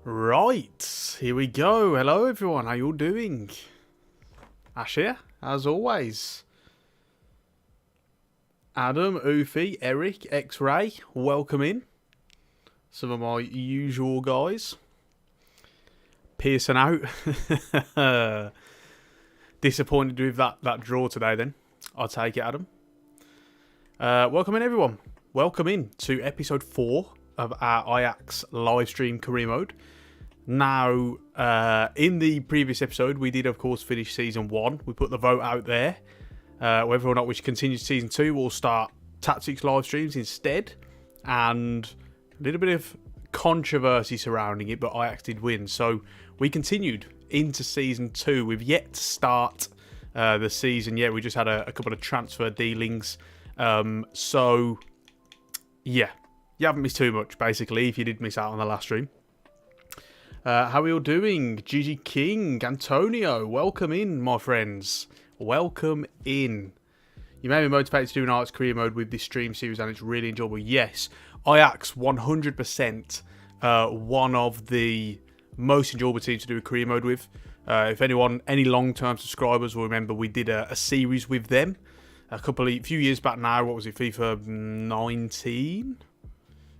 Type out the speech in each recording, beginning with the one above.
Right, here we go. Hello everyone, how you all doing? Ash here, as always. Adam, Ufi, Eric, X-Ray, welcome in. Some of my usual guys. Pearson out. Disappointed with that draw today then. I'll take it, Adam. Welcome in everyone. Welcome in to episode 4 of our Ajax live stream career mode. Now, in the previous episode, we did, of course, finish Season 1. We put the vote out there. Whether or not we should continue Season 2, we'll start Tactics live streams instead. And a little bit of controversy surrounding it, but Ajax did win. So we continued into Season 2. We've yet to start the season yet. We just had a couple of transfer dealings. So, yeah. You haven't missed too much, basically, if you did miss out on the last stream. How are we all doing? Gigi King, Antonio, welcome in, my friends. Welcome in. You may be motivated to do an Ajax career mode with this stream series and it's really enjoyable. Yes, Ajax 100% one of the most enjoyable teams to do a career mode with. If anyone, any long-term subscribers will remember, we did a series with them a few years back now. What was it, FIFA 19,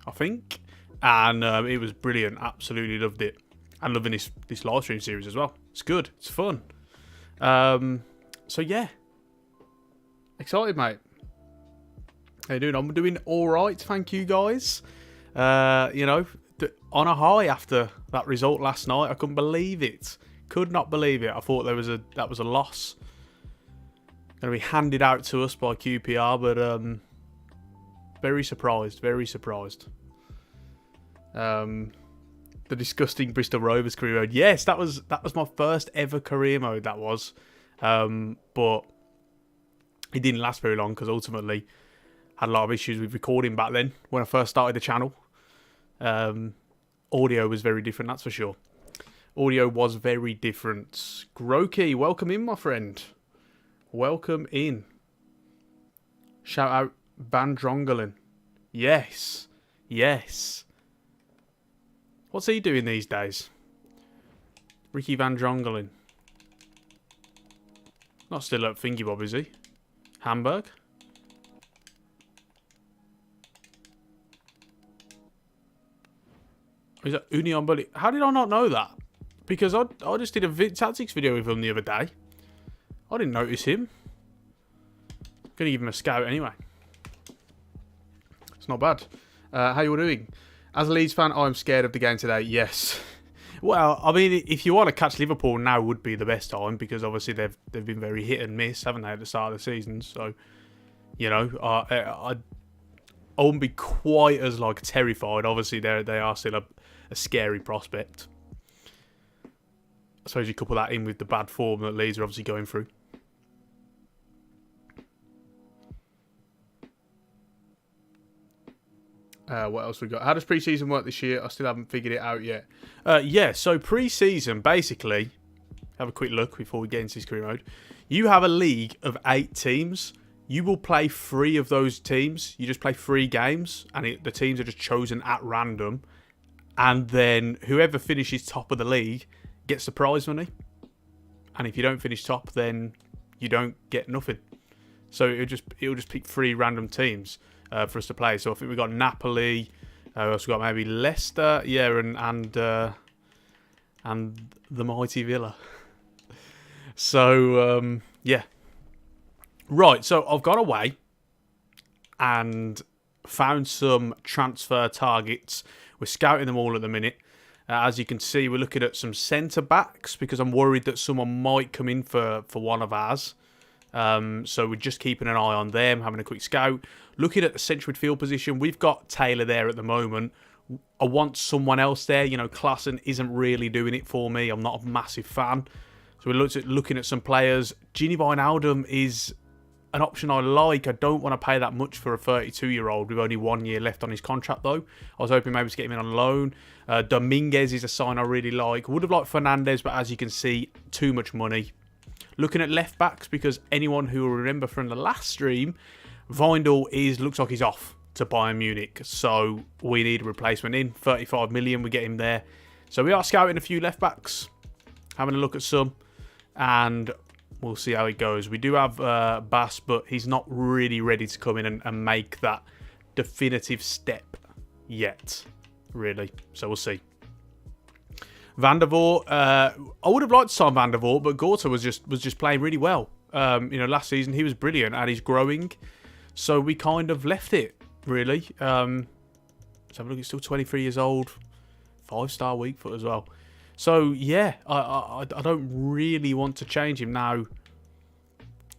I think? And it was brilliant. Absolutely loved it. And loving this live stream series as well. It's good. It's fun. So yeah. Excited, mate. How you doing? I'm doing alright, thank you guys. On a high after that result last night. I couldn't believe it. Could not believe it. I thought that was a loss. Going to be handed out to us by QPR, but very surprised. Very surprised. The disgusting Bristol Rovers career mode. Yes, that was my first ever career mode. That was, but it didn't last very long because ultimately had a lot of issues with recording back then when I first started the channel. Audio was very different, that's for sure. Audio was very different. Groki, welcome in, my friend. Welcome in. Shout out Bandrongelen. Yes. Yes. What's he doing these days? Ricky Van Drongelen. Not still at Thingy Bob, is he? Hamburg? Is that Union Bully? How did I not know that? Because I just did a tactics video with him the other day. I didn't notice him. Gonna give him a scout anyway. It's not bad. How you all doing? As a Leeds fan, I'm scared of the game today. Yes. Well, I mean, if you want to catch Liverpool, now would be the best time because obviously they've been very hit and miss, haven't they, at the start of the season? So, I wouldn't be quite as terrified. Obviously, they are still a scary prospect. I suppose you couple that in with the bad form that Leeds are obviously going through. What else we got? How does pre-season work this year? I still haven't figured it out yet. So pre-season, basically, have a quick look before we get into this career mode. You have a league of 8 teams. You will play 3 of those teams. You just play 3 games, and the teams are just chosen at random. And then whoever finishes top of the league gets the prize money. And if you don't finish top, then you don't get nothing. So it'll just pick 3 random teams. For us to play. So I think we've got Napoli. We also got maybe Leicester. Yeah, and the mighty Villa. So, yeah. Right, so I've gone away and found some transfer targets. We're scouting them all at the minute. As you can see, we're looking at some centre-backs because I'm worried that someone might come in for one of ours. So we're just keeping an eye on them, having a quick scout. Looking at the central midfield position, we've got Taylor there at the moment. I want someone else there. Klassen isn't really doing it for me. I'm not a massive fan. So we're looking at some players. Gini Wijnaldum is an option I like. I don't want to pay that much for a 32-year-old with only 1 year left on his contract, though. I was hoping maybe to get him in on loan. Dominguez is a sign I really like. Would have liked Fernandez, but as you can see, too much money. Looking at left backs, because anyone who will remember from the last stream, Vindal looks like he's off to Bayern Munich. So we need a replacement in. 35 million, we get him there. So we are scouting a few left backs, having a look at some, and we'll see how it goes. We do have Bass, but he's not really ready to come in and make that definitive step yet, really. So we'll see. Van der Voort, I would have liked to sign Van der Voort, but Gorta was just playing really well. Last season he was brilliant and he's growing, so we kind of left it, really. Let's have a look. He's still 23 years old, 5-star weak foot as well. So yeah, I don't really want to change him now.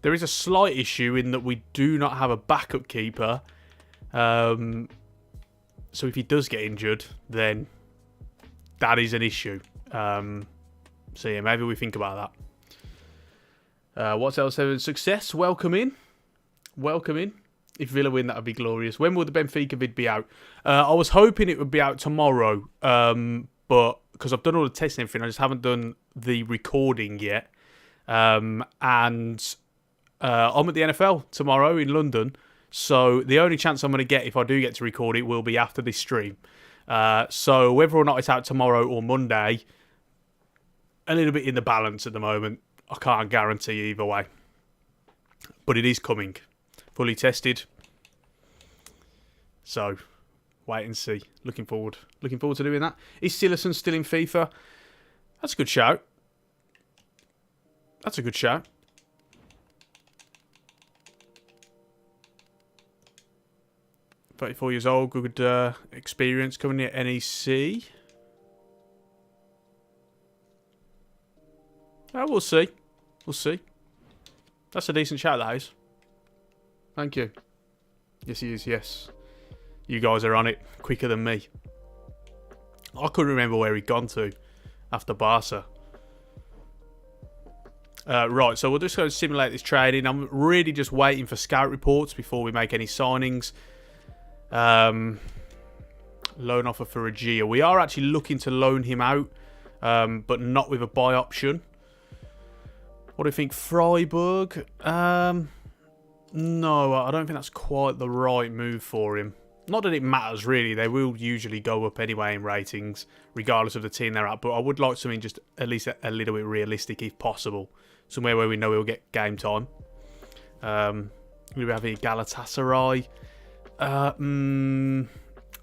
There is a slight issue in that we do not have a backup keeper. So if he does get injured, then that is an issue. So yeah, maybe we think about that. What's else? Success. Welcome in. If Villa win, that would be glorious. When will the Benfica vid be out? I was hoping it would be out tomorrow, but because I've done all the testing and everything, I just haven't done the recording yet. And I'm at the NFL tomorrow in London, so the only chance I'm going to get if I do get to record it will be after this stream. So whether or not it's out tomorrow or Monday, a little bit in the balance at the moment. I can't guarantee either way. But it is coming. Fully tested. So, wait and see. Looking forward to doing that. Is Silerson still in FIFA? That's a good shout. 34 years old, good experience coming at NEC. We'll see. That's a decent shout, that is. Thank you. Yes, he is, yes. You guys are on it quicker than me. I couldn't remember where he'd gone to after Barca. Right, so we'll just go and simulate this trading. I'm really just waiting for scout reports before we make any signings. Loan offer for Agia. We are actually looking to loan him out, but not with a buy option. What do you think? Freiburg? No, I don't think that's quite the right move for him. Not that it matters, really. They will usually go up anyway in ratings, regardless of the team they're at. But I would like something just at least a little bit realistic, if possible. Somewhere where we know he'll get game time. We have here Galatasaray. I'm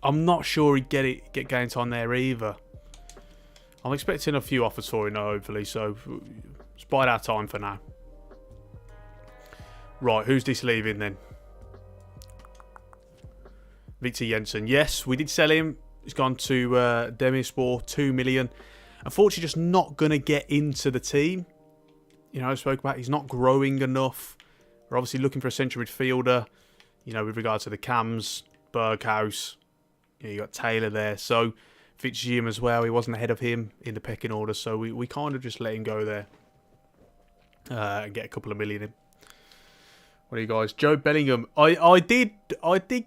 not sure he'd get game time there either. I'm expecting a few offers for him, hopefully. So, let's bide our time for now. Right, who's this leaving then? Victor Jensen. Yes, we did sell him. He's gone to Demirspor, 2 million. Unfortunately, just not going to get into the team. I spoke about he's not growing enough. We're obviously looking for a central midfielder, with regard to the cams, Berghaus. You got Taylor there. So, Fitzgerald as well. He wasn't ahead of him in the pecking order. So, we kind of just let him go there and get a couple of million in. What are you guys? Joe Bellingham. I did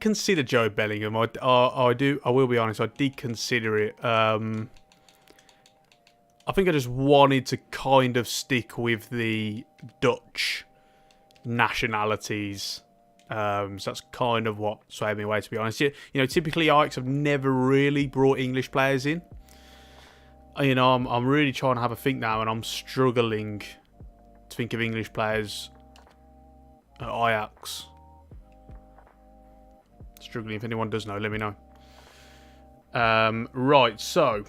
consider Joe Bellingham. I will be honest. I did consider it. I think I just wanted to kind of stick with the Dutch nationalities. So that's kind of what swayed me away, to be honest. Typically Ajax have never really brought English players in. I'm really trying to have a think now, and I'm struggling to think of English players at Ajax. Struggling. If anyone does know, let me know. Right, so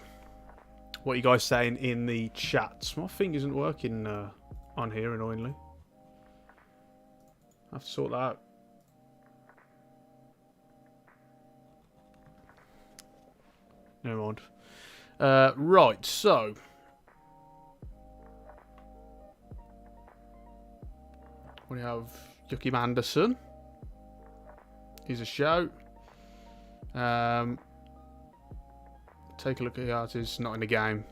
what are you guys saying in the chats? My thing isn't working on here, annoyingly. I have to sort that out. Never mind. Right, so we have Joachim Anderson. He's a shout. Take a look at the artist, not in the game.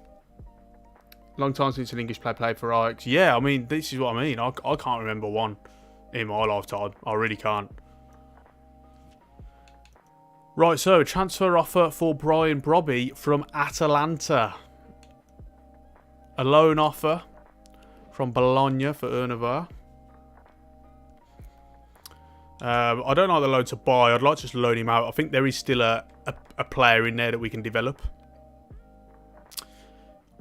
Long time since an English player played for Ajax. Yeah, I mean, this is what I mean. I can't remember one in my lifetime. I really can't. Right, so transfer offer for Brian Brobby from Atalanta. A loan offer from Bologna for Ernevar. I don't like the loan to buy. I'd like to just loan him out. I think there is still a player in there that we can develop.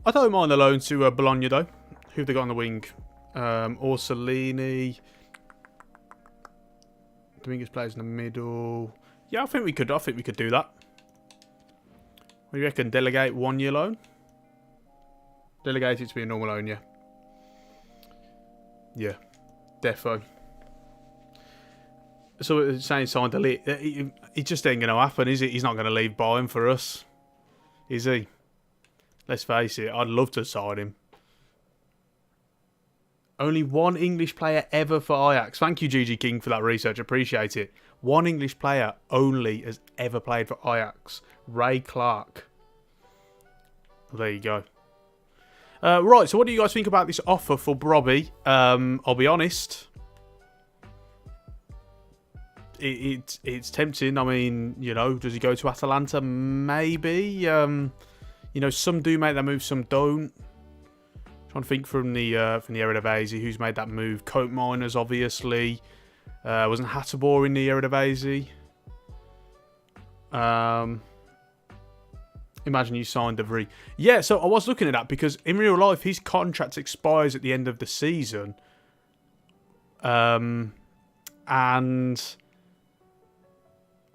I don't mind the loan to Bologna, though. Who have they got on the wing? Orsolini. Dominguez plays in the middle. Yeah, I think we could do that. What do you reckon? Delegate 1 year loan? Delegate it to be a normal loan, yeah. Yeah, defo. So it's saying signed delete. It just ain't going to happen, is it? He's not going to leave Bayern for us, is he? Let's face it, I'd love to sign him. Only one English player ever for Ajax. Thank you, GG King, for that research. Appreciate it. One English player only has ever played for Ajax. Ray Clark. Well, there you go. Right, so what do you guys think about this offer for Brobby? I'll be honest. It's tempting. I mean, you know, does he go to Atalanta? Maybe. You know, some do make that move, some don't. Trying to think from the Eredivisie, who's made that move. Coat Miners, obviously. Wasn't Hatterborn in the Eredivisie? Imagine you signed De Vries. Yeah, so I was looking at that because in real life, his contract expires at the end of the season. And I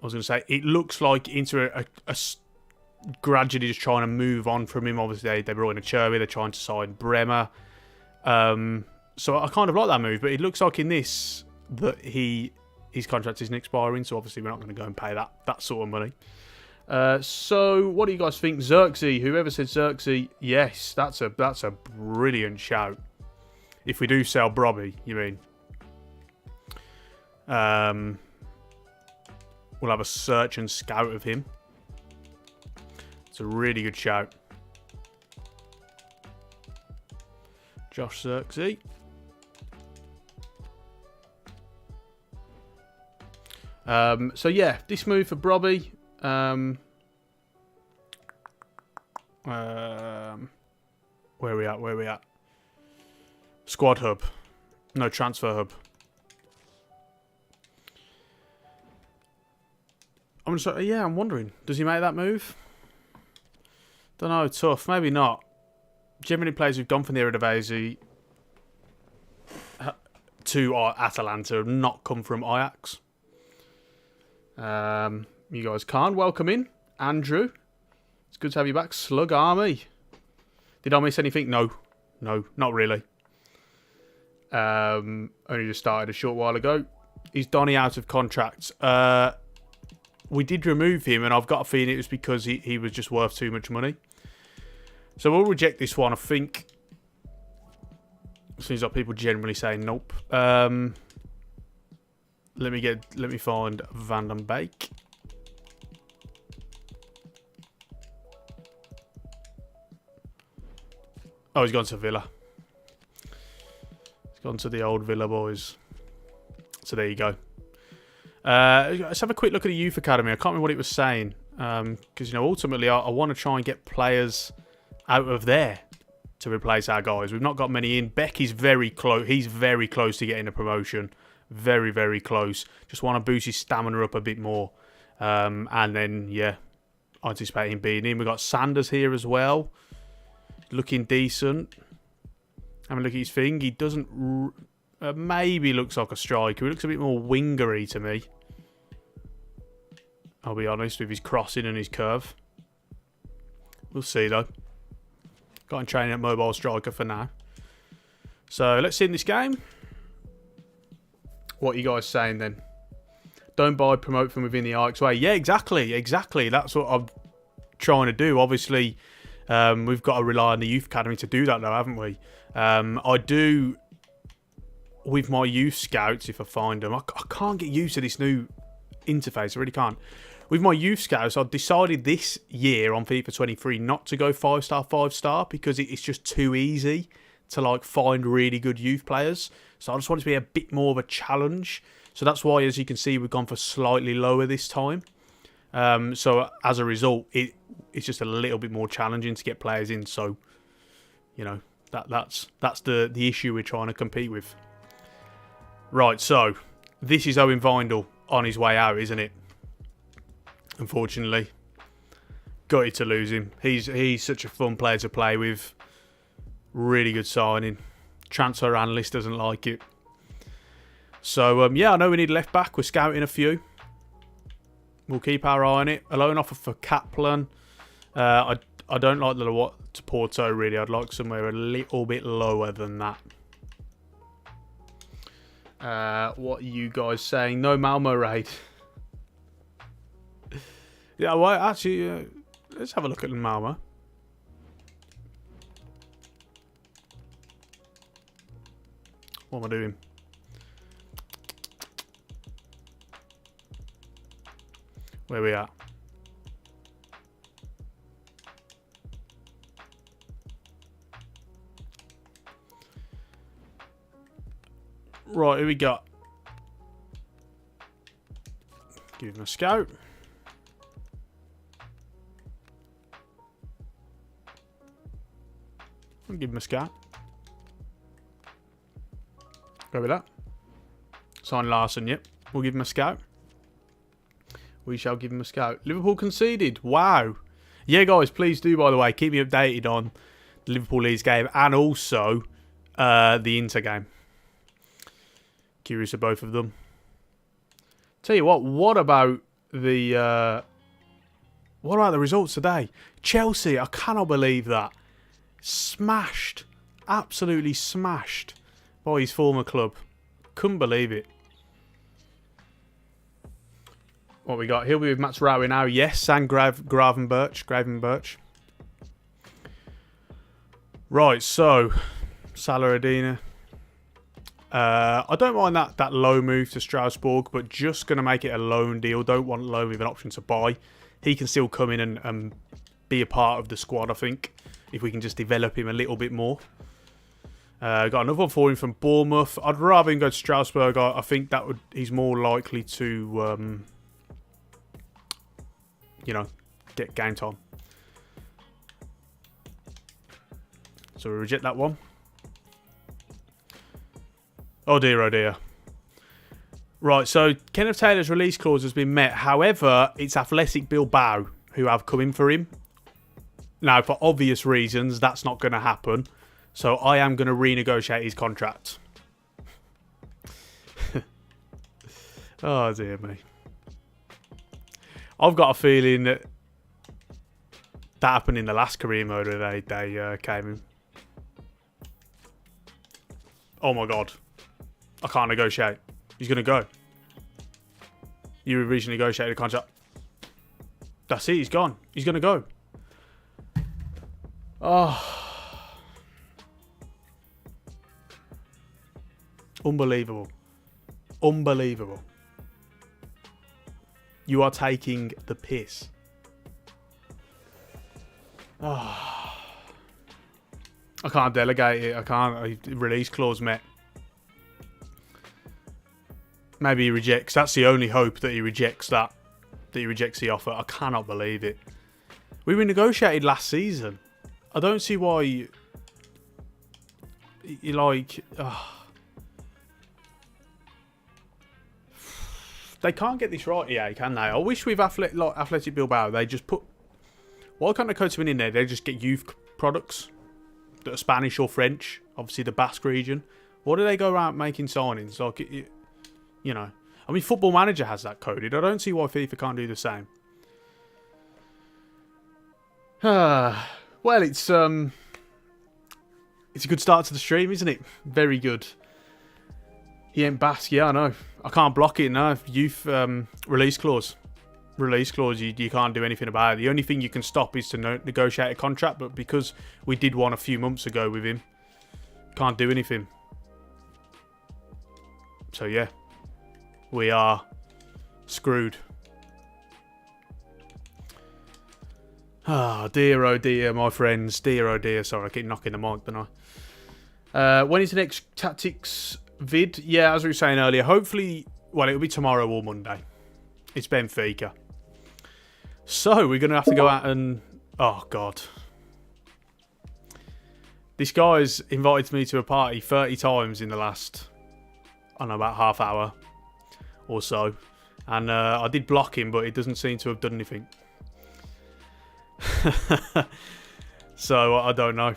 was going to say, it looks like Inter are gradually just trying to move on from him. Obviously, they brought in a Cherby. They're trying to sign Bremer. So I kind of like that move. But it looks like in this that his contract isn't expiring. So obviously, we're not going to go and pay that sort of money. So what do you guys think? Xerxes, whoever said Xerxes, yes, that's a brilliant shout. If we do sell Brobby, you mean? We'll have a search and scout of him. It's a really good shout. Josh Xerxes. So yeah, this move for Brobby. Where are we at? Squad hub. No, transfer hub. I'm wondering. Does he make that move? Don't know. Tough. Maybe not. Generally, players who've gone from the Eredivisie to Atalanta have not come from Ajax. You guys can't. Welcome in. Andrew. It's good to have you back. Slug Army. Did I miss anything? No. No, not really. Only just started a short while ago. Is Donny out of contract? We did remove him, and I've got a feeling it was because he was just worth too much money. So we'll reject this one, I think. Seems like people generally say nope. Let me find Van den Beek. Oh, he's gone to Villa. He's gone to the old Villa boys. So there you go. Let's have a quick look at the youth academy. I can't remember what it was saying. Because, you know, ultimately I want to try and get players out of there to replace our guys. We've not got many in. Beck is very close. He's very close to getting a promotion. Very, very close. Just want to boost his stamina up a bit more. And then, yeah, I anticipate him being in. We've got Sanders here as well. Looking decent. Having a look at his thing. He doesn't... maybe looks like a striker. He looks a bit more wingery to me. I'll be honest with his crossing and his curve. We'll see though. Got him training at mobile striker for now. So let's see in this game. What are you guys saying then? Don't buy, promote from within the Ajax way. Yeah, exactly. That's what I'm trying to do. Obviously, we've got to rely on the youth academy to do that though, haven't we? I do... With my youth scouts, if I find them, I can't get used to this new interface. I really can't. With my youth scouts, I've decided this year on FIFA 23 not to go 5-star because it's just too easy to like find really good youth players. So I just want it to be a bit more of a challenge. So that's why, as you can see, we've gone for slightly lower this time. So as a result, it's just a little bit more challenging to get players in. So, you know, that's the issue we're trying to compete with. Right, so this is Owen Vindal on his way out, isn't it? Unfortunately. Gutted to lose him. He's such a fun player to play with. Really good signing. Transfer analyst doesn't like it. So, yeah, I know we need left back. We're scouting a few. We'll keep our eye on it. A loan offer for Kaplan. I don't like the to Porto, really. I'd like somewhere a little bit lower than that. What are you guys saying? No Malmo raid. Yeah, well, actually, let's have a look at Malmo. What am I doing? Where we at? Right, here we go. Give him a scout. I'll give him a scout. Go with that. Sign Larson, yep. We'll give him a scout. We shall give him a scout. Liverpool conceded. Wow. Yeah, guys, please do, by the way, keep me updated on the Liverpool Leeds game and also the Inter game. Curious of both of them. Tell you what about the results today? Chelsea, I cannot believe that. Smashed. Absolutely smashed by his former club. Couldn't believe it. What we got? He'll be with Matsurawi now. Yes, and Gravenberch. Right, so Salah-Adina. I don't mind that low move to Strasbourg, but just going to make it a loan deal. Don't want loan with an option to buy. He can still come in and be a part of the squad, I think, if we can just develop him a little bit more. Got another one for him from Bournemouth. I'd rather him go to Strasbourg. I think he's more likely to, get game time. So we reject that one. Oh dear, oh dear. Right, so Kenneth Taylor's release clause has been met. However, it's Athletic Bilbao who have come in for him. Now, for obvious reasons, that's not going to happen. So I am going to renegotiate his contract. Oh dear me. I've got a feeling that happened in the last career mode where they came in. Oh my god. I can't negotiate. He's going to go. You originally negotiated a contract. That's it. He's gone. He's going to go. Oh. Unbelievable. Unbelievable. You are taking the piss. Oh. I can't delegate it. I can't. Release clause met. Maybe he rejects. That's the only hope, that he rejects that. That he rejects the offer. I cannot believe it. We renegotiated last season. I don't see why you like... They can't get this right, yeah, can they? I wish with Athletic Bilbao, they just put... Why can't they coach them in there? They just get youth products that are Spanish or French. Obviously, the Basque region. Why do they go around making signings? Like, you know, I mean, Football Manager has that coded. I don't see why FIFA can't do the same. Well, it's a good start to the stream, isn't it? Very good. He ain't Basque, yeah, I know. I can't block it now. Youth release clause. Release clause, you can't do anything about it. The only thing you can stop is to negotiate a contract, but because we did one a few months ago with him, can't do anything. So yeah. We are screwed. Ah, dear, oh dear, my friends. Dear, oh dear. Sorry, I keep knocking the mic, don't I? When is the next tactics vid? Yeah, as we were saying earlier, hopefully, well, it'll be tomorrow or Monday. It's Benfica. So, we're going to have to go out and... Oh, God. This guy's invited me to a party 30 times in the last, I don't know, about half hour or so. And I did block him, but he doesn't seem to have done anything. So, I don't know.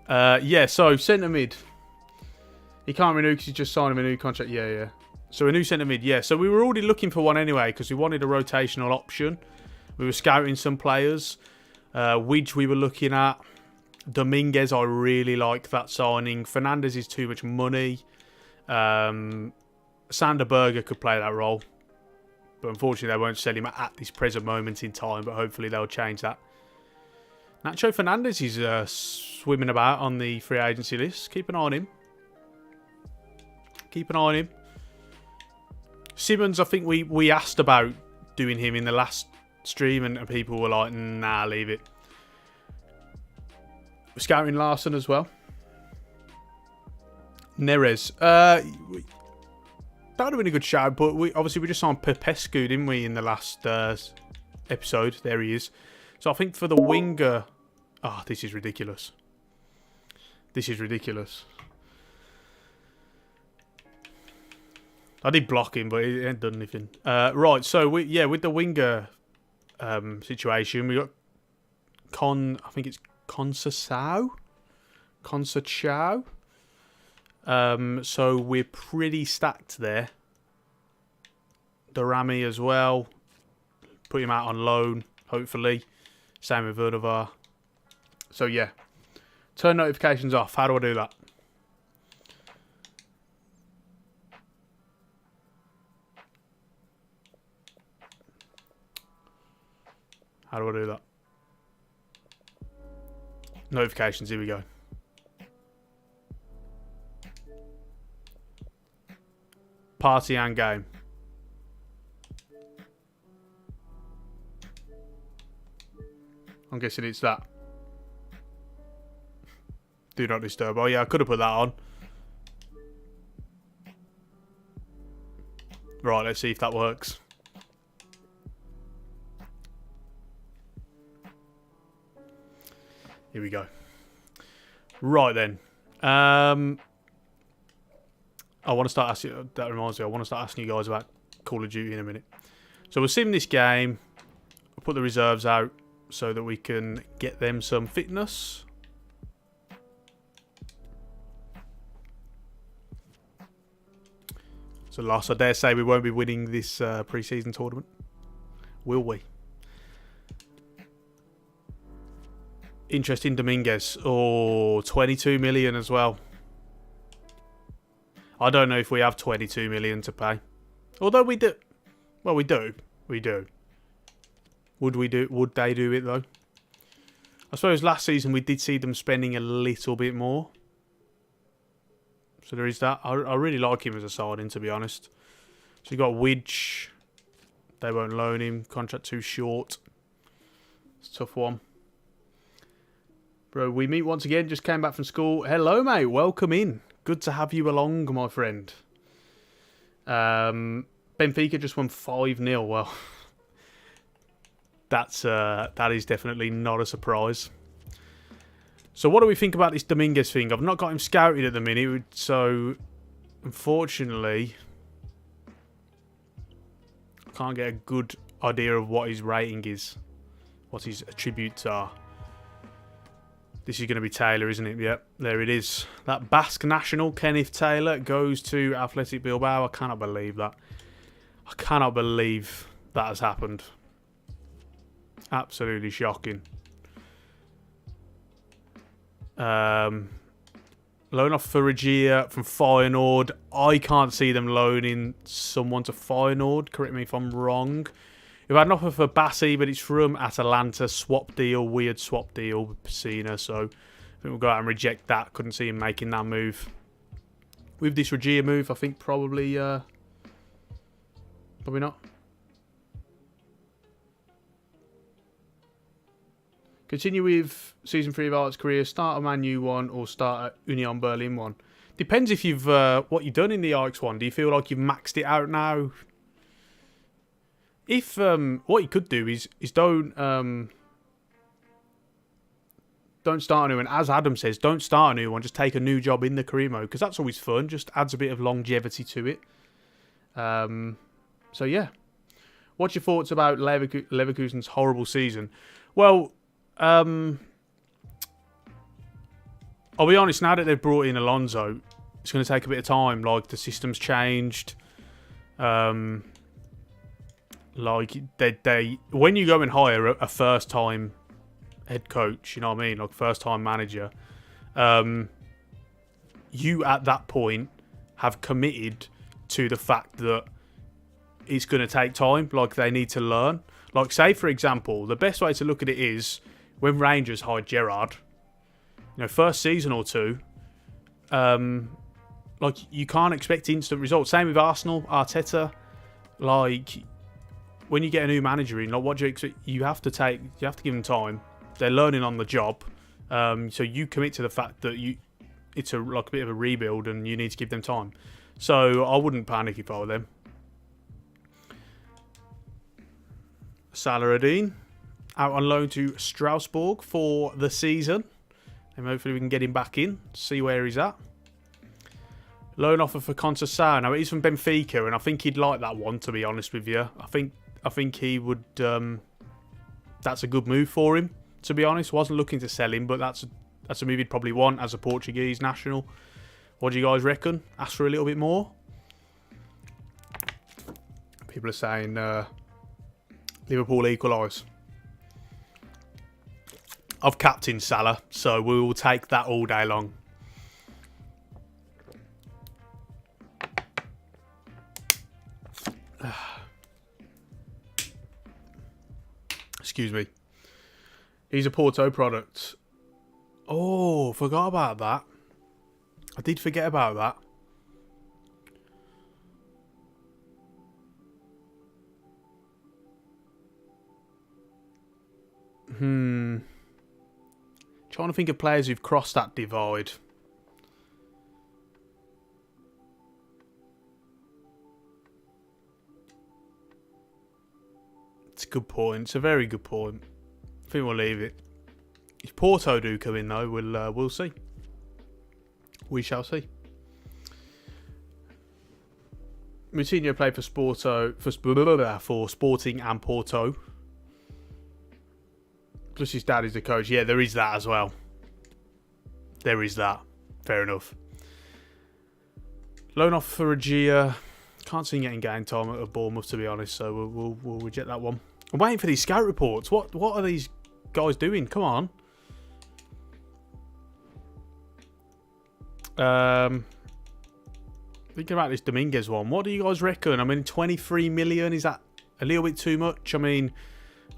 Yeah, so centre mid. He can't renew because he's just signed him a new contract. Yeah. So a new centre mid, yeah. So we were already looking for one anyway because we wanted a rotational option. We were scouting some players. Widge we were looking at. Dominguez, I really like that signing. Fernandez is too much money. Sander Berger could play that role. But unfortunately, they won't sell him at this present moment in time. But hopefully, they'll change that. Nacho Fernandez is swimming about on the free agency list. Keep an eye on him. Simmons, I think we asked about doing him in the last stream. And people were like, nah, leave it. We're scouting Larson as well. Neres. That would have been a good shout, but we just signed Popescu, didn't we, in the last episode? There he is. So I think for the winger... Oh, this is ridiculous. I did block him, but he ain't done anything. Right, so with the winger situation, we got I think it's Conceição. So we're pretty stacked there. Durami as well. Put him out on loan, hopefully. Same with Verdovar. So yeah. Turn notifications off. How do I do that? How do I do that? Notifications, here we go. Party and game. I'm guessing it's that. Do not disturb. Oh yeah, I could have put that on. Right, let's see if that works. Here we go. Right then. I want to start asking. That reminds me. I want to start asking you guys about Call of Duty in a minute. So we'll sim this game. We'll put the reserves out so that we can get them some fitness. It's a loss. I dare say we won't be winning this pre-season tournament. Will we? Interesting, Dominguez. Oh, 22 million as well. I don't know if we have 22 million to pay. Although we do. Well, we do. We do. Would they do it though? I suppose last season we did see them spending a little bit more. So there is that. I really like him as a signing, to be honest. So you got Widge. They won't loan him. Contract too short. It's a tough one. Bro, we meet once again. Just came back from school. Hello, mate. Welcome in. Good to have you along, my friend. Benfica just won 5-0. Well, that is definitely not a surprise. So what do we think about this Dominguez thing? I've not got him scouted at the minute, so unfortunately I can't get a good idea of what his rating is, what his attributes are. This is going to be Taylor, isn't it? Yep, there it is. That Basque national, Kenneth Taylor, goes to Athletic Bilbao. I cannot believe that. I cannot believe that has happened. Absolutely shocking. Loan off for Regia from Feyenoord. I can't see them loaning someone to Feyenoord. Correct me if I'm wrong. We've had an offer for Bassi, but it's from Atalanta. Swap deal, weird swap deal with Pacina. So I think we'll go out and reject that. Couldn't see him making that move. With this Regia move, I think probably not. Continue with Season 3 of Art's career. Start a Man U one or start at Union Berlin one. Depends if you've what you've done in the Ajax one. Do you feel like you've maxed it out now? If what you could do is don't start a new one. As Adam says, don't start a new one. Just take a new job in the career mode because that's always fun. Just adds a bit of longevity to it. So yeah, what's your thoughts about Leverkusen's horrible season? Well, I'll be honest, now that they've brought in Alonso, it's going to take a bit of time. Like, the system's changed. Like, they when you go and hire a first-time head coach, you know what I mean? Like, first-time manager, you, at that point, have committed to the fact that it's going to take time. Like, they need to learn. Like, say, for example, the best way to look at it is when Rangers hired Gerrard, you know, first season or two, like, you can't expect instant results. Same with Arsenal, Arteta. Like, when you get a new manager in, like, what do you expect? You have to give them time. They're learning on the job. So you commit to the fact that it's a bit of a rebuild and you need to give them time. So I wouldn't panic if I were them. Saladin out on loan to Strasbourg for the season. And hopefully we can get him back in, see where he's at. Loan offer for Conceição. Now, it is from Benfica, and I think he'd like that one, to be honest with you. I think he would... that's a good move for him, to be honest. Wasn't looking to sell him, but that's a move he'd probably want as a Portuguese national. What do you guys reckon? Ask for a little bit more? People are saying Liverpool equalise. I've captained Salah, so we will take that all day long. Excuse me. He's a Porto product. Oh, forgot about that. I did forget about that. Trying to think of players who've crossed that divide. It's a good point. It's a very good point. I think we'll leave it. If Porto do come in, though, we'll see. We shall see. Moutinho played for Sporting and Porto. Plus his dad is the coach. Yeah, there is that as well. There is that. Fair enough. Loan off for Agia. Can't see him getting game time at Bournemouth, to be honest, so we'll reject that one. I'm waiting for these scout reports. What are these guys doing? Come on. Thinking about this Dominguez one. What do you guys reckon? I mean, 23 million, is that a little bit too much? I mean,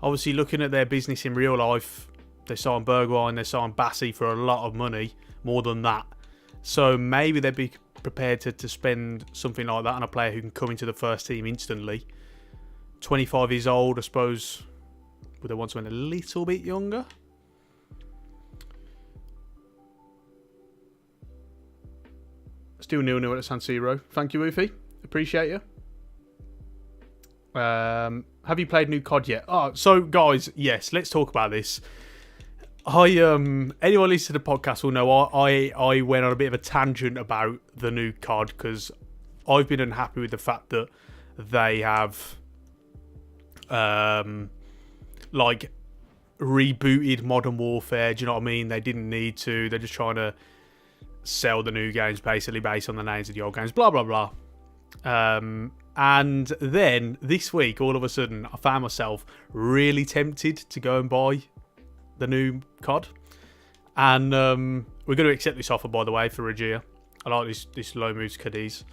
obviously looking at their business in real life, they signed Bergwijn, they signed Bassi for a lot of money, more than that. So maybe they'd be prepared to spend something like that on a player who can come into the first team instantly. 25 years old, I suppose. Would they want someone a little bit younger? Still 0-0 at San Siro. Thank you, Woofy. Appreciate you. Have you played new COD yet? Oh, so guys, yes, let's talk about this. Anyone listening to the podcast will know I went on a bit of a tangent about the new COD because I've been unhappy with the fact that they have like rebooted Modern Warfare. Do you know what I mean? They didn't need to. They're just trying to sell the new games basically based on the names of the old games. Blah blah blah. And then this week, all of a sudden, I found myself really tempted to go and buy the new COD. And we're going to accept this offer, by the way, for Regia. I like this low moves Cadiz.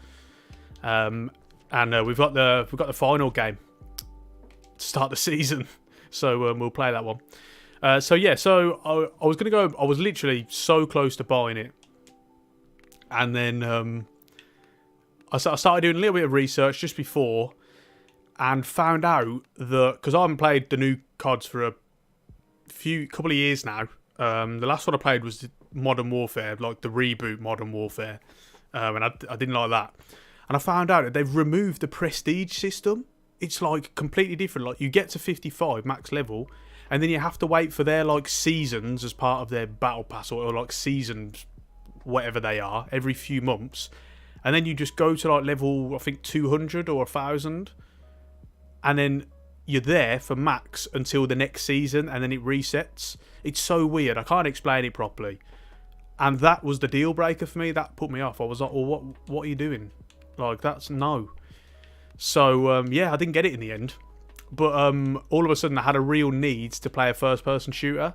And we've got the final game to start the season, so we'll play that one. So I was going to go. I was literally so close to buying it, and then I started doing a little bit of research just before, and found out that because I haven't played the new CODs for a couple of years now. The last one I played was Modern Warfare, like the reboot Modern Warfare, and I didn't like that. And I found out that they've removed the prestige system. It's like completely different. Like you get to 55 max level, and then you have to wait for their like seasons as part of their battle pass or like seasons, whatever they are, every few months. And then you just go to like level, I think 200 or 1,000, and then you're there for max until the next season, and then it resets. It's so weird. I can't explain it properly. And that was the deal breaker for me. That put me off. I was like, well, what are you doing? Like, that's no. So, yeah, I didn't get it in the end. But all of a sudden, I had a real need to play a first-person shooter.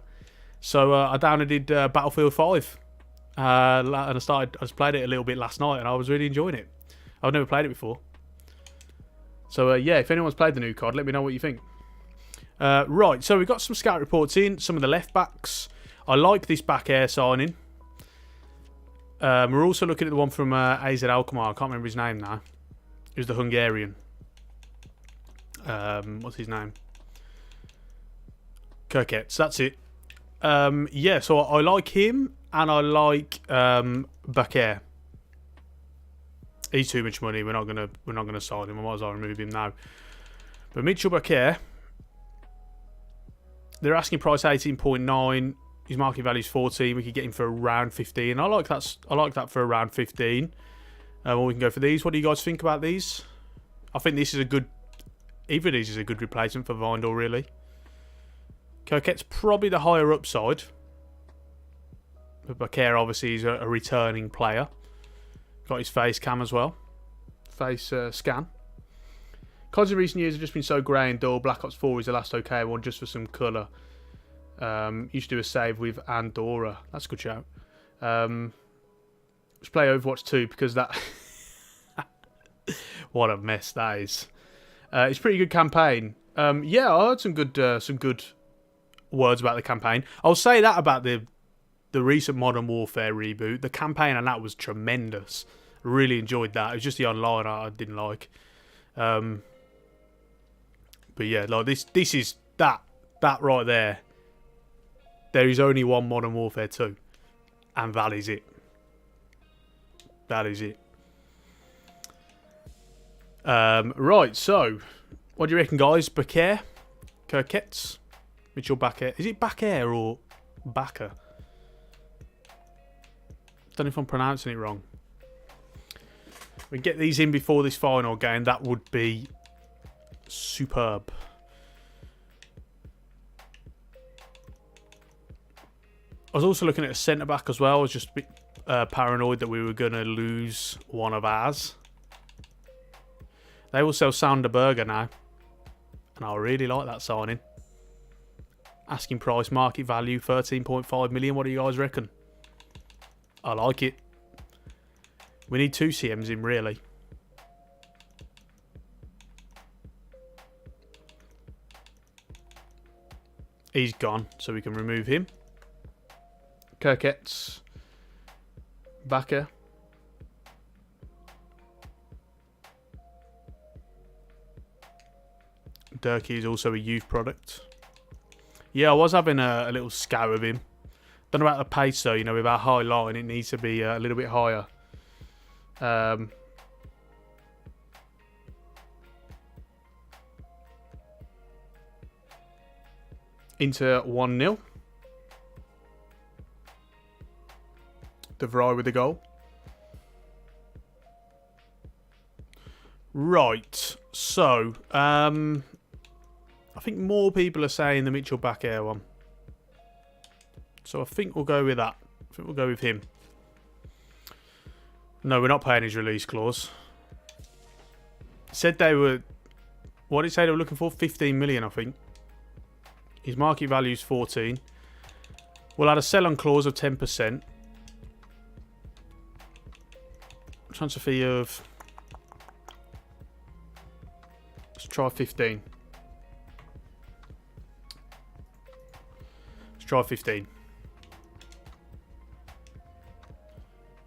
So I downloaded Battlefield 5. And I just played it a little bit last night, and I was really enjoying it. I've never played it before. So, yeah, if anyone's played the new COD, let me know what you think. Right, so we've got some scout reports in. Some of the left-backs. I like this back air signing. We're also looking at the one from AZ Alkmaar. I can't remember his name now. He was the Hungarian. What's his name? Kenneth. That's it. Yeah, so I like him, and I like Bakir. He's too much money. We're not gonna sign him. I might as well remove him now. But Mitchell Bakir, they're asking price 18.9. His market value is 14. We could get him for around 15. I like that for around 15. Well, we can go for these. What do you guys think about these? I think this is a good. Either of these is a good replacement for Vindor, really. Coquette's probably the higher upside. But Bakir obviously is a returning player. Got his face cam as well. Face scan. CODs in recent years have just been so grey and dull. Black Ops 4 is the last okay one, just for some colour. You should do a save with Andorra. That's a good shout. Let's play Overwatch 2 because that... what a mess that is. It's a pretty good campaign. Yeah, I heard some good words about the campaign. I'll say that about the recent Modern Warfare reboot. The campaign on that was tremendous. Really enjoyed that. It was just the online I didn't like. But yeah, like this is that right there. There is only one Modern Warfare 2. And that is it. That is it. Right, so what do you reckon, guys? Bakir, Kirkets, Mitchell Bakir. Is it Bakir or Backer? Don't know if I'm pronouncing it wrong. We can get these in before this final game. That would be superb. I was also looking at a centre back as well. I was just a bit paranoid that we were going to lose one of ours. They will sell Sounderberger now. And I really like that signing. Asking price, market value, 13.5 million. What do you guys reckon? I like it. We need 2 CMs in, really. He's gone, so we can remove him. Kirkets. Backer. Durkee is also a youth product. Yeah, I was having a little scout of him. Don't know about the pace though, you know, with our high line, it needs to be a little bit higher. Into 1-0. De Vrij with the goal. Right, so I think more people are saying the Mitchell Bakir one. So I think we'll go with that. I think we'll go with him. No, we're not paying his release clause. Said they were... What did it say they were looking for? 15 million, I think. His market value is 14. We'll add a sell-on clause of 10%. Transfer fee of... Let's try 15. Let's try 15.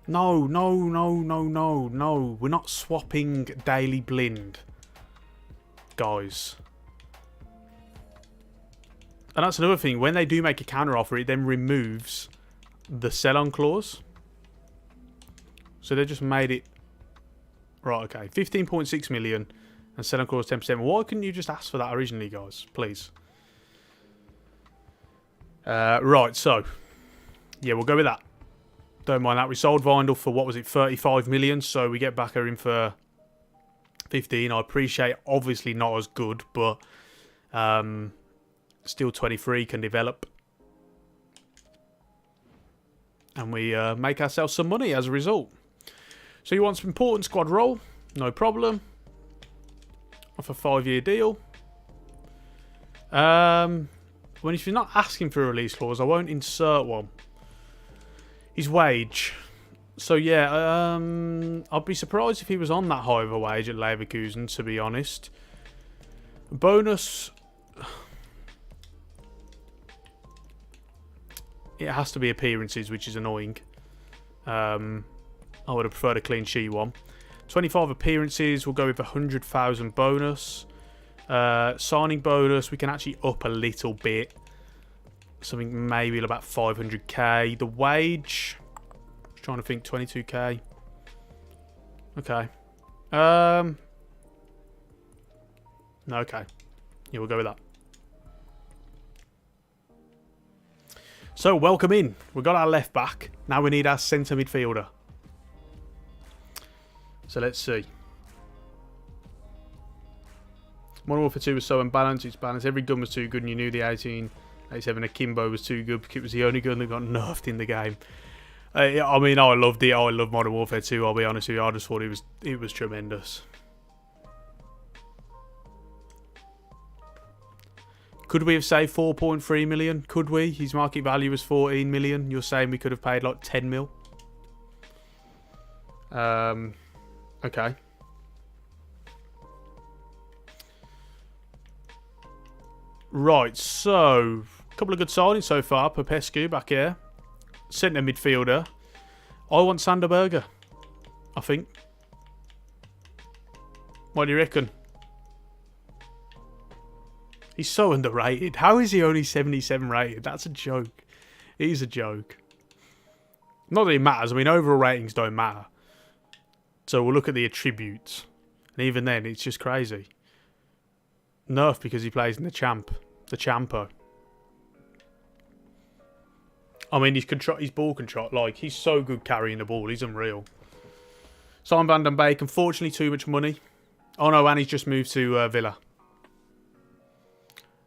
No. We're not swapping Daily Blind. Guys. And that's another thing. When they do make a counter offer, it then removes the sell-on clause. So they just made it... Right, okay. 15.6 million and sell-on clause 10%. Why couldn't you just ask for that originally, guys? Please. Right, so... Yeah, we'll go with that. Don't mind that. We sold Vindor for, what was it, 35 million. So we get Backer in for 15. I appreciate, obviously not as good, but still 23, can develop. and we make ourselves some money as a result. So you want some important squad role? No problem. Off a 5-year deal. Well, if you're not asking for a release clause, I won't insert one. His wage. So yeah, I'd be surprised if he was on that high of a wage at Leverkusen, to be honest. Bonus. It has to be appearances, which is annoying. I would have preferred a clean sheet one. 25 appearances, we'll go with 100,000 bonus. Signing bonus, we can actually up a little bit. Something maybe about 500k. The wage, trying to think, 22k. Okay. No, okay. Yeah, we'll go with that. So, welcome in. We've got our left back. Now we need our centre midfielder. So, let's see. Modern Warfare 2 was so unbalanced. It's balanced. Every gun was too good, and you knew the 1887 Akimbo was too good because it was the only gun that got nerfed in the game. I mean, I loved it. I love Modern Warfare 2. I'll be honest with you. I just thought it was tremendous. Could we have saved 4.3 million? Could we? His market value was 14 million. You're saying we could have paid like 10 mil? Okay. Right, so a couple of good signings so far. Popescu back here. Centre midfielder. I want Sander Berge, I think. What do you reckon? He's so underrated. How is he only 77 rated? That's a joke. It is a joke. Not that it matters. I mean, overall ratings don't matter. So we'll look at the attributes. And even then, it's just crazy. Nerf because he plays in the Champo. I mean, his ball control, like, he's so good carrying the ball. He's unreal. Simon van den Beek, unfortunately, too much money. Oh no, and he's just moved to Villa.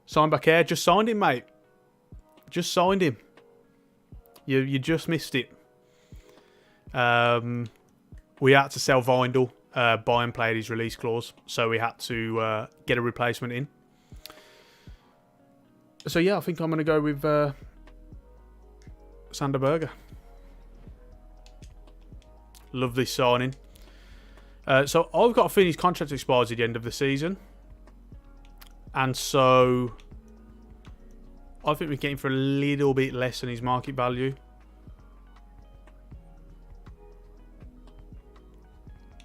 Sign back here. Just signed him, mate. Just signed him. You just missed it. We had to sell Vindel. Bayern played his release clause, so we had to get a replacement in. So yeah, I think I'm going to go with Sander Berge. Love this signing. So I've got a feeling his contract expires at the end of the season. And so I think we're getting for a little bit less than his market value.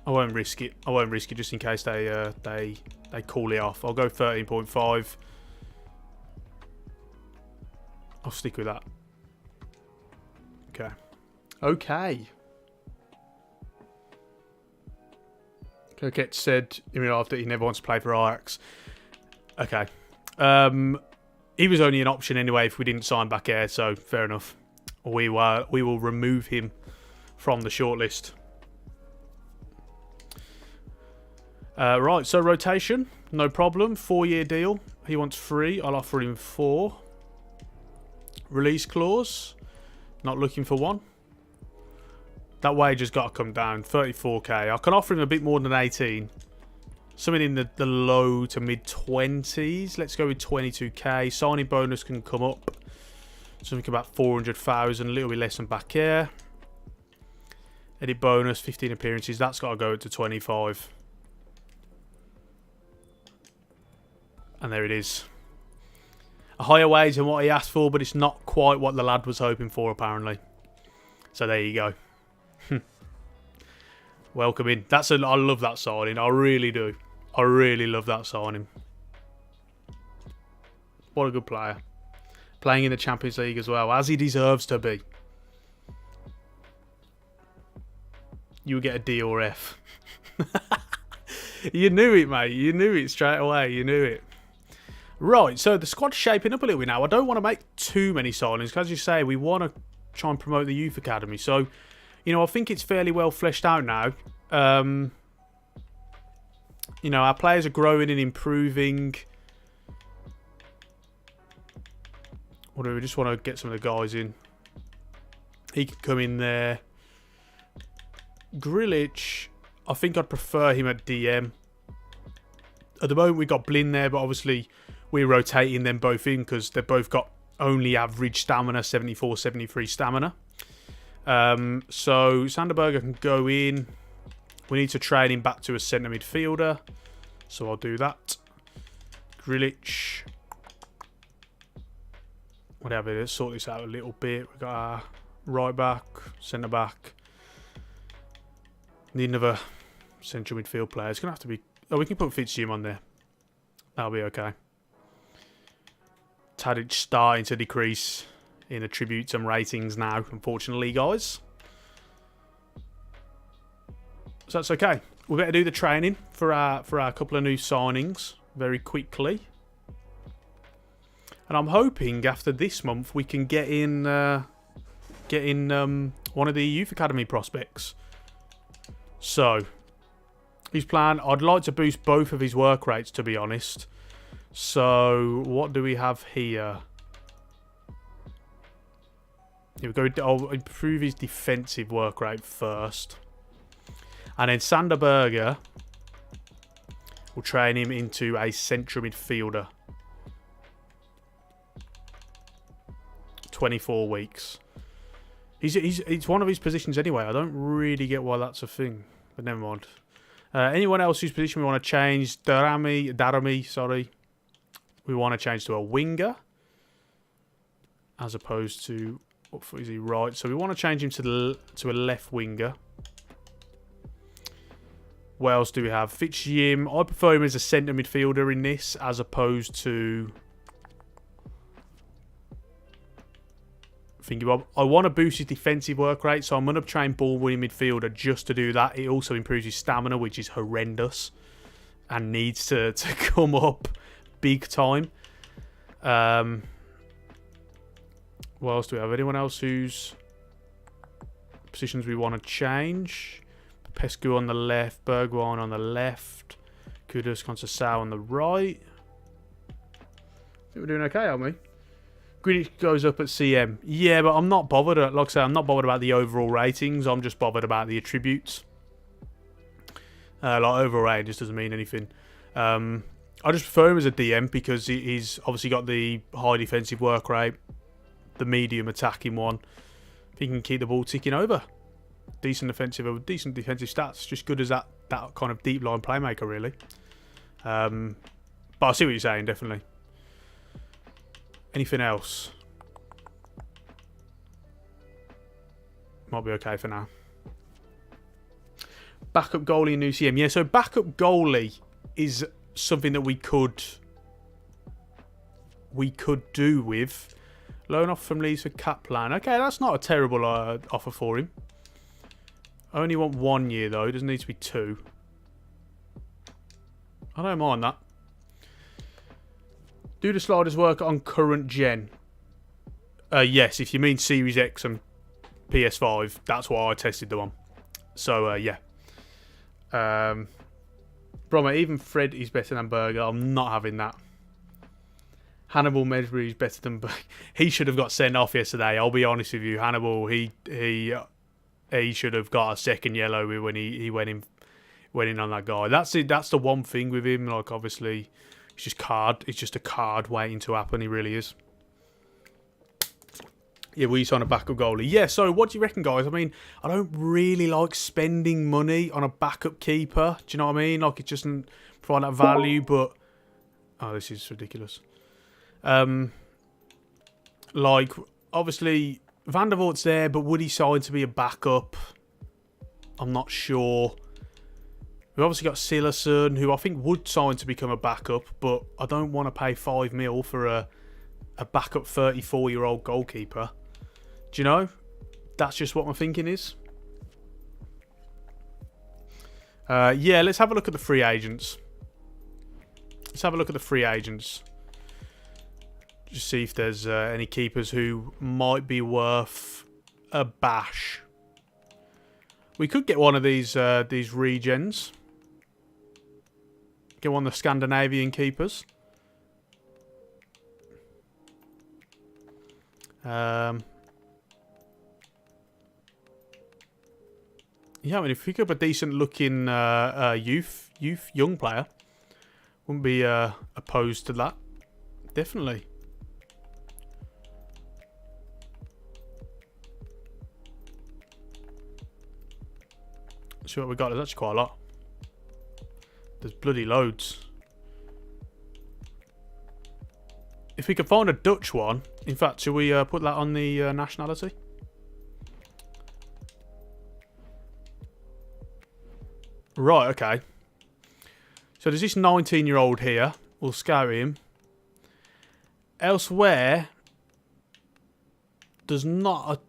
I won't risk it. I won't risk it just in case they call it off. I'll go 13.5. I'll stick with that. Okay. Okay. Coquette said in real life that he never wants to play for Ajax. Okay. He was only an option anyway if we didn't sign back here, so fair enough. We will remove him from the shortlist. Right, so rotation, no problem. 4-year deal. He wants 3. I'll offer him 4. Release clause. Not looking for 1. That wage has got to come down. 34k. I can offer him a bit more than 18. Something in the low to mid 20s. Let's go with 22k. Signing bonus can come up. Something about 400,000. A little bit less than back here. Edit bonus, 15 appearances. That's got to go up to 25. And there it is. A higher wage than what he asked for, but it's not quite what the lad was hoping for, apparently. So there you go. Welcome in. I love that signing. I really do. I really love that signing. What a good player. Playing in the Champions League as well, as he deserves to be. You would get a D or F. You knew it, mate. You knew it straight away. You knew it. Right, so the squad's shaping up a little bit now. I don't want to make too many signings, because as you say, we want to try and promote the youth academy. So, you know, I think it's fairly well fleshed out now. You know, our players are growing and improving. Or do we just want to get some of the guys in? He could come in there. Grilic, I think I'd prefer him at DM. At the moment, we got Blin there, but obviously we're rotating them both in because they've both got only average stamina, 74, 73 stamina. So Sanderberger can go in. We need to train him back to a centre midfielder, so I'll do that. Grilic. Whatever, let's sort this out a little bit. We've got our right back, centre back. Need another central midfield player. It's going to have to be... Oh, we can put Fitzhugh on there. That'll be okay. Tadic starting to decrease in attributes and ratings now, unfortunately, guys. So that's okay. We better do the training for our couple of new signings very quickly. And I'm hoping after this month we can get in one of the youth academy prospects. So his plan, I'd like to boost both of his work rates, to be honest. So what do we have here? Here we go. I'll improve his defensive work rate first. And then Sanderberger, we'll train him into a central midfielder. 24 weeks. It's one of his positions anyway. I don't really get why that's a thing, but never mind. Anyone else whose position we want to change? Darami, sorry. We want to change to a winger, as opposed to what foot is he? Right. So we want to change him to a left winger. What else do we have? Fitzhugh. I prefer him as a centre midfielder in this, as opposed to... I want to boost his defensive work rate, so I'm going to train ball-winning midfielder just to do that. It also improves his stamina, which is horrendous, and needs to come up big time. What else do we have? Anyone else whose positions we want to change? Pescu on the left, Bergwijn on the left, Kudus, Conceição on the right. I think we're doing okay, aren't we? Greenwich goes up at CM. Yeah, but I'm not bothered. Like I say, I'm not bothered about the overall ratings. I'm just bothered about the attributes. Like overall rating just doesn't mean anything. I just prefer him as a DM because he's obviously got the high defensive work rate, the medium attacking one. He can keep the ball ticking over. Decent defensive stats. Just good as that kind of deep line playmaker, really. But I see what you're saying, definitely. Anything else? Might be okay for now. Backup goalie in UCM. Yeah, so backup goalie is something that we could do with. Loan off from Leeds for Kaplan. Okay, that's not a terrible offer for him. I only want 1 year though. It doesn't need to be 2. I don't mind that. Do the sliders work on current gen? Yes, if you mean Series X and PS5, that's why I tested them on. So, yeah. Brommer, even Fred is better than Berger. I'm not having that. Hannibal Medbury is better than Berger. He should have got sent off yesterday. I'll be honest with you. Hannibal, he should have got a second yellow when he went in on that guy. That's it. That's the one thing with him. Like, obviously... It's just a card waiting to happen. He really is. Yeah, will you sign a backup goalie? Yeah, so what do you reckon, guys? I mean, I don't really like spending money on a backup keeper. Do you know what I mean? Like, it just doesn't provide that value, but... Oh, this is ridiculous. Like, obviously, Van der Vaart's there, but would he sign to be a backup? I'm not sure. We've obviously got Silerson, who I think would sign to become a backup, but I don't want to pay 5 mil for a backup 34-year-old goalkeeper. Do you know? That's just what my thinking is. Yeah, let's have a look at the free agents. Just see if there's any keepers who might be worth a bash. We could get one of these regens. Get one of the Scandinavian keepers. Yeah, I mean, if we pick up a decent looking young player, wouldn't be opposed to that. Definitely. See what we got. There's actually quite a lot. There's bloody loads. If we could find a Dutch one, in fact, should we put that on the nationality? Right, okay. So there's this 19-year-old here. We'll scout him. Elsewhere, there's not a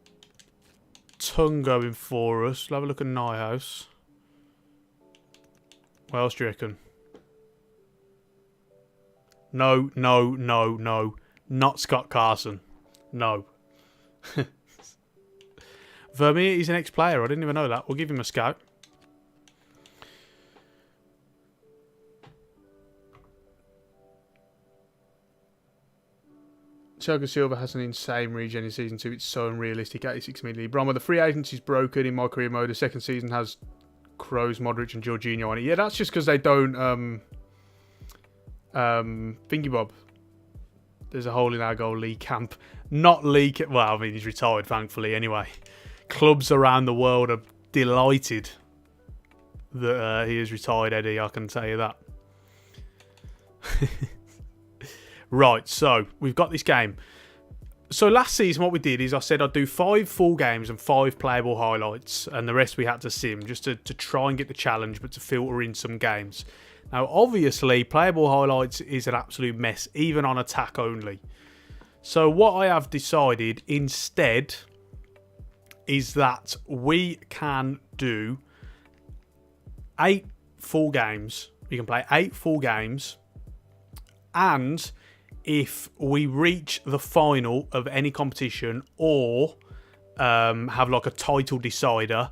ton going for us. We'll have a look at Nyhouse. What else do you reckon? No. Not Scott Carson. No. Vermeer, he's an ex-player. I didn't even know that. We'll give him a scout. Thiago Silva has an insane regen in Season 2. It's so unrealistic. 86 million. Bromwell, the free agency's broken in my career mode. The second season has Kroos, Modric and Jorginho on it. Yeah, that's just because they don't... Thingy Bob. There's a hole in our goal, Lee Camp. Not Lee... Well, I mean, he's retired, thankfully, anyway. Clubs around the world are delighted that he is retired, Eddie. I can tell you that. Right, so we've got this game. So last season what we did is I said I'd do 5 full games and 5 playable highlights, and the rest we had to sim just to try and get the challenge, but to filter in some games. Now obviously playable highlights is an absolute mess, even on attack only. So what I have decided instead is that we can do 8 full games. You can play 8 full games, and if we reach the final of any competition or have like a title decider,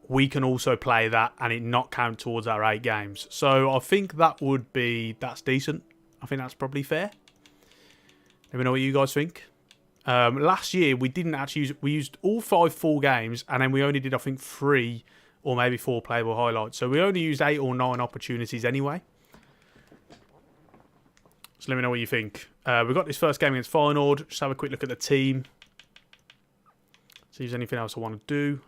we can also play that and it not count towards our 8 games. So I think that's decent. I think that's probably fair. Let me know what you guys think. Last year we didn't actually we used all 5 full games, and then we only did I think 3 or maybe 4 playable highlights. So we only used 8 or 9 opportunities anyway. So let me know what you think. We've got this first game against Feyenoord. Just have a quick look at the team. See if there's anything else I want to do.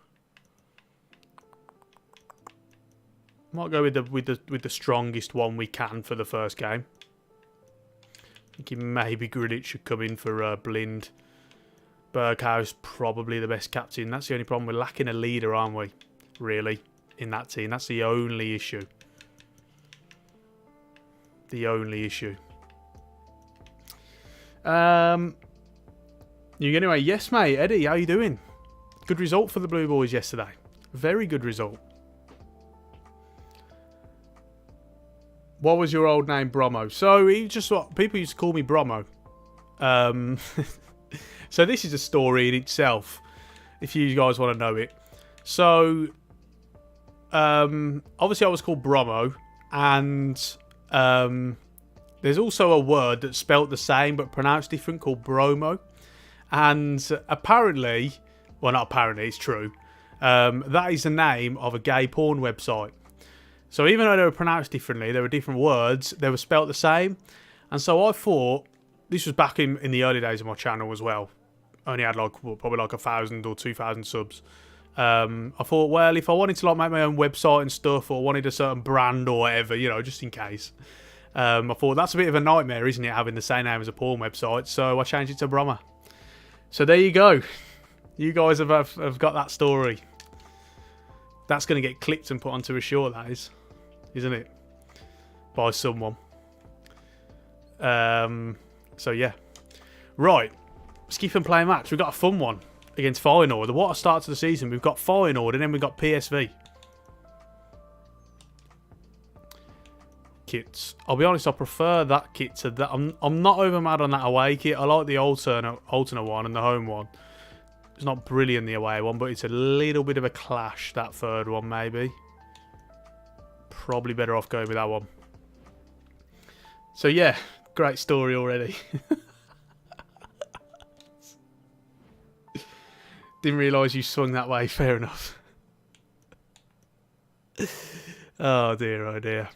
Might go with the strongest one we can for the first game. Thinking maybe Grillitsch should come in for Blind. Berghaus probably the best captain. That's the only problem. We're lacking a leader, aren't we? Really, in that team. That's the only issue. The only issue. Anyway, yes, mate. Eddie, how you doing? Good result for the Blue Boys yesterday. Very good result. What was your old name, Bromo? So he just what people used to call me Bromo. So this is a story in itself, if you guys want to know it. So obviously I was called Bromo, and there's also a word that's spelt the same but pronounced different called Bromo. And apparently, well not apparently, it's true, that is the name of a gay porn website. So even though they were pronounced differently, they were different words, they were spelt the same. And so I thought, this was back in the early days of my channel as well. Only had probably 1,000 or 2,000 subs. I thought, well, if I wanted to make my own website and stuff, or wanted a certain brand or whatever, just in case. I thought that's a bit of a nightmare, isn't it, having the same name as a porn website? So I changed it to Brommer. So there you go. You guys have got that story. That's going to get clipped and put onto a short, that is. Isn't it? By someone. So yeah. Right. Skip and play a match. We've got a fun one against Feyenoord. What a start to the season. We've got Feyenoord and then we've got PSV. Kits. I'll be honest, I prefer that kit to that. I'm not over mad on that away kit. I like the alternate one and the home one. It's not brilliant, the away one, but it's a little bit of a clash, that third one, maybe. Probably better off going with that one. So, yeah, great story already. Didn't realise you swung that way, fair enough. Oh dear, oh dear.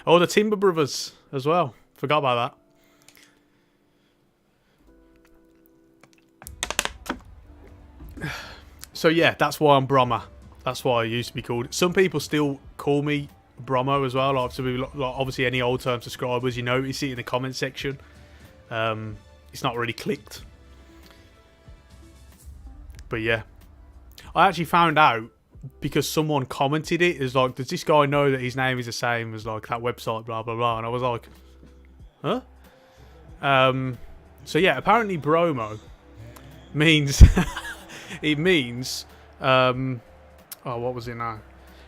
Oh, the Timber Brothers as well. Forgot about that. So yeah, that's why I'm Brommer. That's why I used to be called. Some people still call me Bromo as well. Obviously, any old term subscribers, you notice it in the comment section. It's not really clicked. But yeah, I actually found out because someone commented it. Is like, does this guy know that his name is the same as like that website? Blah blah blah. And I was like, huh? So yeah, apparently Bromo means it means oh, what was it now?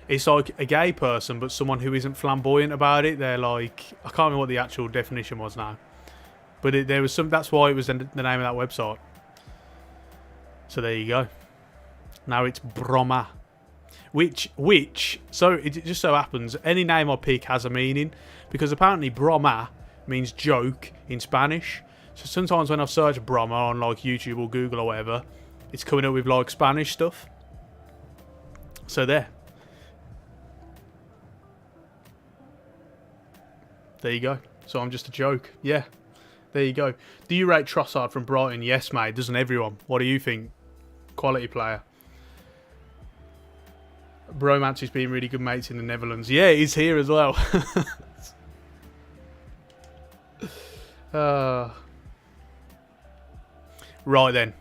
It's like a gay person, but someone who isn't flamboyant about it. They're like, I can't remember what the actual definition was now, but there was some. That's why it was the name of that website. So there you go. Now it's Broma, so it just so happens any name I pick has a meaning, because apparently Broma means joke in Spanish. So sometimes when I search Broma on like YouTube or Google or whatever, it's coming up with like Spanish stuff. So there you go. So I'm just a joke. Yeah, there you go. Do you rate Trossard from Brighton? Yes, mate. Doesn't everyone? What do you think? Quality player. Bromance has been really good mates in the Netherlands. Yeah, he's here as well. Right then.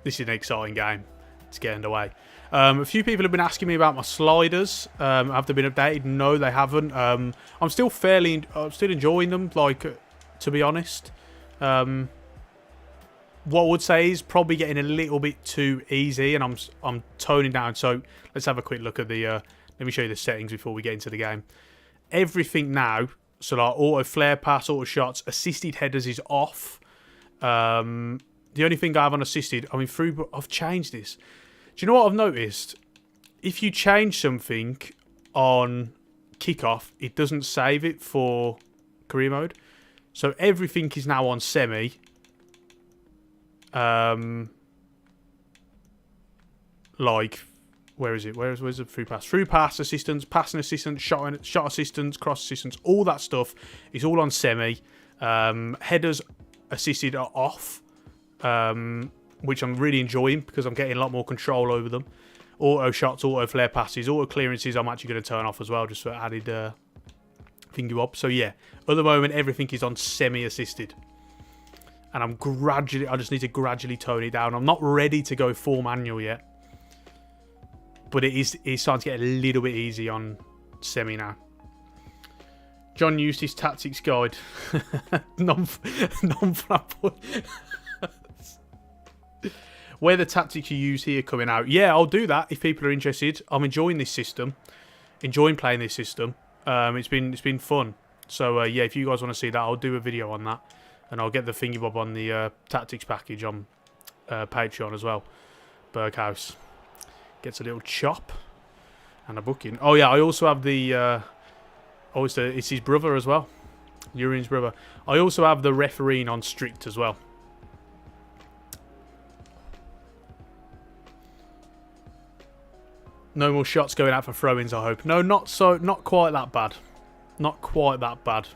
This is an exciting game. It's getting away. A few people have been asking me about my sliders. Have they been updated? No, they haven't. I'm still enjoying them. Like, to be honest, what I would say is probably getting a little bit too easy, and I'm toning down. So let's have a quick look at the. Let me show you the settings before we get into the game. Everything now, so like auto flare pass, auto shots, assisted headers is off. The only thing I have unassisted, I mean, I've changed this. Do you know what I've noticed? If you change something on kickoff, it doesn't save it for career mode. So everything is now on semi. Like, where is it? Where's the through pass? Through pass assistance, passing assistance, shot assistance, cross assistance, all that stuff is all on semi. Headers assisted are off. Which I'm really enjoying because I'm getting a lot more control over them. Auto shots, auto flare passes, auto clearances I'm actually going to turn off as well, just for added finger up. So yeah, at the moment everything is on semi-assisted. And I just need to gradually tone it down. I'm not ready to go full manual yet. But it's starting to get a little bit easy on semi now. John Eustace Tactics Guide. Non-flamboyant. Where the tactics you use here coming out. Yeah, I'll do that if people are interested. I'm enjoying this system. Enjoying playing this system. It's been fun. So yeah, if you guys want to see that, I'll do a video on that. And I'll get the thingy bob on the tactics package on Patreon as well. Berghaus gets a little chop and a booking. Oh yeah, I also have the it's his brother as well. Urine's brother. I also have the refereeing on strict as well. No more shots going out for throw-ins, I hope. No, not quite that bad. Not quite that bad.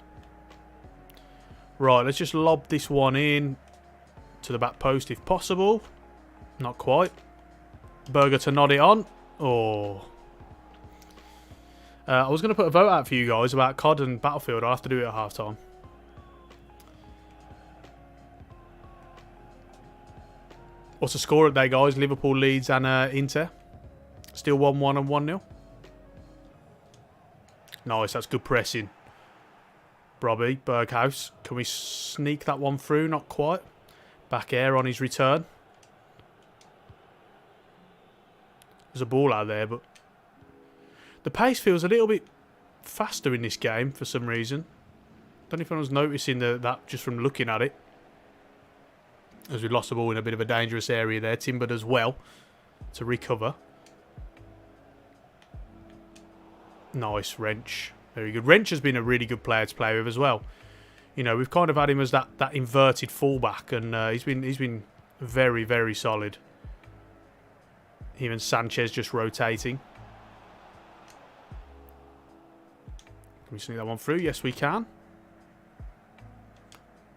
Right, let's just lob this one in to the back post if possible. Not quite. Berger to nod it on. Oh. I was going to put a vote out for you guys about COD and Battlefield. I'll have to do it at half-time. What's the score at there, guys? Liverpool, Leeds and Inter. Still 1-1 and 1-0. Nice, that's good pressing. Robbie, Berghaus. Can we sneak that one through? Not quite. Back air on his return. There's a ball out there, but the pace feels a little bit faster in this game for some reason. Don't know if anyone's noticing that just from looking at it. As we lost the ball in a bit of a dangerous area there. Timbered as well to recover. Nice, Wrench. Very good. Wrench has been a really good player to play with as well. You know, we've kind of had him as that inverted fullback, and he's been very, very solid. Even Sanchez just rotating. Can we sneak that one through? Yes, we can.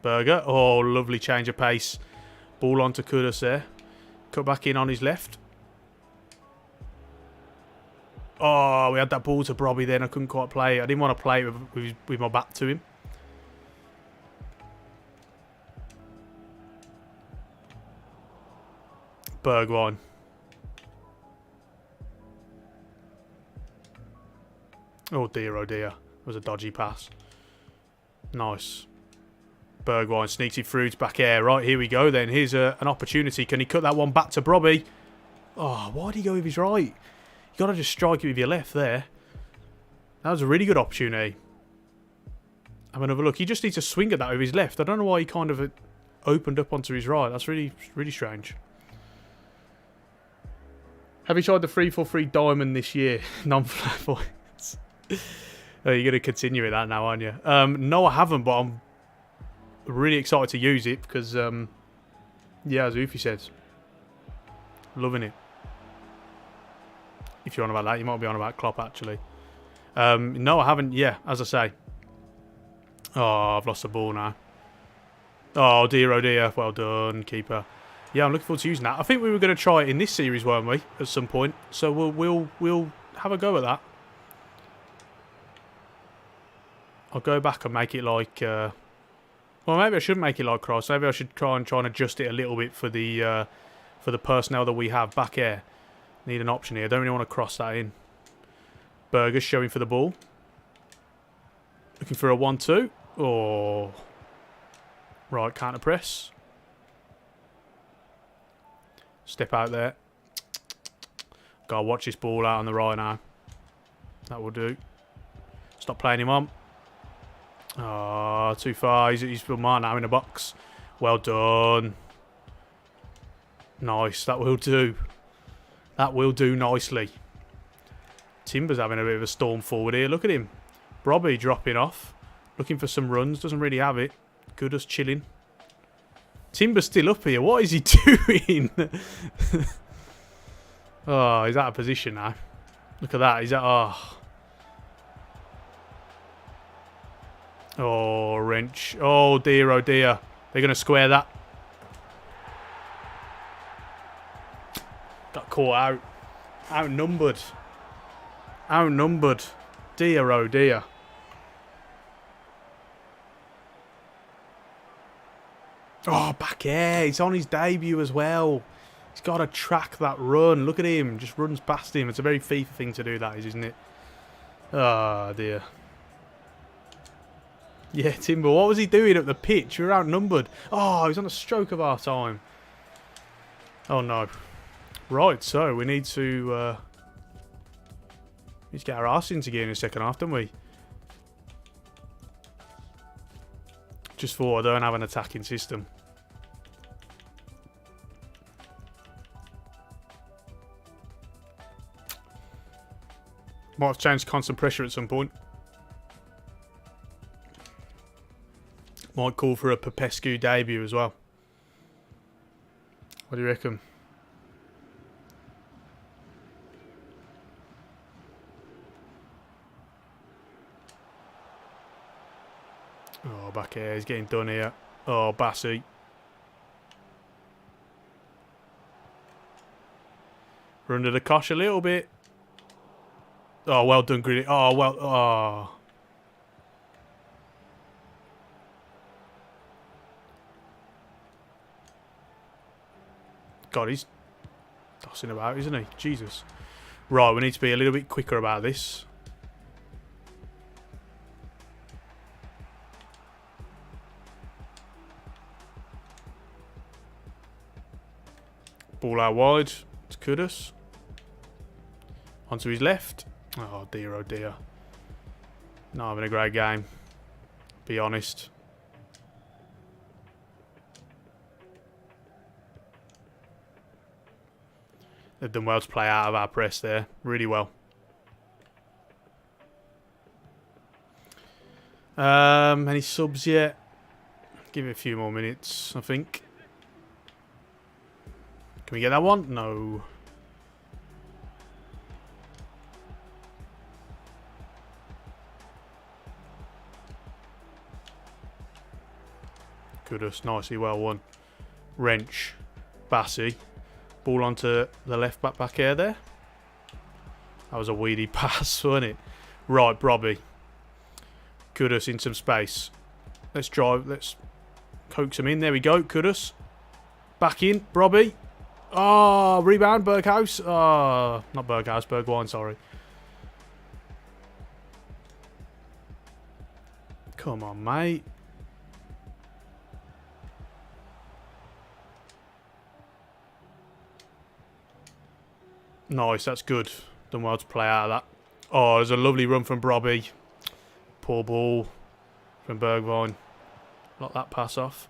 Berger. Oh, lovely change of pace. Ball on to Kudus there. Cut back in on his left. Oh, we had that ball to Brobby then. I couldn't quite play it. I didn't want to play it with my back to him. Bergwijn. Oh dear, oh dear. It was a dodgy pass. Nice. Bergwijn sneaks it through to back air. Right, here we go then. Here's an opportunity. Can he cut that one back to Brobby? Oh, why did he go with his right? You got to just strike it with your left there. That was a really good opportunity. Have another look. He just needs to swing at that with his left. I don't know why he kind of opened up onto his right. That's really, really strange. Have you tried the 343 Diamond this year? Non-flamboyance. Oh, you're going to continue with that now, aren't you? No, I haven't, but I'm really excited to use it because, yeah, as Ufi says, loving it. If you're on about that, you might be on about Klopp, actually. No, I haven't. Yeah, as I say. Oh, I've lost the ball now. Oh dear, well done, keeper. Yeah, I'm looking forward to using that. I think we were going to try it in this series, weren't we, at some point? So we'll have a go at that. I'll go back and make it like. Well, maybe I shouldn't make it like cross. Maybe I should try and adjust it a little bit for the personnel that we have back here. Need an option here. I don't really want to cross that in. Berger showing for the ball. Looking for a 1-2. Oh. Right, counter press. Step out there. Gotta watch this ball out on the right now. That will do. Stop playing him on. Oh, too far. He's put Mark now in the box. Well done. Nice. That will do. That will do nicely. Timber's having a bit of a storm forward here. Look at him. Brobby dropping off. Looking for some runs. Doesn't really have it. Good as chilling. Timber's still up here. What is he doing? Oh, he's out of position now. Look at that. He's out. Oh. Oh, wrench. Oh, dear, oh, dear. They're going to square that. Got caught out. Outnumbered. Outnumbered. Dear, oh, dear. Oh, back air. He's on his debut as well. He's got to track that run. Look at him. Just runs past him. It's a very FIFA thing to do, that is, isn't it? Oh, dear. Yeah, Timber. What was he doing at the pitch? We were outnumbered. Oh, he was on a stroke of our time. Oh, no. Right, so we need to get our arse into gear in the second half, don't we? Just for I don't have an attacking system. Might have changed constant pressure at some point. Might call for a Popescu debut as well. What do you reckon? Oh, back here. He's getting done here. Oh, Bassi. We're under the cosh a little bit. Oh, well done, Greedy. Oh, well. Oh. God, he's tossing about, isn't he? Jesus. Right, we need to be a little bit quicker about this. Ball out wide to Kudus. Onto his left. Oh dear, oh dear. Not having a great game. Be honest. They've done well to play out of our press there. Really well. Any subs yet? Give it a few more minutes, I think. Can we get that one? No. Kudus. Nicely well won. Wrench. Bassey. Ball onto the left back air there. That was a weedy pass, wasn't it? Right, Brobby. Kudus in some space. Let's drive. Let's coax him in. There we go. Kudus. Back in. Brobby. Oh, rebound. Berghaus. Oh, not Berghaus. Bergwijn, sorry. Come on, mate. Nice, that's good. Done well to play out of that. Oh, there's a lovely run from Brobby. Poor ball from Bergwijn. Lock that pass off.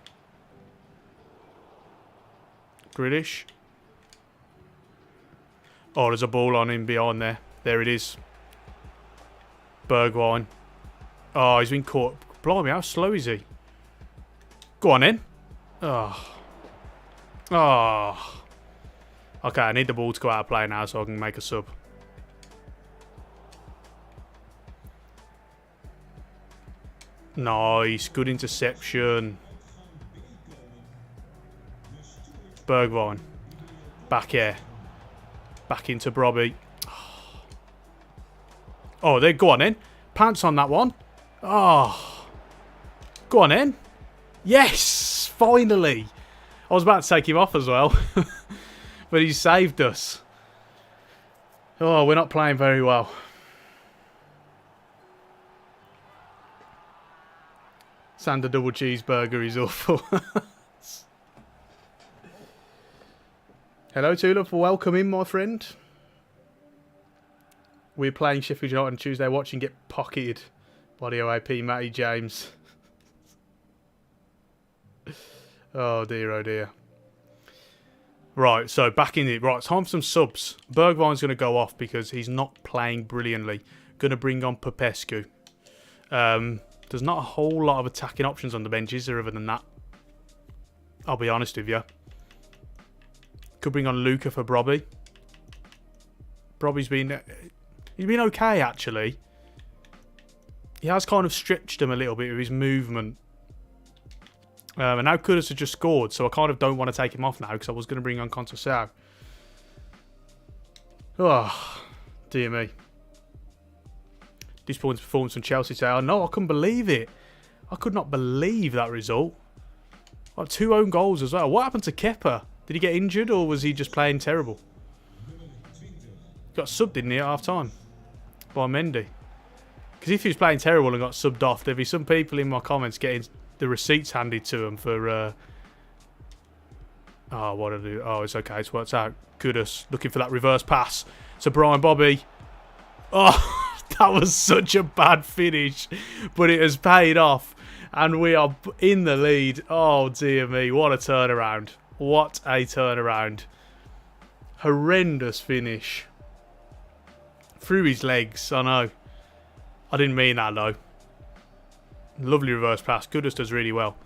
Grealish. Oh, there's a ball on him behind there. There it is. Bergwijn. Oh, he's been caught. Blimey, how slow is he? Go on in. Oh. Oh. Okay, I need the ball to go out of play now so I can make a sub. Nice. Good interception. Bergwijn. Back here. Back into Brobby. Oh, there. Go on in. Pants on that one. Oh. Go on in. Yes. Finally. I was about to take him off as well. But he saved us. Oh, we're not playing very well. Sander double cheeseburger is awful. Hello, Tulip. Welcome in, my friend. We're playing Sheffield United on Tuesday. Watching get pocketed by the OAP, Matty James. Oh, dear, oh, dear. Right, so back in it. Right, time for some subs. Bergwijn's going to go off because he's not playing brilliantly. Going to bring on Popescu. There's not a whole lot of attacking options on the benches other than that. I'll be honest with you. Could bring on Luca for Brobby. Brobby's been... He's been okay, actually. He has kind of stretched him a little bit with his movement. And now Kudus has just scored, so I kind of don't want to take him off now because I was going to bring on Conceição. Oh, dear me. Disappointing performance from Chelsea today. Oh, no, I couldn't believe it. I could not believe that result. Like 2 own goals as well. What happened to Kepa? Did he get injured or was he just playing terrible? Got subbed, didn't he, at half-time? By Mendy. Because if he was playing terrible and got subbed off, there'd be some people in my comments getting the receipts handed to them for... Oh, what did I do? Oh, it's okay. It's worked out. Kudus looking for that reverse pass to Brian Bobby. Oh, that was such a bad finish. But it has paid off. And we are in the lead. Oh, dear me. What a turnaround. What a turnaround. Horrendous finish. Through his legs. I know. I didn't mean that, though. Lovely reverse pass. Kudus does really well.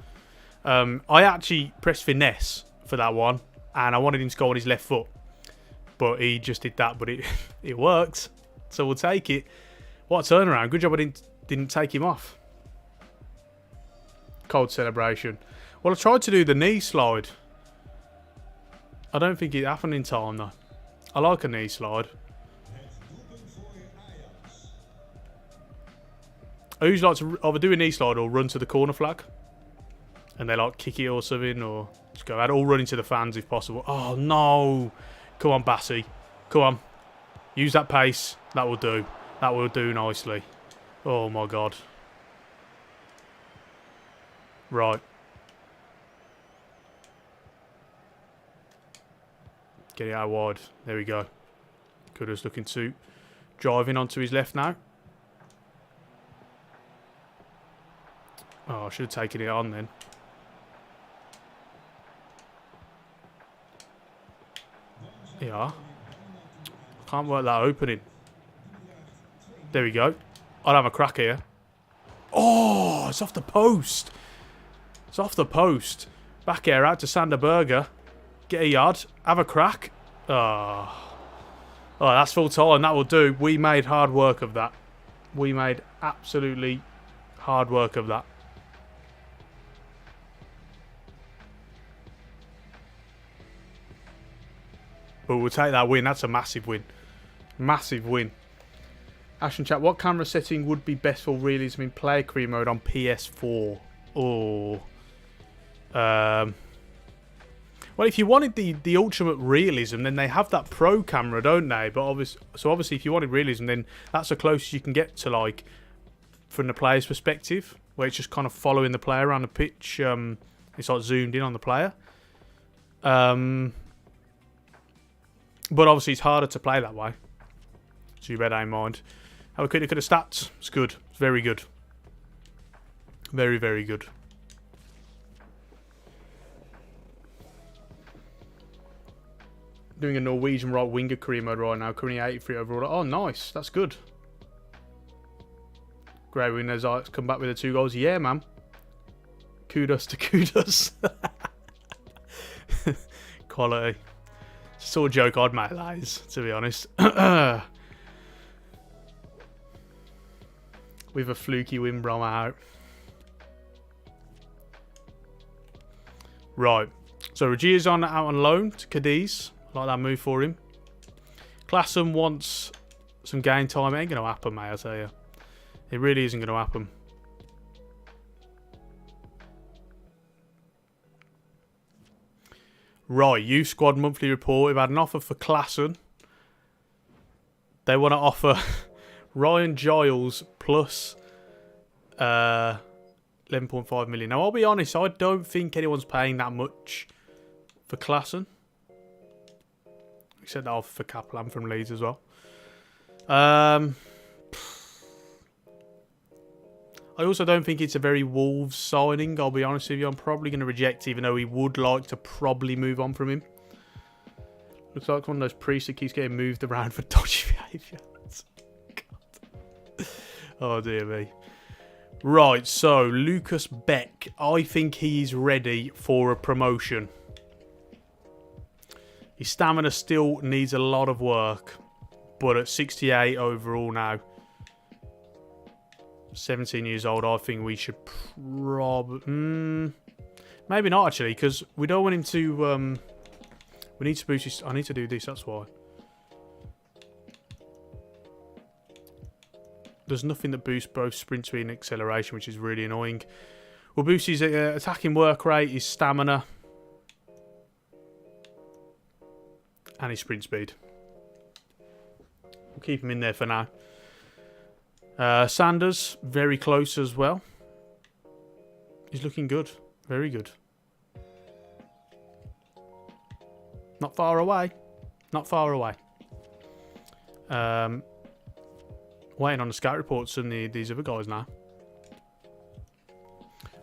I actually pressed finesse for that one. And I wanted him to go on his left foot. But he just did that. But it worked. So we'll take it. What a turnaround. Good job I didn't take him off. Cold celebration. Well, I tried to do the knee slide. I don't think it happened in time, though. I like a knee slide. I usually like to either do a knee slide or run to the corner flag. And they like kick it or something, or just go out, all run into the fans if possible. Oh, no. Come on, Bassey. Come on. Use that pace. That will do. That will do nicely. Oh, my God. Right. Get it out wide. There we go. Kudus looking to driving onto his left now. Oh, I should have taken it on then. Yeah. Can't work that opening. There we go. I'll have a crack here. Oh, it's off the post. It's off the post. Back air out to Sander Berger. Get a yard. Have a crack. Oh. Oh, that's full time. That will do. We made hard work of that. We made absolutely hard work of that. But we'll take that win. That's a massive win. Massive win. Action chat, what camera setting would be best for realism in player career mode on PS4? Oh. Well, if you wanted the ultimate realism, then they have that pro camera, don't they? But obviously, if you wanted realism, then that's the closest you can get to, like, from the player's perspective, where it's just kind of following the player around the pitch. It's like zoomed in on the player. But obviously, it's harder to play that way. So you bear that in mind. Have a quick look at the stats. It's good. It's very good. Very, very good. Doing a Norwegian right winger career mode right now. Currently 83 overall. Oh, nice. That's good. Great win as Ajax come back with the 2 goals. Yeah, man. Kudos to kudos. Quality. It's a sort of joke I'd make, that is, to be honest. With a fluky win, Brom out. Right. So Regia's out on loan to Cadiz. Like that move for him. Klassen wants some game time. It ain't going to happen, mate, I tell you. It really isn't going to happen. Right, youth squad monthly report. We've had an offer for Klassen. They want to offer Ryan Giles plus 11.5 million. Now, I'll be honest, I don't think anyone's paying that much for Klassen. We said that offer for Kaplan from Leeds as well. I also don't think it's a very Wolves signing, I'll be honest with you. I'm probably going to reject, even though we would like to probably move on from him. Looks like one of those priests that keeps getting moved around for dodgy behaviour. God. Oh, dear me. Right, so Lucas Beck. I think he's ready for a promotion. His stamina still needs a lot of work. But at 68 overall now, 17 years old, I think we should probably... maybe not, actually, because we don't want him to... we need to boost his... I need to do this, that's why. There's nothing that boosts both sprint speed and acceleration, which is really annoying. We'll boost his attacking work rate, his stamina, and his sprint speed. We'll keep him in there for now. Sanders, very close as well. He's looking good. Very good. Not far away. Not far away. Waiting on the scout reports and these other guys now.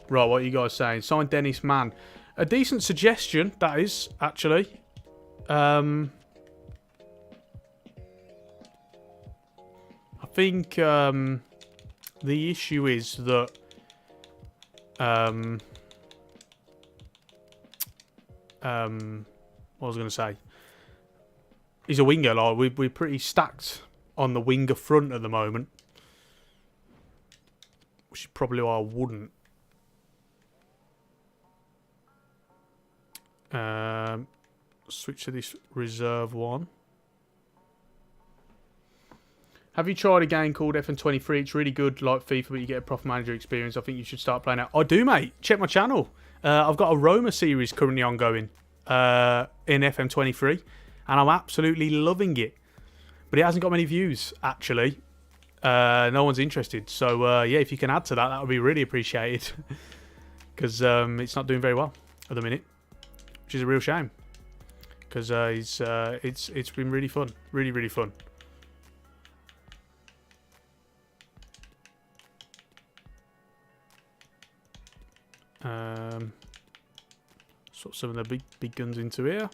Right, what are you guys saying? Sign Dennis Mann. A decent suggestion, that is, actually. I think the issue is that what was I going to say? He's a winger. Like we're pretty stacked on the winger front at the moment, which is probably why I wouldn't. Switch to this reserve one. Have you tried a game called Ep.4? It's really good, like FIFA, but you get a proper manager experience. I think you should start playing it. I do, mate. Check my channel. I've got a Roma series currently ongoing in Ep.4, and I'm absolutely loving it. But it hasn't got many views, actually. No one's interested. So, yeah, if you can add to that, that would be really appreciated. Because it's not doing very well at the minute, which is a real shame. Because it's been really fun. Really, really fun. Swap some of the big guns into here.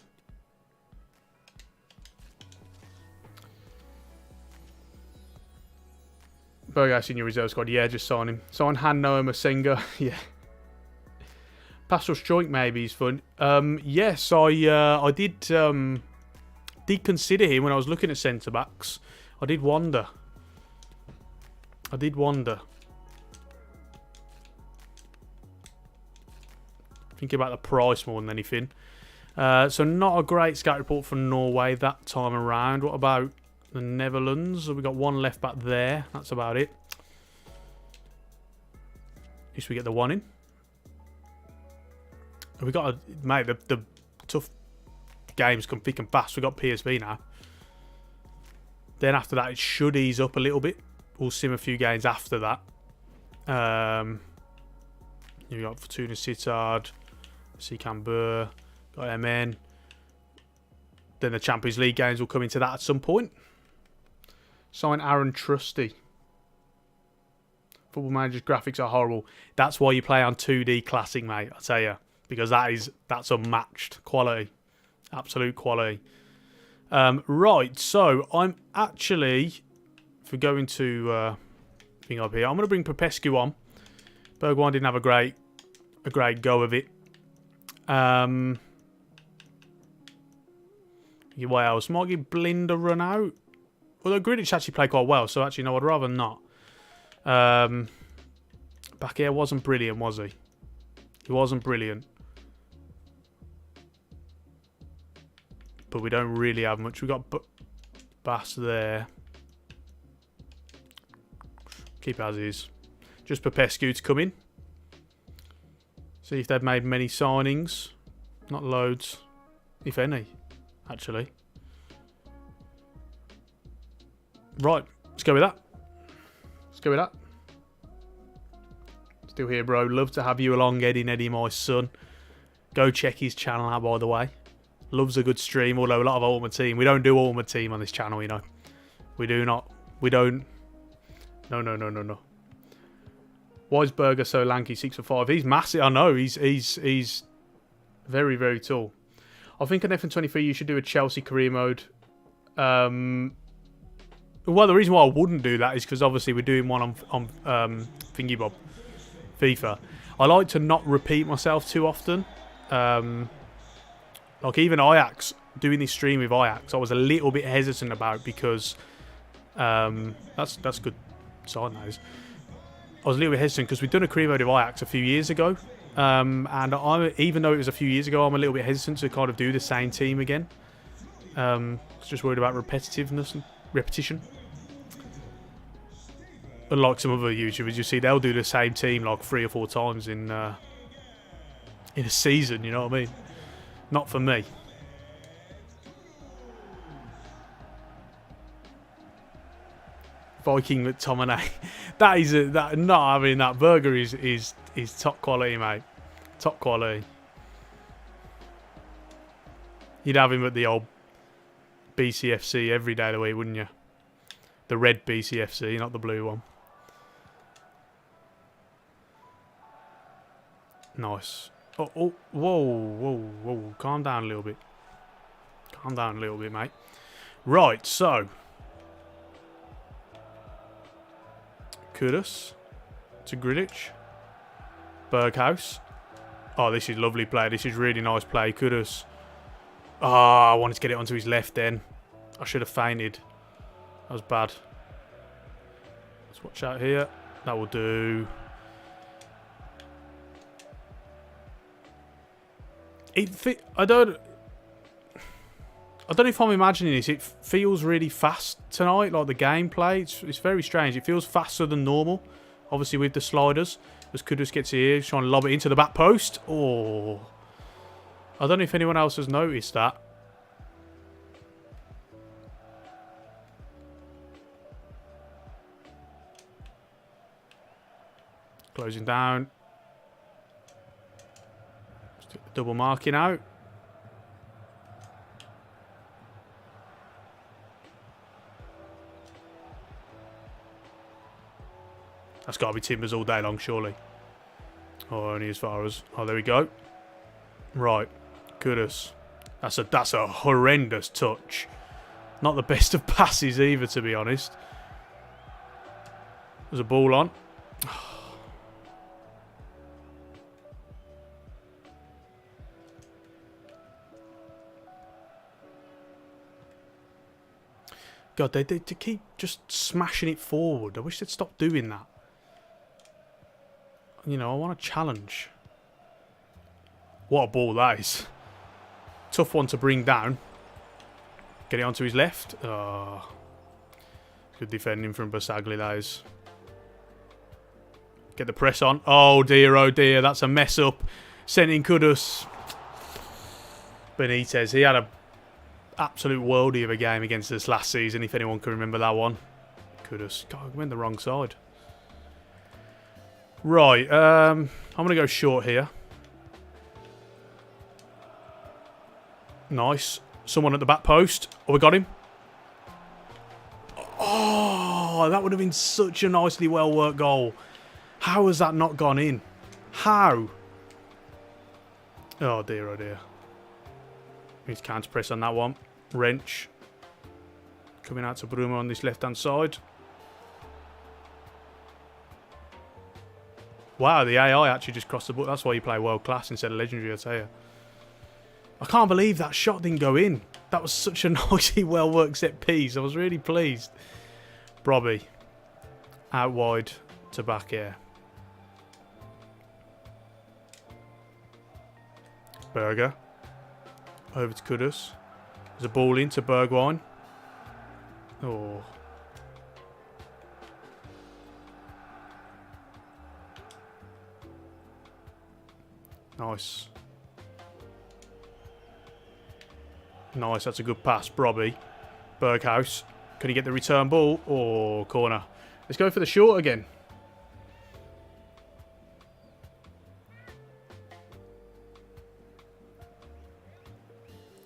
Burgas in your reserve squad. Yeah, just sign him. Sign Hanno Masenga. Yeah. Pastoral Strike maybe is fun. Yes, I did consider him when I was looking at centre backs. I did wonder. Thinking about the price more than anything. So not a great scout report for Norway that time around. What about the Netherlands? We've got one left back there. That's about it. At least we get the one in. We got mate, the tough games come thick and fast. We've got PSV now. Then after that, it should ease up a little bit. We'll sim a few games after that. You've got Fortuna Sittard, Camber, got MN. Then the Champions League games will come into that at some point. Sign Aaron Trusty. Football Manager's graphics are horrible. That's why you play on 2D Classic, mate. I tell you, because that's unmatched quality, absolute quality. Right, so I'm actually, if we're going to thing up here, I'm going to bring Popescu on. Bergwijn didn't have a great go of it. What else? Might give Blind a run out. Although Greenwich actually played quite well, so actually no, I'd rather not. Back here wasn't brilliant, was he? He wasn't brilliant. But we don't really have much. We got Bass there. Keep as is. Just Popescu to come in. See if they've made many signings. Not loads, if any, actually. Right, let's go with that. Let's go with that. Still here, bro. Love to have you along, Eddie, my son. Go check his channel out, by the way. Loves a good stream, although a lot of Ultimate Team. We don't do Ultimate Team on this channel, you know. We do not. We don't. No. Why is Berger so lanky? 6'5". He's massive. I know. He's very, very tall. I think on F23 you should do a Chelsea career mode. Well, the reason why I wouldn't do that is because obviously we're doing one on Thingy Bob, FIFA. I like to not repeat myself too often. Like even Ajax, doing this stream with Ajax, I was a little bit hesitant about because that's good sign, that is. I was a little bit hesitant because we'd done a career mode of Ajax a few years ago, and even though it was a few years ago, I'm a little bit hesitant to kind of do the same team again. Just worried about repetitiveness and repetition. Unlike some other YouTubers, you see they'll do the same team like 3 or 4 times in a season. You know what I mean? Not for me. Viking McTominay. That burger is top quality, mate. Top quality. You'd have him at the old BCFC every day of the week, wouldn't you? The red BCFC, not the blue one. Nice. Oh, whoa. Calm down a little bit. Calm down a little bit, mate. Right, so. Kudus to Greenwich. Berghaus. Oh, this is lovely play. This is really nice play. Kudus. Oh, I wanted to get it onto his left then. I should have fainted. That was bad. Let's watch out here. That will do. I don't know if I'm imagining this. It feels really fast tonight, like the gameplay. It's very strange. It feels faster than normal. Obviously with the sliders. As Kudus gets here, he's trying to lob it into the back post. Oh. I don't know if anyone else has noticed that. Closing down. Double marking out. That's got to be Timbers all day long, surely. Oh, only as far as... Oh, there we go. Right. Kudus. That's a horrendous touch. Not the best of passes either, to be honest. There's a ball on. God, they keep just smashing it forward. I wish they'd stop doing that. You know, I want a challenge. What a ball that is. Tough one to bring down. Get it onto his left. Oh. Good defending from Basagli, that is. Get the press on. Oh dear, that's a mess up. Sent in Kudus. Benitez, he had a absolute worldie of a game against us last season, if anyone can remember that one. Kudus. God, I went the wrong side. Right, I'm going to go short here. Nice. Someone at the back post. Oh, we got him. Oh, that would have been such a nicely well-worked goal. How has that not gone in? How? Oh, dear, oh, dear. Needs counter press on that one. Wrench. Coming out to Bruno on this left-hand side. Wow, the AI actually just crossed the ball. That's why you play world class instead of legendary, I tell you. I can't believe that shot didn't go in. That was such a nicely well-worked set piece. I was really pleased. Brobby. Out wide to back here. Berger. Over to Kudus. There's a ball in to Bergwijn. Oh. Nice. Nice, that's a good pass. Brobby. Berghaus. Can he get the return ball? Oh, corner. Let's go for the short again.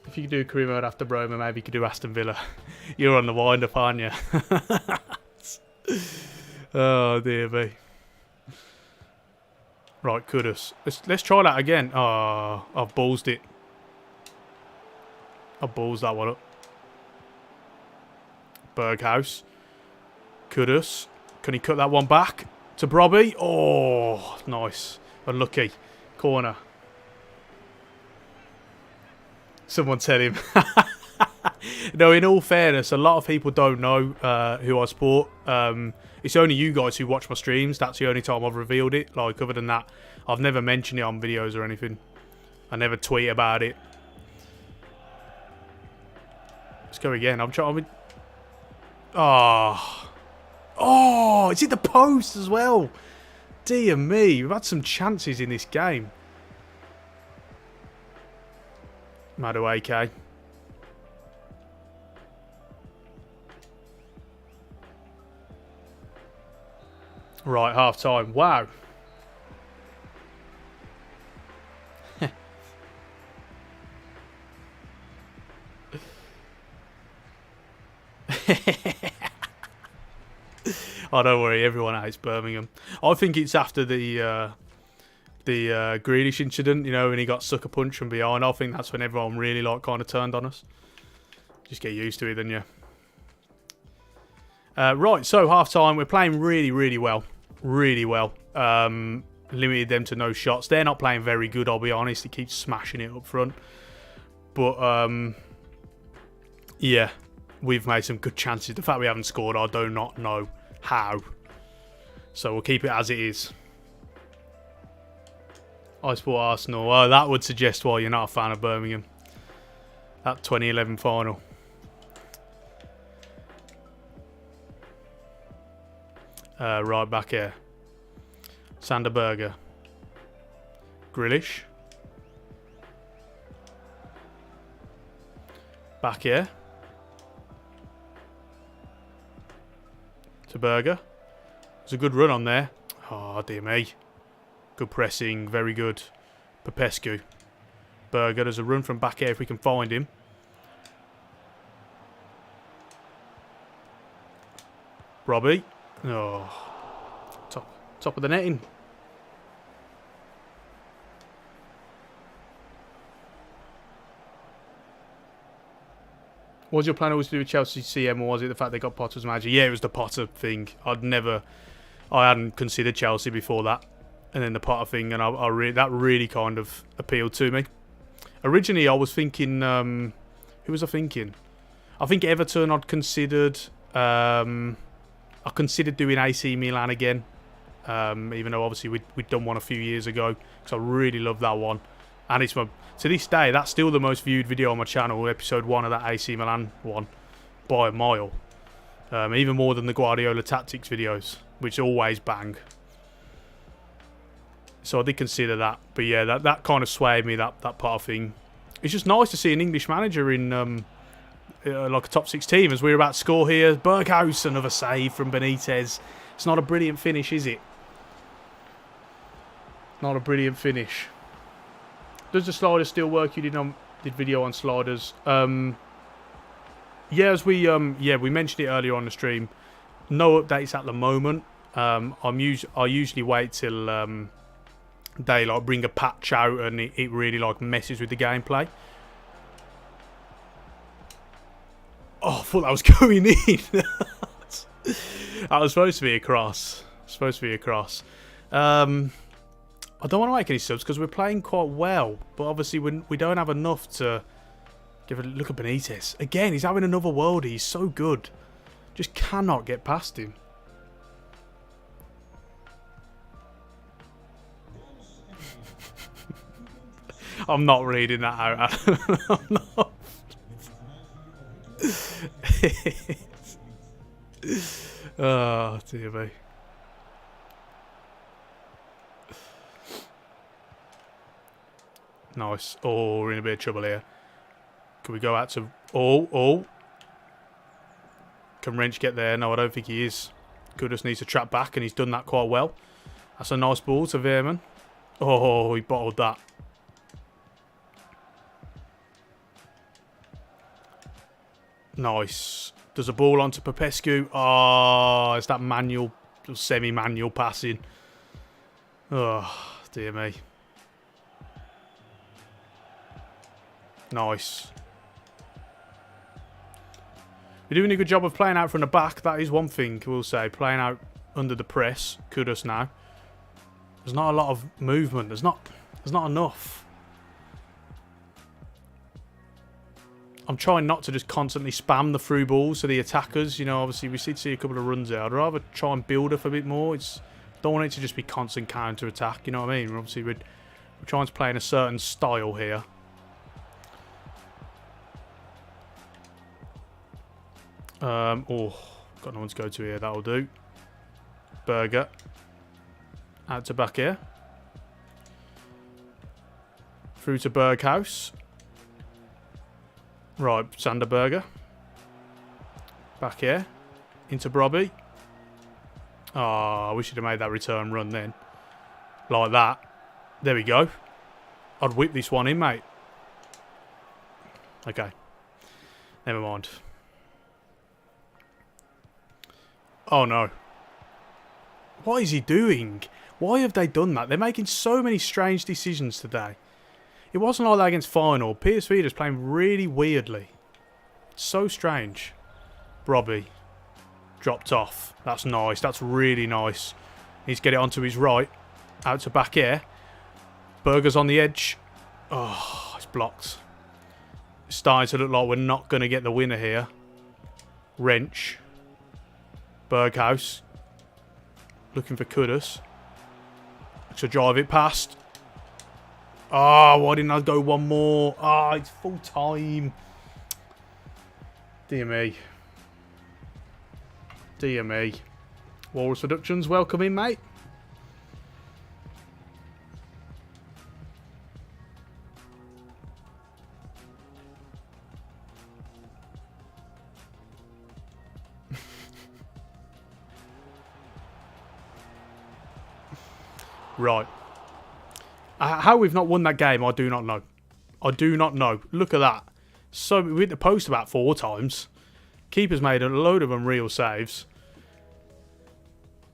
If you could do career mode after Broma, maybe you could do Aston Villa. You're on the wind-up, aren't you? Oh, dear me. Right, Kudus. Let's try that again. Oh, I've ballsed it. I've balls that one up. Berghaus. Kudus. Can he cut that one back to Brobby? Oh, nice. Unlucky. Corner. Someone tell him. No, in all fairness, a lot of people don't know who I support. It's only you guys who watch my streams. That's the only time I've revealed it. Like, other than that, I've never mentioned it on videos or anything. I never tweet about it. Let's go again. I'm trying. Oh. Oh, it's in the post as well. Dear me. We've had some chances in this game. Madueke. Right, half time. Wow. Oh, don't worry, everyone hates Birmingham. I think it's after the Grealish incident, you know, when he got sucker punched from behind. I think that's when everyone really like kind of turned on us. Just get used to it, then, yeah. Right, so half time. We're playing really, really well. Really well. Limited them to no shots. They're not playing very good, I'll be honest. They keep smashing it up front. But, yeah, we've made some good chances. The fact we haven't scored, I do not know how. So we'll keep it as it is. I support Arsenal. Oh, that would suggest why you're not a fan of Birmingham. That 2011 final. Right back here. Sander Berger. Grealish. Back here. To Berger. There's a good run on there. Oh, dear me. Good pressing. Very good. Popescu. Berger. There's a run from back here if we can find him. Robbie. Oh. Top of the netting. Was your plan always to do with Chelsea CM, or was it the fact they got Potter's manager? Yeah, it was the Potter thing. I hadn't considered Chelsea before that. And then the Potter thing, and that really kind of appealed to me. Originally, I was thinking, who was I thinking? I think Everton I'd considered. I considered doing AC Milan again. Even though obviously we'd done one a few years ago. Because I really love that one. And it's to this day, that's still the most viewed video on my channel, episode 1 of that AC Milan one, by a mile. Even more than the Guardiola Tactics videos, which always bang. So I did consider that. But yeah, that kind of swayed me, that part of thing. It's just nice to see an English manager in like a top 6 team, as we're about to score here. Berghaus, another save from Benitez. It's not a brilliant finish, is it? Not a brilliant finish. Does the slider still work? You did video on sliders. Yeah, as we mentioned it earlier on the stream. No updates at the moment. I usually wait till they like bring a patch out and it really like messes with the gameplay. Oh, I thought that was going in. That was supposed to be a cross. I don't want to make any subs because we're playing quite well, but obviously we don't have enough to give a look at Benitez. Again, he's having another worldie. He's so good. Just cannot get past him. I'm not reading that out. I'm not. Oh, dear me. Nice. Oh, we're in a bit of trouble here. Can we go out to... Oh. Can Wrench get there? No, I don't think he is. Kudus needs to trap back, and he's done that quite well. That's a nice ball to Veerman. Oh, he bottled that. Nice. Does a ball onto Popescu. Oh, it's that manual, semi-manual passing. Oh, dear me. Nice. We're doing a good job of playing out from the back. That is one thing we'll say. Playing out under the press. Kudos now. There's not a lot of movement. There's not enough. I'm trying not to just constantly spam the through balls to the attackers. You know, obviously we did see a couple of runs there. I'd rather try and build up a bit more. Don't want it to just be constant counter attack. You know what I mean? Obviously we're trying to play in a certain style here. Oh, got no one to go to here. That'll do. Berger. Out to back here. Through to Berghaus. Right, Sander Berger. Back here. Into Brobby. Oh, I wish he'd have made that return run then. Like that. There we go. I'd whip this one in, mate. Okay. Never mind. Oh, no. What is he doing? Why have they done that? They're making so many strange decisions today. It wasn't like that against Feyenoord. PSV is playing really weirdly. It's so strange. Brobby. Dropped off. That's nice. That's really nice. Needs to get it onto his right. Out to back here. Berger's on the edge. Oh, it's blocked. It's starting to look like we're not going to get the winner here. Wrench. Berghaus. Looking for Kudus. To drive it past. Oh, why didn't I go one more? Oh, it's full time. Dear me. Dear me. Walrus Reductions, welcome in, mate. Right. How we've not won that game, I do not know. I do not know. Look at that. So we hit the post about 4 times. Keeper's made a load of unreal saves.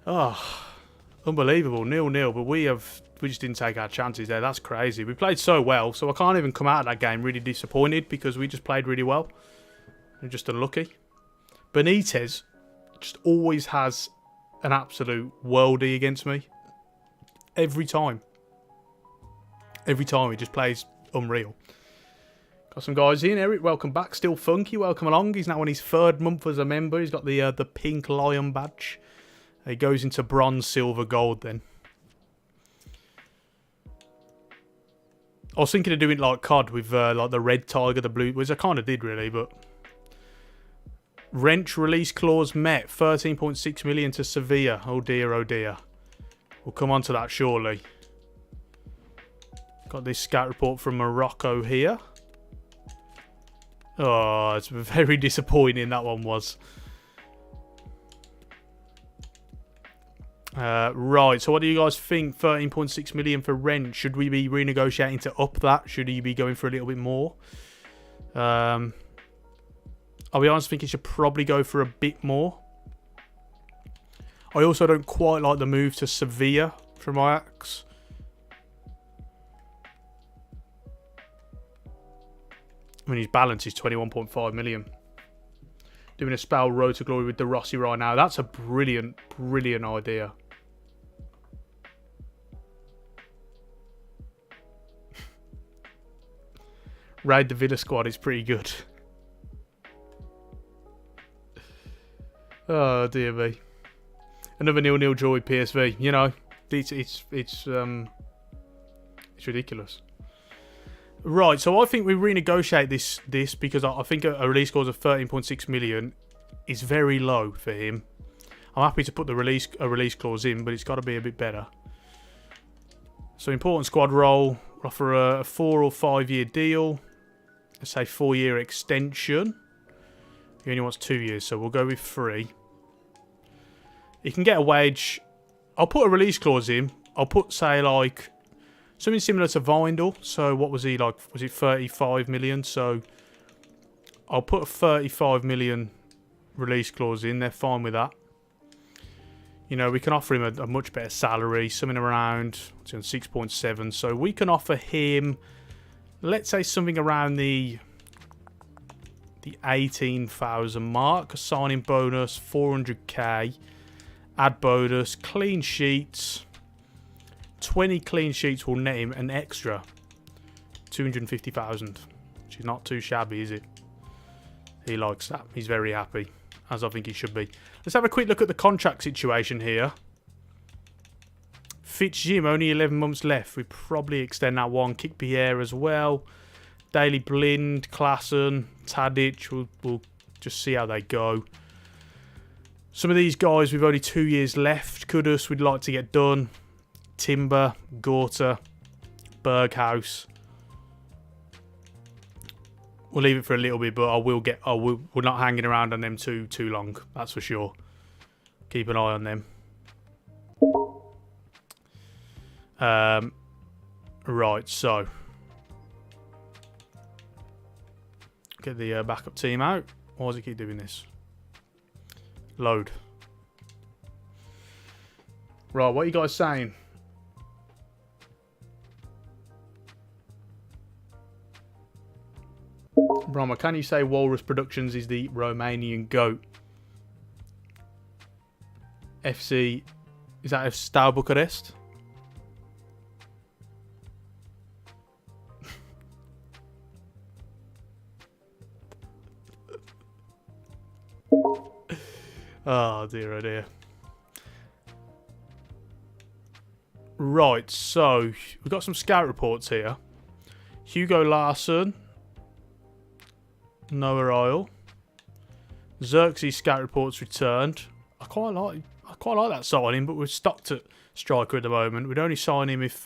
Oh, unbelievable. 0-0, but we just didn't take our chances there. That's crazy. We played so well, so I can't even come out of that game really disappointed because we just played really well. We're just unlucky. Benitez just always has an absolute worldie against me. Every time. Every time he just plays unreal. Got some guys in. Eric, welcome back. Still funky, welcome along. He's now on his 3rd month as a member. He's got the pink lion badge. He goes into bronze, silver, gold then. I was thinking of doing like COD with like the red tiger, the blue, which I kind of did really, but Wrench release clause met. 13.6 million to Sevilla. Oh dear, oh dear. We'll come on to that shortly. Got this scout report from Morocco here. Oh, it's very disappointing, that one was. Right, so what do you guys think? 13.6 million for Wrench. Should we be renegotiating to up that? Should he be going for a little bit more? I'll be honest, I think he should probably go for a bit more. I also don't quite like the move to Sevilla from Ajax. I mean, his balance is 21.5 million. Doing a spell Road to Glory with De Rossi right now. That's a brilliant, brilliant idea. Raid the Villa squad is pretty good. Oh dear me. Another 0-0 draw with PSV. You know, it's ridiculous. Right, so I think we renegotiate this because I think a release clause of 13.6 million is very low for him. I'm happy to put a release clause in, but it's got to be a bit better. So important squad role, offer a 4 or 5 year deal. Let's say 4-year extension. He only wants 2 years, so we'll go with 3. He can get a wage. I'll put a release clause in. I'll put, say, like something similar to Vindal. So what was he like? Was it 35 million? So I'll put a 35 million release clause in. They're fine with that. You know, we can offer him a much better salary, something around 6.7. So we can offer him, let's say, something around the 18,000 mark. A signing bonus, 400k. Add bonus, clean sheets. 20 clean sheets will net him an extra 250,000. Which is not too shabby, is it? He likes that. He's very happy, as I think he should be. Let's have a quick look at the contract situation here. Fitz Jim, only 11 months left. We probably extend that one. Kick Pierre as well. Daily Blind, Klassen, Tadic. We'll just see how they go. Some of these guys, we've only 2 years left. Kudus, we'd like to get done. Timber, Gorta, Berghaus. We'll leave it for a little bit, but we're not hanging around on them too long. That's for sure. Keep an eye on them. Right, so get the backup team out. Why does it keep doing this? Load. Right, what are you guys saying? Brahma, can you say Walrus Productions is the Romanian GOAT? FC, is that F Steaua Bucharest? Oh dear, oh dear. Right, so we've got some scout reports here. Hugo Larsson, Noah Isle, Xerxes scout reports returned. I quite like that signing, but we're stocked at striker at the moment. We'd only sign him if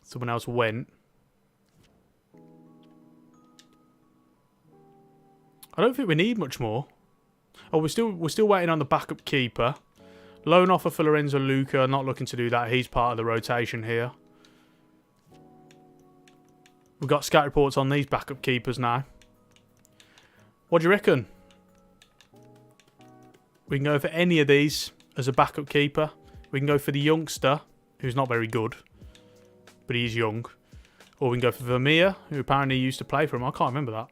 someone else went. I don't think we need much more. Oh, we're still waiting on the backup keeper. Loan offer for Lorenzo Luca. Not looking to do that. He's part of the rotation here. We've got scout reports on these backup keepers now. What do you reckon? We can go for any of these as a backup keeper. We can go for the youngster, who's not very good, but he's young. Or we can go for Vermeer, who apparently used to play for him. I can't remember that.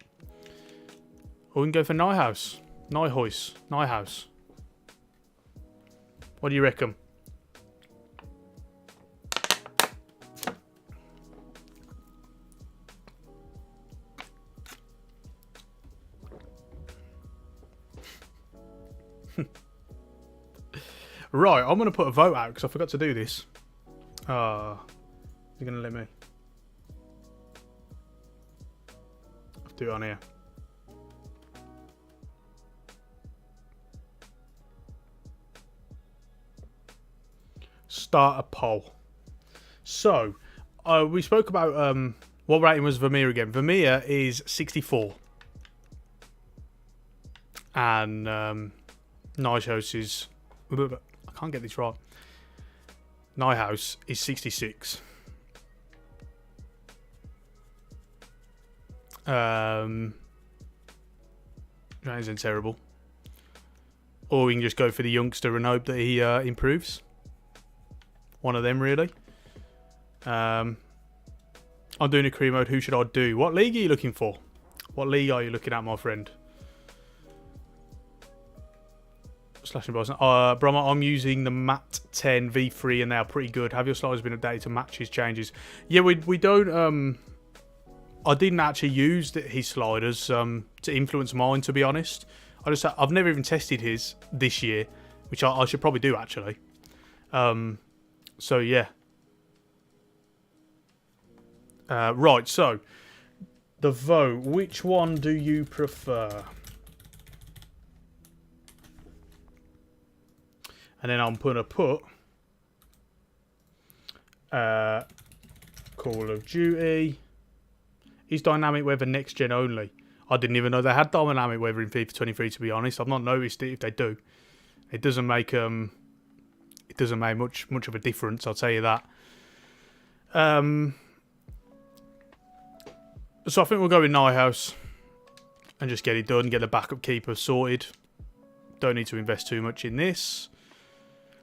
Or we can go for Neuhaus. Neuhaus. What do you reckon? Right, I'm going to put a vote out because I forgot to do this. Ah, you're going to let me. Do it on here. Start a poll. So, we spoke about what rating was Vermeer again. Vermeer is 64. And Nijhouse is... I can't get this right. Nijhouse is 66. That isn't terrible. Or we can just go for the youngster and hope that he improves. One of them, really. I'm doing a career mode. Who should I do? What league are you looking for? What league are you looking at, my friend? Slashing Boston. Brahma, I'm using the Mat 10 V3 and they are pretty good. Have your sliders been updated to match his changes? Yeah, we don't... I didn't actually use his sliders to influence mine, to be honest. I've never even tested his this year, which I should probably do, actually. So, yeah. Right, so. The vote. Which one do you prefer? And then I'm going to put Call of Duty. Is dynamic weather next gen only? I didn't even know they had dynamic weather in FIFA 23, to be honest. I've not noticed it if they do. It doesn't make much of a difference, I'll tell you that. So I think we'll go with Nijhouse and just get it done, get the backup keeper sorted. Don't need to invest too much in this.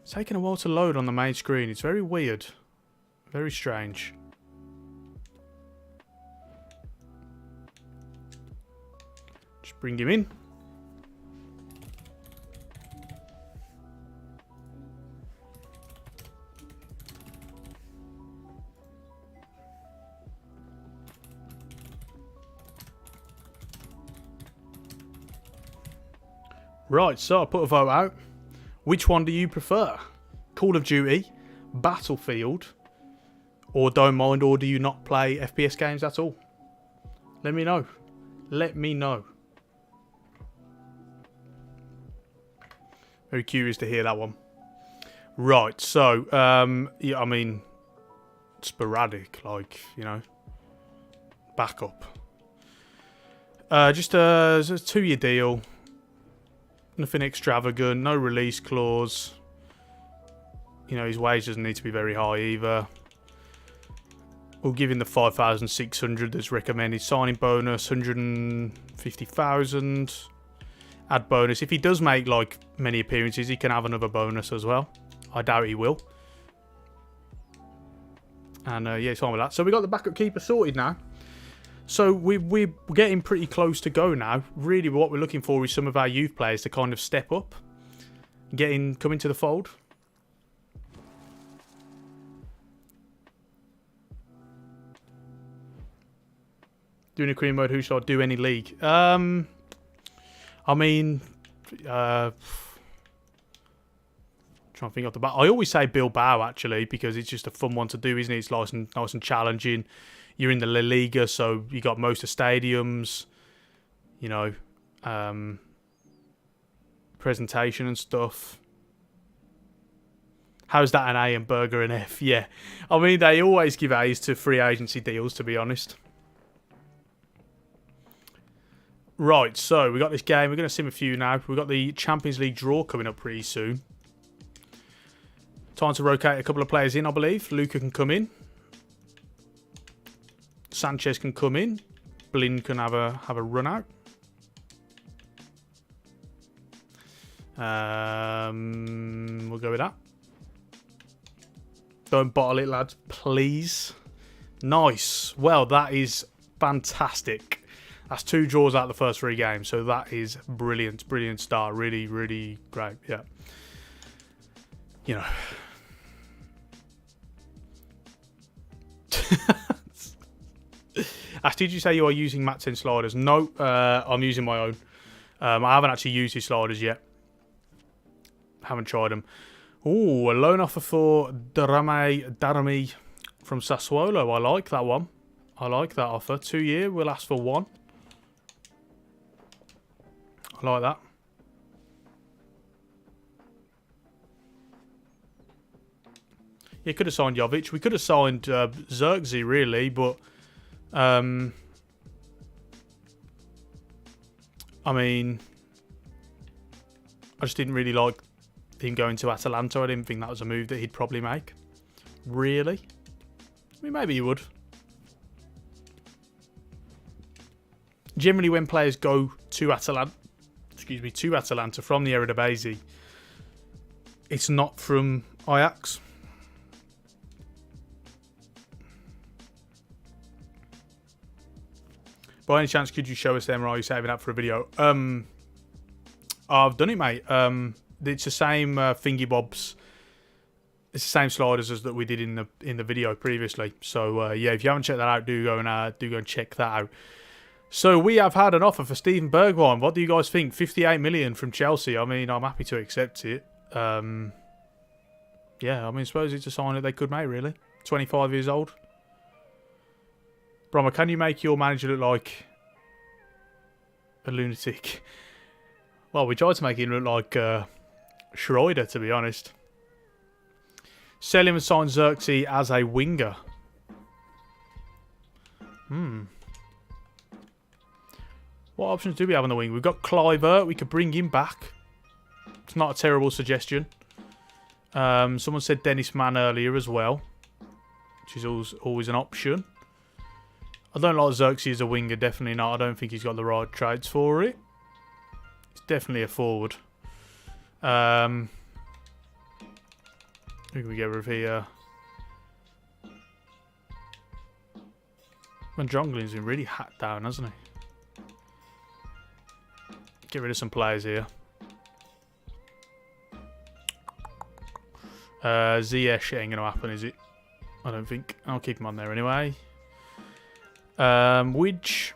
It's taking a while to load on the main screen. It's very weird. Very strange. Just bring him in. Right, so I put a vote out. Which one do you prefer? Call of Duty, Battlefield, or don't mind, or do you not play FPS games at all? Let me know. Let me know. Very curious to hear that one. Right, so, yeah, I mean, sporadic, like, you know, backup. Just a 2-year deal. Nothing extravagant, no release clause. You know, his wage doesn't need to be very high either. We'll give him the 5,600 that's recommended. Signing bonus, 150,000. Add bonus. If he does make, like, many appearances, he can have another bonus as well. I doubt he will. And, yeah, it's on with that. So we got the backup keeper sorted now. So we're getting pretty close to go now. Really, what we're looking for is some of our youth players to kind of step up, come into the fold. Doing a career mode, who should I do any league? I mean, trying to think off the bat. I always say Bilbao actually because it's just a fun one to do, isn't it? It's nice and challenging. You're in the La Liga, so you got most of stadiums, you know, presentation and stuff. How's that an A and Burger an F? Yeah. I mean, they always give A's to free agency deals, to be honest. Right, so we got this game. We're going to sim a few now. We've got the Champions League draw coming up pretty soon. Time to rotate a couple of players in, I believe. Luca can come in. Sanchez can come in. Blin can have a run out. We'll go with that. Don't bottle it, lads, please. Nice. Well, that is fantastic. That's 2 draws out of the first 3 games, so that is brilliant. Brilliant start. Really, really great. Yeah. You know. Ash, did you say you are using Mat 10 sliders? No, I'm using my own. I haven't actually used his sliders yet. Haven't tried them. Ooh, a loan offer for Darami from Sassuolo. I like that one. I like that offer. 2 year. We'll ask for 1. I like that. Yeah, could have signed Jovic. We could have signed Xerxes, really, but I mean, I just didn't really like him going to Atalanta. I didn't think that was a move that he'd probably make. Really? I mean, maybe he would. Generally, when players go to Atalanta, from the Eredivisie, it's not from Ajax. By any chance, could you show us them, or are you saving up for a video? I've done it, mate. It's the same thingy bobs. It's the same sliders as that we did in the video previously. So yeah, if you haven't checked that out, do go and check that out. So we have had an offer for Steven Bergwijn. What do you guys think? 58 million from Chelsea. I mean, I'm happy to accept it. Yeah, I mean, I suppose it's a sign that they could make, really. 25 years old. Brommer, can you make your manager look like a lunatic? Well, we tried to make him look like Schroeder, to be honest. Sell him and sign Xerxes as a winger. What options do we have on the wing? We've got Kluivert. We could bring him back. It's not a terrible suggestion. Someone said Dennis Mann earlier as well, which is always an option. I don't like Xerxes as a winger, definitely not. I don't think he's got the right traits for it. He's definitely a forward. Who can we get rid of here? Van Dronglen's been really hacked down, hasn't he? Get rid of some players here. Ziyech ain't going to happen, is it? I don't think. I'll keep him on there anyway. Widge.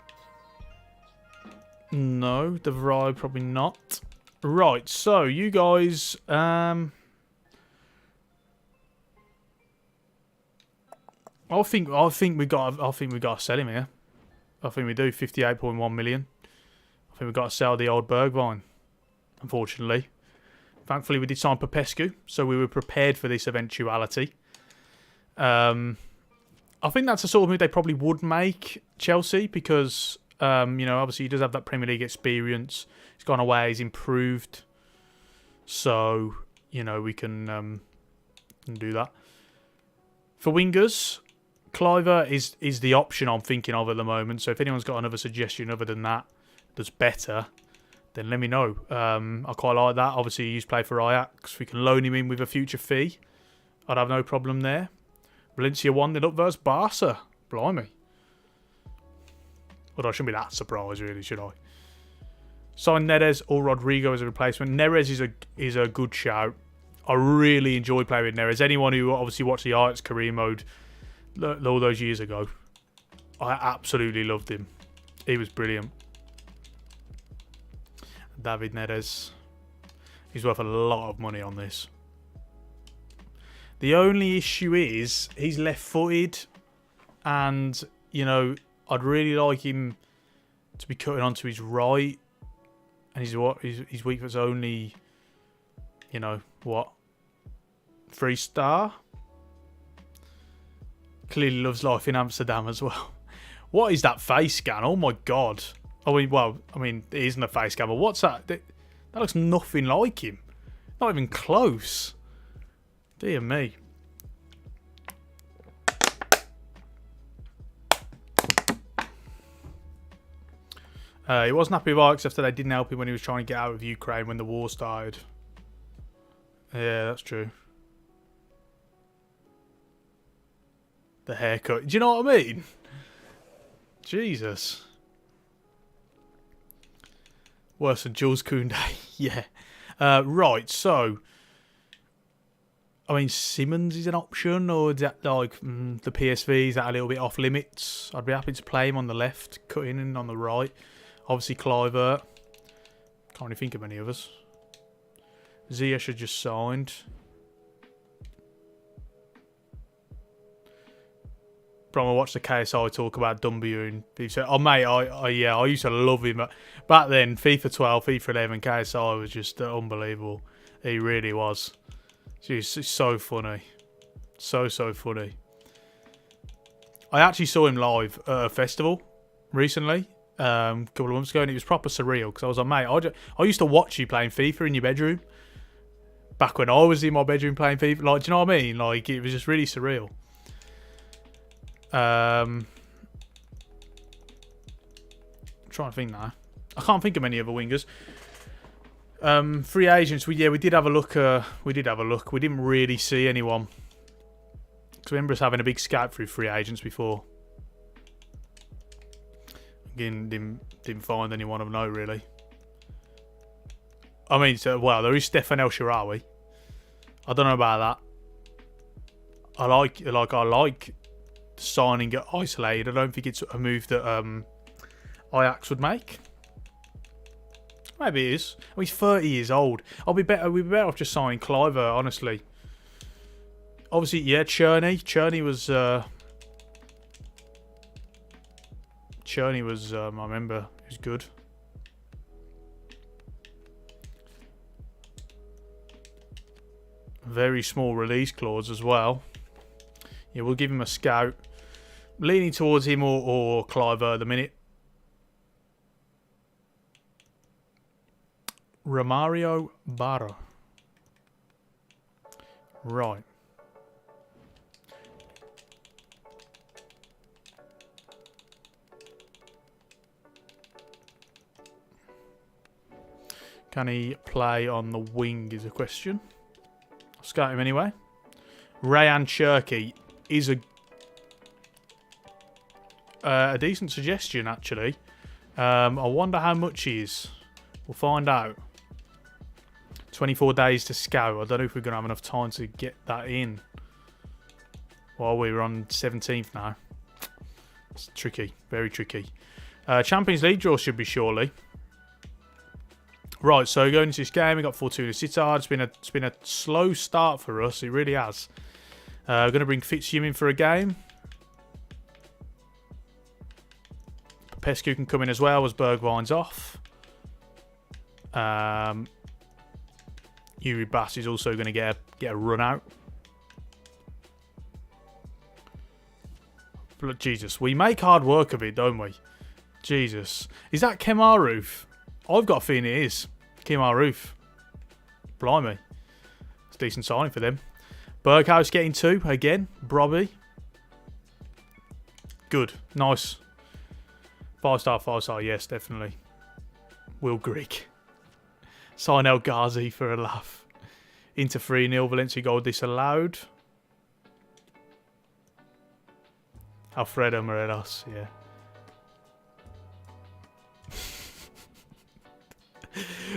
No. De Vrij, probably not. Right, so you guys... I think we got to sell him here. I think we do. 58.1 million. I think we've got to sell the old Bergwijn, unfortunately. Thankfully, we did sign Popescu, so we were prepared for this eventuality. I think that's the sort of move they probably would make, Chelsea, because, you know, obviously he does have that Premier League experience. He's gone away, he's improved. So, you know, we can do that. For wingers, Kluivert is the option I'm thinking of at the moment. So if anyone's got another suggestion other than that, that's better, then let me know. I quite like that. Obviously, he used to play for Ajax. We can loan him in with a future fee. I'd have no problem there. Valencia 1-0 up versus Barca. Blimey. Although I shouldn't be that surprised, really, should I? Sign Neres or Rodrigo as a replacement. Neres is a good shout. I really enjoy playing with Neres. Anyone who obviously watched the Ajax career mode all those years ago, I absolutely loved him. He was brilliant. David Neres. He's worth a lot of money on this. The only issue is he's left-footed, and you know I'd really like him to be cutting onto his right, and his weak foot's only, you know what, 3-star. Clearly loves life in Amsterdam as well. What is that face scan? Oh my god. I mean, it isn't a face scan, but what's that? That looks nothing like him. Not even close. Dear me. He wasn't happy with Ajax after they didn't help him when he was trying to get out of Ukraine when the war started. Yeah, that's true. The haircut. Do you know what I mean? Jesus. Worse than Jules Koundé. Yeah. Right, so... I mean, Simmons is an option, or is that like the PSV? Is that a little bit off limits? I'd be happy to play him on the left, cut in on the right. Obviously, Kluivert. Can't really think of any others. Ziyech had just signed. From I watched the KSI talk about Dumbier and FIFA. Oh mate, I used to love him. Back then, FIFA 12, FIFA 11, KSI was just unbelievable. He really was. He's so funny, so funny. I actually saw him live at a festival recently, a couple of months ago, and it was proper surreal because I was like, mate, I used to watch you playing FIFA in your bedroom back when I was in my bedroom playing FIFA. Like, do you know what I mean? Like, it was just really surreal. I'm trying to think now. I can't think of many other wingers. Free agents. We did have a look. We didn't really see anyone. Because I remember us having a big scout through free agents before. Again, didn't find anyone of note really. I mean, well, there is Stefan El Shaarawy. I don't know about that. I like signing at isolated. I don't think it's a move that Ajax would make. Maybe it is. I mean, he's 30 years old. We'd be better off just signing Cliver, honestly. Obviously, yeah, Cherney was. I remember, he was good. Very small release clause as well. Yeah, we'll give him a scout. Leaning towards him or Cliver at the minute. Romario Barra. Right. Can he play on the wing is a question. I'll scout him anyway. Rayan Cherki is a decent suggestion, actually. I wonder how much he is. We'll find out. 24 days to scout. I don't know if we're going to have enough time to get that in. Well, we're on 17th now. It's tricky. Very tricky. Champions League draw should be surely. Right, so going into this game, we got 4-2 to Sittard. It's been a slow start for us. It really has. We're going to bring Fitzhugh in for a game. Pescu can come in as well as Bergwijn's off. Yuri Bass is also going to get a run out. But Jesus, we make hard work of it, don't we? Jesus. Is that Kemaroof? I've got a feeling it is. Kemaroof. Blimey. It's a decent signing for them. Berghuis getting 2 again. Brobby. Good. Nice. 5-star, yes, definitely. Will Greek. Sign El Ghazi for a laugh. Into 3-0. Valencia goal disallowed. Alfredo Morelos, yeah.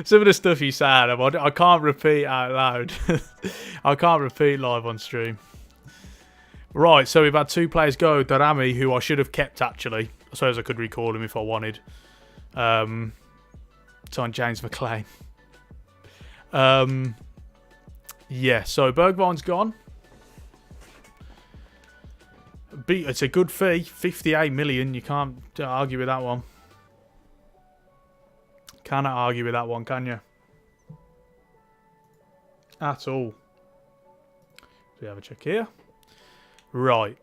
Some of the stuff you said, I can't repeat out loud. I can't repeat live on stream. Right, so we've had 2 players go. Darami, who I should have kept, actually. I suppose I could recall him if I wanted. It's on James McLean. Yeah, so Bergwijn's gone. It's a good fee. 58 million. You can't argue with that one. Cannot argue with that one, can you? At all. So we have a check here. Right.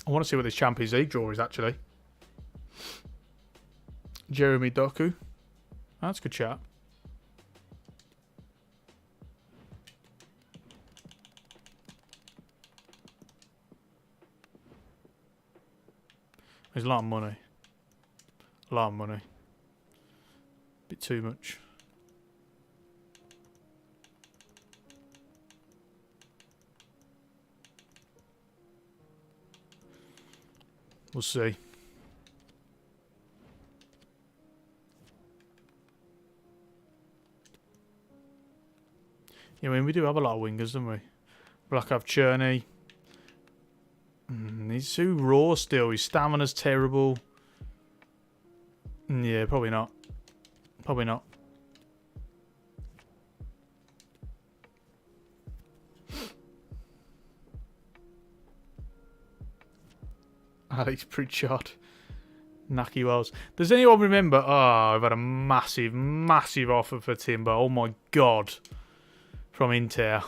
I want to see what this Champions League draw is, actually. Jeremy Doku. That's a good chat. There's a lot of money. A lot of money. Bit too much. We'll see. Yeah, I mean, we do have a lot of wingers, don't we? Black have Cherney. He's too raw still. His stamina's terrible. Yeah, probably not. Probably not. Alex Pritchard. Naki Wells. Does anyone remember? Oh, I've had a massive, massive offer for Timber. Oh my god. From Inter.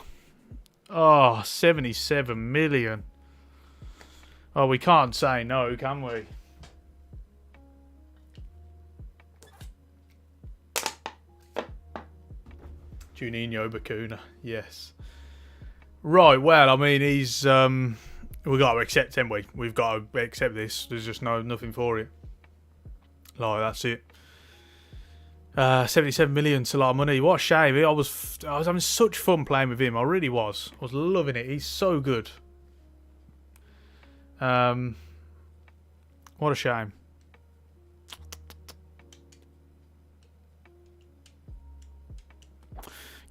Oh, 77 million. Oh, we can't say no, can we? Juninho Bacuna. Yes. Right, well, I mean, he's... we've got to accept, haven't we? We've got to accept this. There's just nothing for it. Like, that's it. 77 million is a lot of money. What a shame. I was having such fun playing with him. I really was. I was loving it. He's so good. What a shame.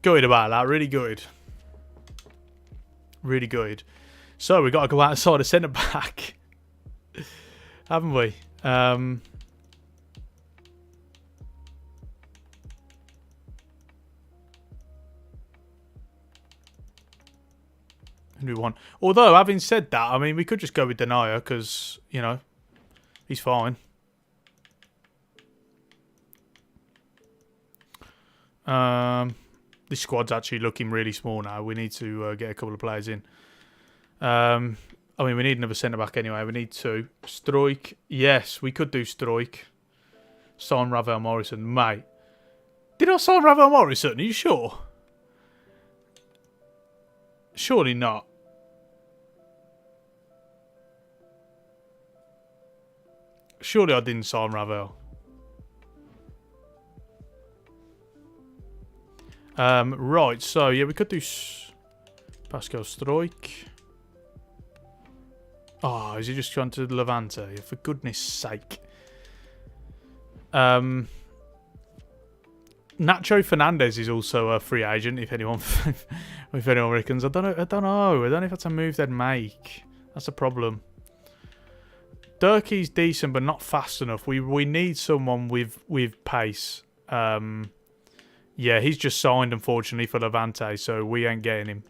Gutted about that. Really gutted. Really gutted. So we've got to go outside a centre back. Haven't we? Who do we want? Although, having said that, I mean, we could just go with Denier because, you know, he's fine. This squad's actually looking really small now. We need to get a couple of players in. I mean, we need another centre-back anyway. We need two. Struijk. Yes, we could do Struijk. Sign Ravel Morrison. Mate. Did I sign Ravel Morrison? Are you sure? Surely not. Surely I didn't sign Ravel. Right, so yeah, we could do Pascal Struijk. Oh, is he just gone to Levante? For goodness sake. Nacho Fernandez is also a free agent. If anyone, if anyone reckons, I don't know. I don't know if that's a move they'd make. That's a problem. Durkee's decent, but not fast enough. We need someone with pace. Yeah, he's just signed, unfortunately, for Levante, so we ain't getting him.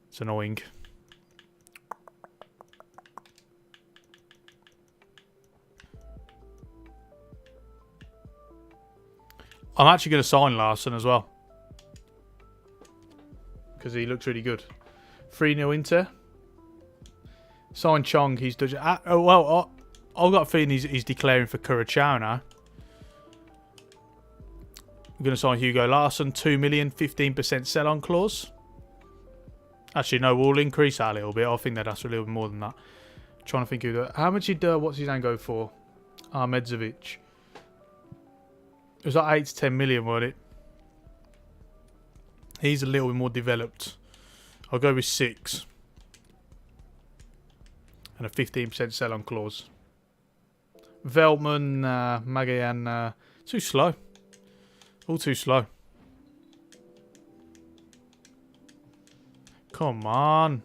It's annoying. I'm actually going to sign Larson as well. Because he looks really good. 3-0 Inter. Sign Chong, he's... I've got a feeling he's declaring for Curacao now. I'm going to sign Hugo Larson, 2 million, 15% sell-on clause. Actually, no, we'll increase that a little bit. I think that that's a little bit more than that. I'm trying to think who that... How much did... what's his name go for? Medzovic. It was like 8 to 10 million, wasn't it? He's a little bit more developed. I'll go with 6. And a 15% sell-on clause. Veltman, Magayan, too slow. All too slow. Come on.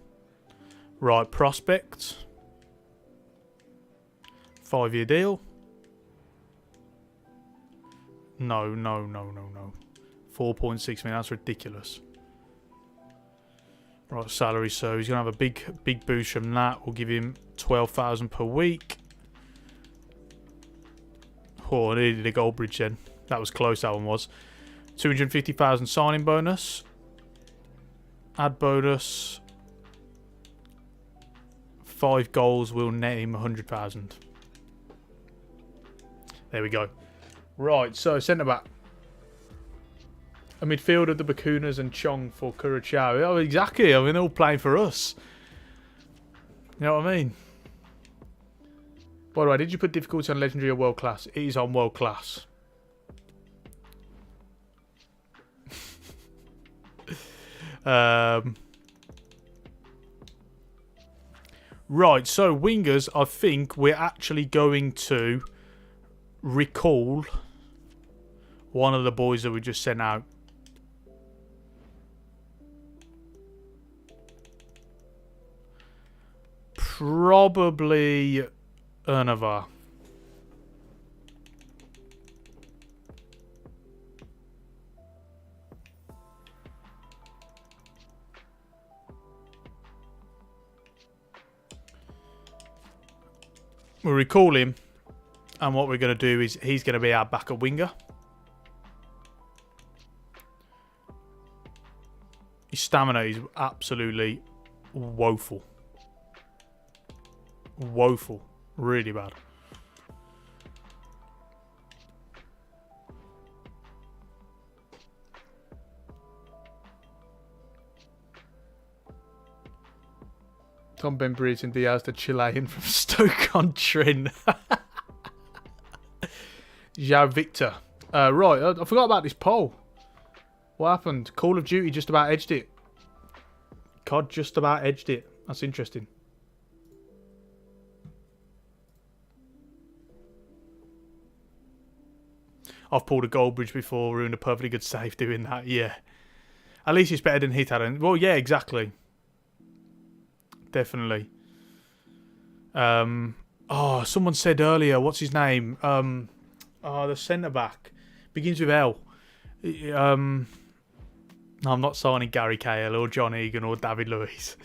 Right, prospect. 5-year deal. No. 4.6 million, that's ridiculous. Right, salary, so he's going to have a big boost from that. We'll give him 12,000 per week. Oh, I needed a gold bridge then. That was close, that one was. 250,000 signing bonus. Add bonus. 5 goals will net him 100,000. There we go. Right, so centre back. A midfielder, the Bacunas and Chong for Curacao. Oh, exactly. I mean, they're all playing for us. You know what I mean? By the way, did you put difficulty on legendary or world class? It is on world class. Right, so wingers, I think we're actually going to recall one of the boys that we just sent out. Probably Ernava. We'll recall him. And what we're going to do is he's going to be our backup winger. His stamina is absolutely woeful. Woeful. Really bad. Tom Ben Breeze and Diaz, the Chilean from Stoke-on-Trent. João Victor. Right, I forgot about this poll. What happened? Call of Duty just about edged it. COD just about edged it. That's interesting. I've pulled a gold bridge before, ruined a perfectly good save doing that. Yeah. At least it's better than hit Adam. Well, yeah, exactly. Definitely. Oh, someone said earlier, what's his name? The centre back begins with L. No, I'm not signing Gary Cahill or John Egan or David Luiz.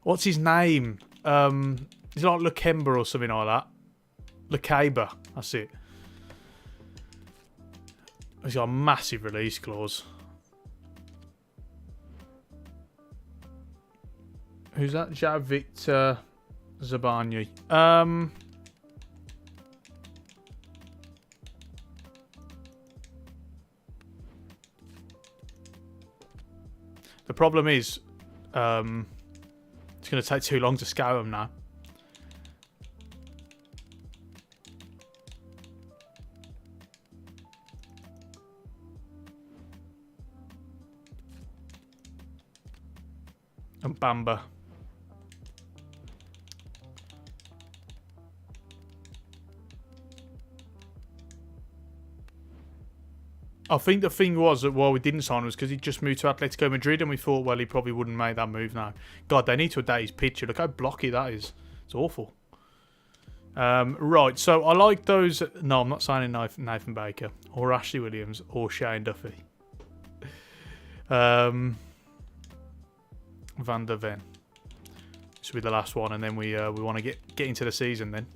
What's his name? He's like Lakemba or something like that. Lakeba, that's it. He's got a massive release clause. Who's that? João Victor Zabani. The problem is, it's going to take too long to scout him now. And Bamba. I think the thing was that why we didn't sign him was because he just moved to Atletico Madrid and we thought, well, he probably wouldn't make that move now. God, they need to update his picture. Look how blocky that is. It's awful. Right, so I like those. No, I'm not signing Nathan Baker or Ashley Williams or Shane Duffy. Van der Ven. This will be the last one, and then we want to get into the season then.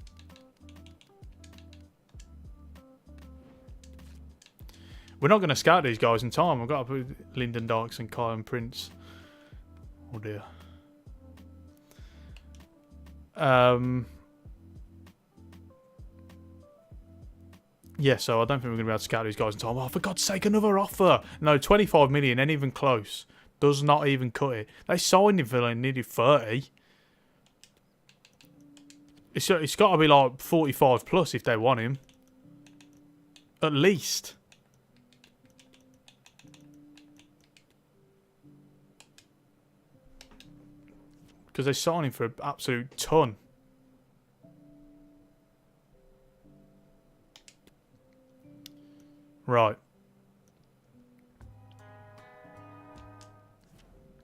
We're not going to scout these guys in time. We've got to put Lyndon Dykes and Kyle Prince. Oh dear. Yeah, so I don't think we're going to be able to scout these guys in time. Oh, for God's sake, another offer. No, 25 million, ain't even close. Does not even cut it. They signed him for like nearly 30. It's got to be like 45 plus if they want him. At least. Because they signed him for an absolute ton. Right.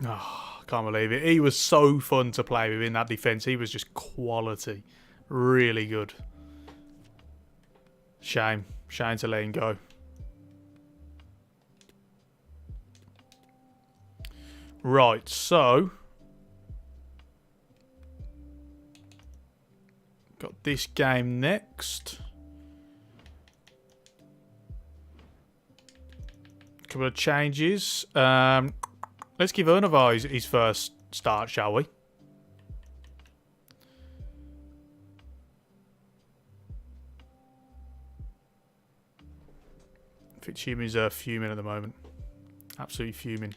Oh, I can't believe it. He was so fun to play with in that defence. He was just quality. Really good. Shame. Shame to let him go. Right, so... got this game next. Couple of changes. Let's give Ernavar his first start, shall we? Fitzhuman's fuming at the moment. Absolutely fuming.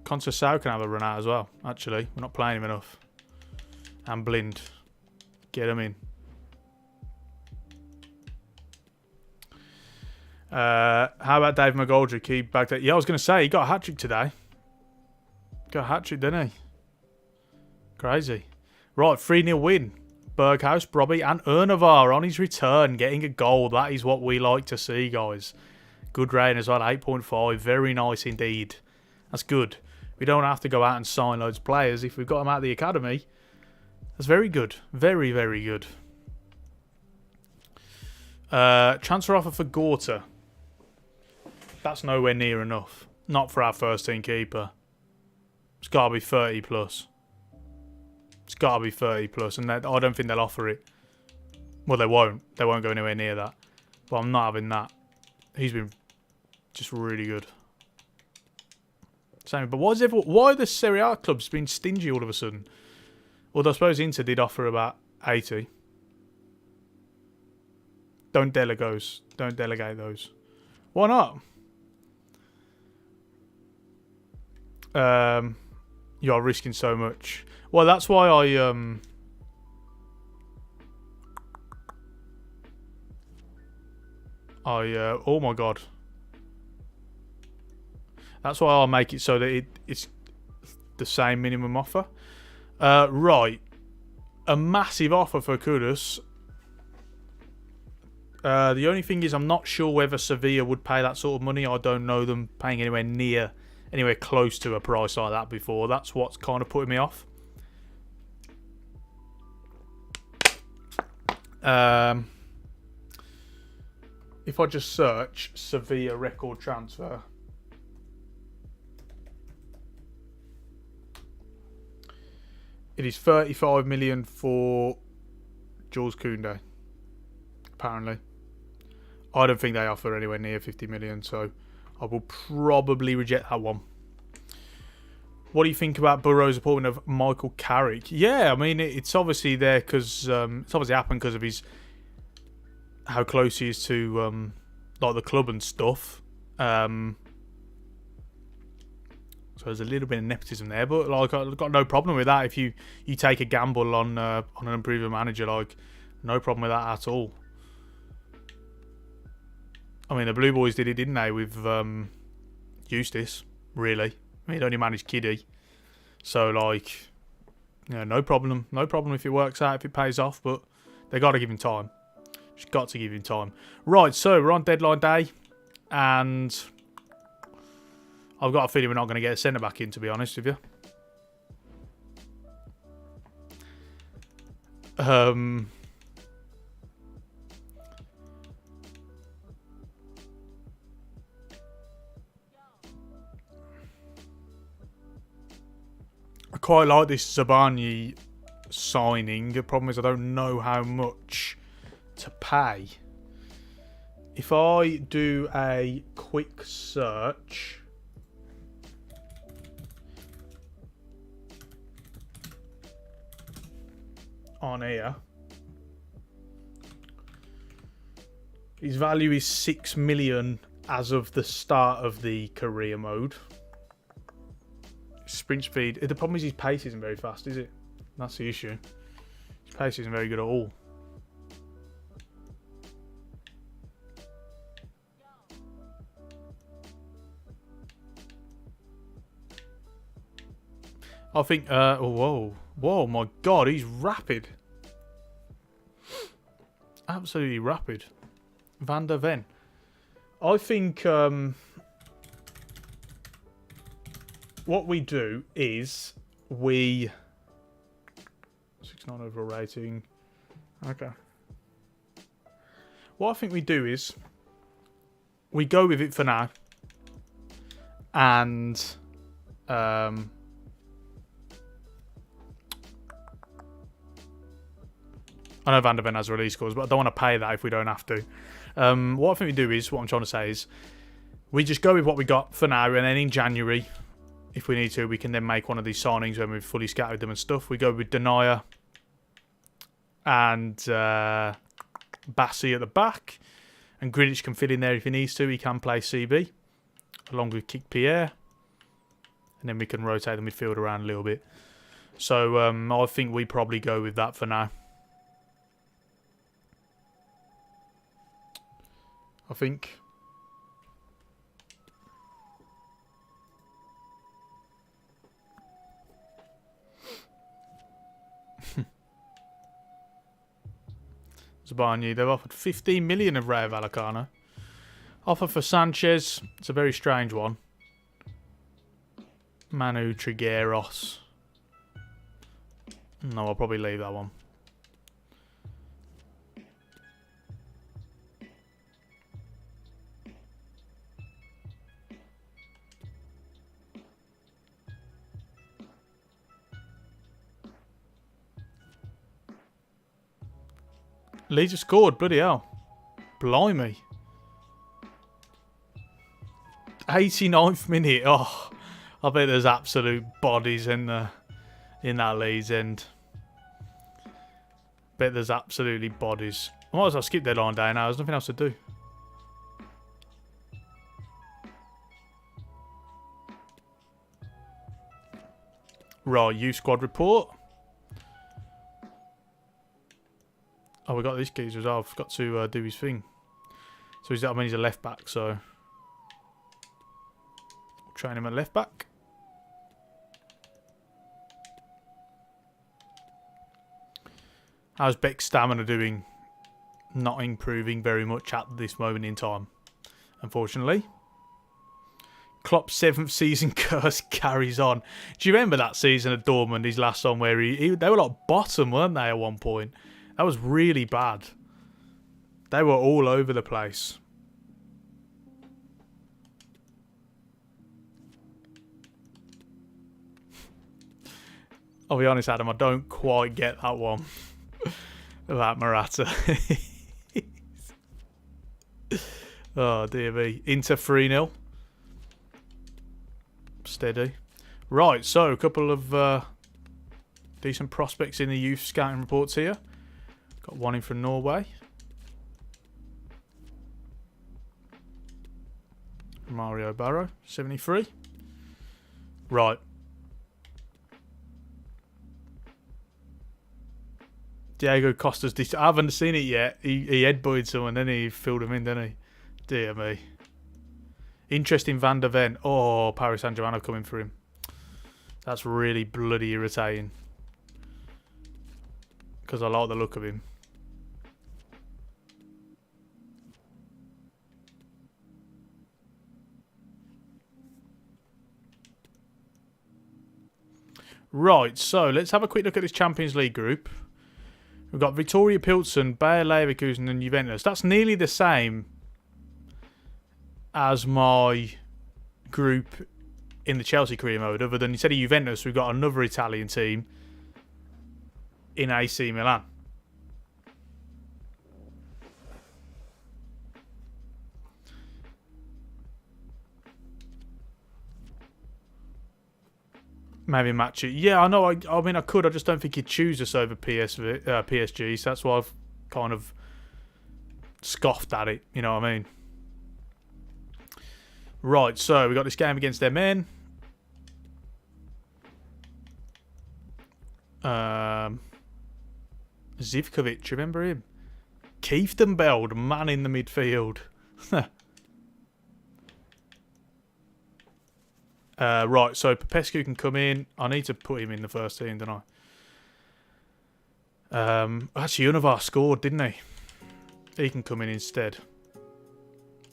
Conceição can have a run out as well, actually. We're not playing him enough. And Blind. Get him in. How about Dave McGoldrick? He bagged it. Yeah, I was going to say, he got a hat-trick today. Got a hat-trick, didn't he? Crazy. Right, 3-0 win. Berghaus, Brobby and Ernavar on his return, getting a goal. That is what we like to see, guys. Good rating as well, 8.5. Very nice indeed. That's good. We don't have to go out and sign loads of players. If we've got them out of the academy, that's very good. Very, very good. Transfer offer for Gorta. That's nowhere near enough. Not for our first team keeper. It's got to be 30 plus. It's got to be 30 plus, and I don't think they'll offer it. Well, they won't. They won't go anywhere near that. But I'm not having that. He's been just really good. Same. But why are the Serie A clubs been stingy all of a sudden? Although I suppose Inter did offer about 80. Don't delegate those. Why not? You are risking so much. Well, that's why oh my god. That's why I'll make it so that it's the same minimum offer. Right. A massive offer for Kudus. The only thing is I'm not sure whether Sevilla would pay that sort of money. I don't know them paying anywhere close to a price like that before. That's what's kind of putting me off. If I just search Sevilla record transfer. It is 35 million for Jules Koundé, apparently. I don't think they offer anywhere near 50 million, so I will probably reject that one. What do you think about Burrow's appointment of Michael Carrick? Yeah, I mean, it's obviously there because it's obviously happened because of how close he is to like the club and stuff. So there's a little bit of nepotism there, but like I've got no problem with that. If you take a gamble on an improving manager, like no problem with that at all. I mean, the Blue Boys did it, didn't they, with Eustace? Really, I mean, he only managed Kiddie, so like, no problem if it works out, if it pays off. But they got to give him time. Just got to give him time. Right, so we're on deadline day, and I've got a feeling we're not going to get a centre back in, to be honest with you. I quite like this Zabani signing. The problem is I don't know how much to pay. If I do a quick search on here, his value is 6 million as of the start of the career mode. Sprint speed. The problem is his pace isn't very fast, is it? That's the issue. His pace isn't very good at all. I think, whoa, my God, he's rapid. Absolutely rapid. Van der Ven. I think, what we do is we... 6.9 overall rating. Okay. What I think we do is we go with it for now. And... I know Van der Ven has release scores, but I don't want to pay that if we don't have to. What I think we do is, what I'm trying to say is, we just go with what we got for now, and then in January, if we need to, we can then make one of these signings when we've fully scouted them and stuff. We go with Denier and Bassi at the back, and Greenwich can fit in there if he needs to. He can play CB, along with Kick Pierre, and then we can rotate the midfield around a little bit. So I think we probably go with that for now. I think. Zabani, they've offered 15 million of Rayo Vallecano. Offer for Sanchez, it's a very strange one. Manu Trigueros. No, I'll probably leave that one. Leeds have scored. Bloody hell. Blimey. 89th minute. Oh, I bet there's absolute bodies in that Leeds end. Bet there's absolutely bodies. I might as well skip deadline day now. There's nothing else to do. Right, youth squad report. Oh, we got this geezer as well. I forgot to do his thing. So he's a left back, so we'll train him at left back. How's Beck's stamina doing? Not improving very much at this moment in time, unfortunately. Klopp's 7th season curse carries on. Do you remember that season at Dortmund, his last one, where they were like bottom, weren't they, at one point? That was really bad. They were all over the place. I'll be honest, Adam, I don't quite get that one about Morata. Oh, dear me. Inter 3-0. Steady. Right, so a couple of decent prospects in the youth scouting reports here. Got one in from Norway. Mario Barrow, 73. Right. Diego Costa's... I haven't seen it yet. He headbutted someone, then he filled him in, didn't he? Dear me. Interesting Van der Ven. Oh, Paris Saint-Germain are coming for him. That's really bloody irritating. Because I like the look of him. Right, so let's have a quick look at this Champions League group. We've got Victoria Pilsen, Bayer Leverkusen and Juventus. That's nearly the same as my group in the Chelsea career mode, other than instead of Juventus, we've got another Italian team in AC Milan. Maybe match it. Yeah, I know. I mean, I could. I just don't think he'd choose us over PSG. So that's why I've kind of scoffed at it. You know what I mean? Right, so we got this game against their men. Zivkovic, remember him? Kieftenbeld, man in the midfield. Right, so Popescu can come in. I need to put him in the first team, don't I? Actually, Univar scored, didn't he? He can come in instead.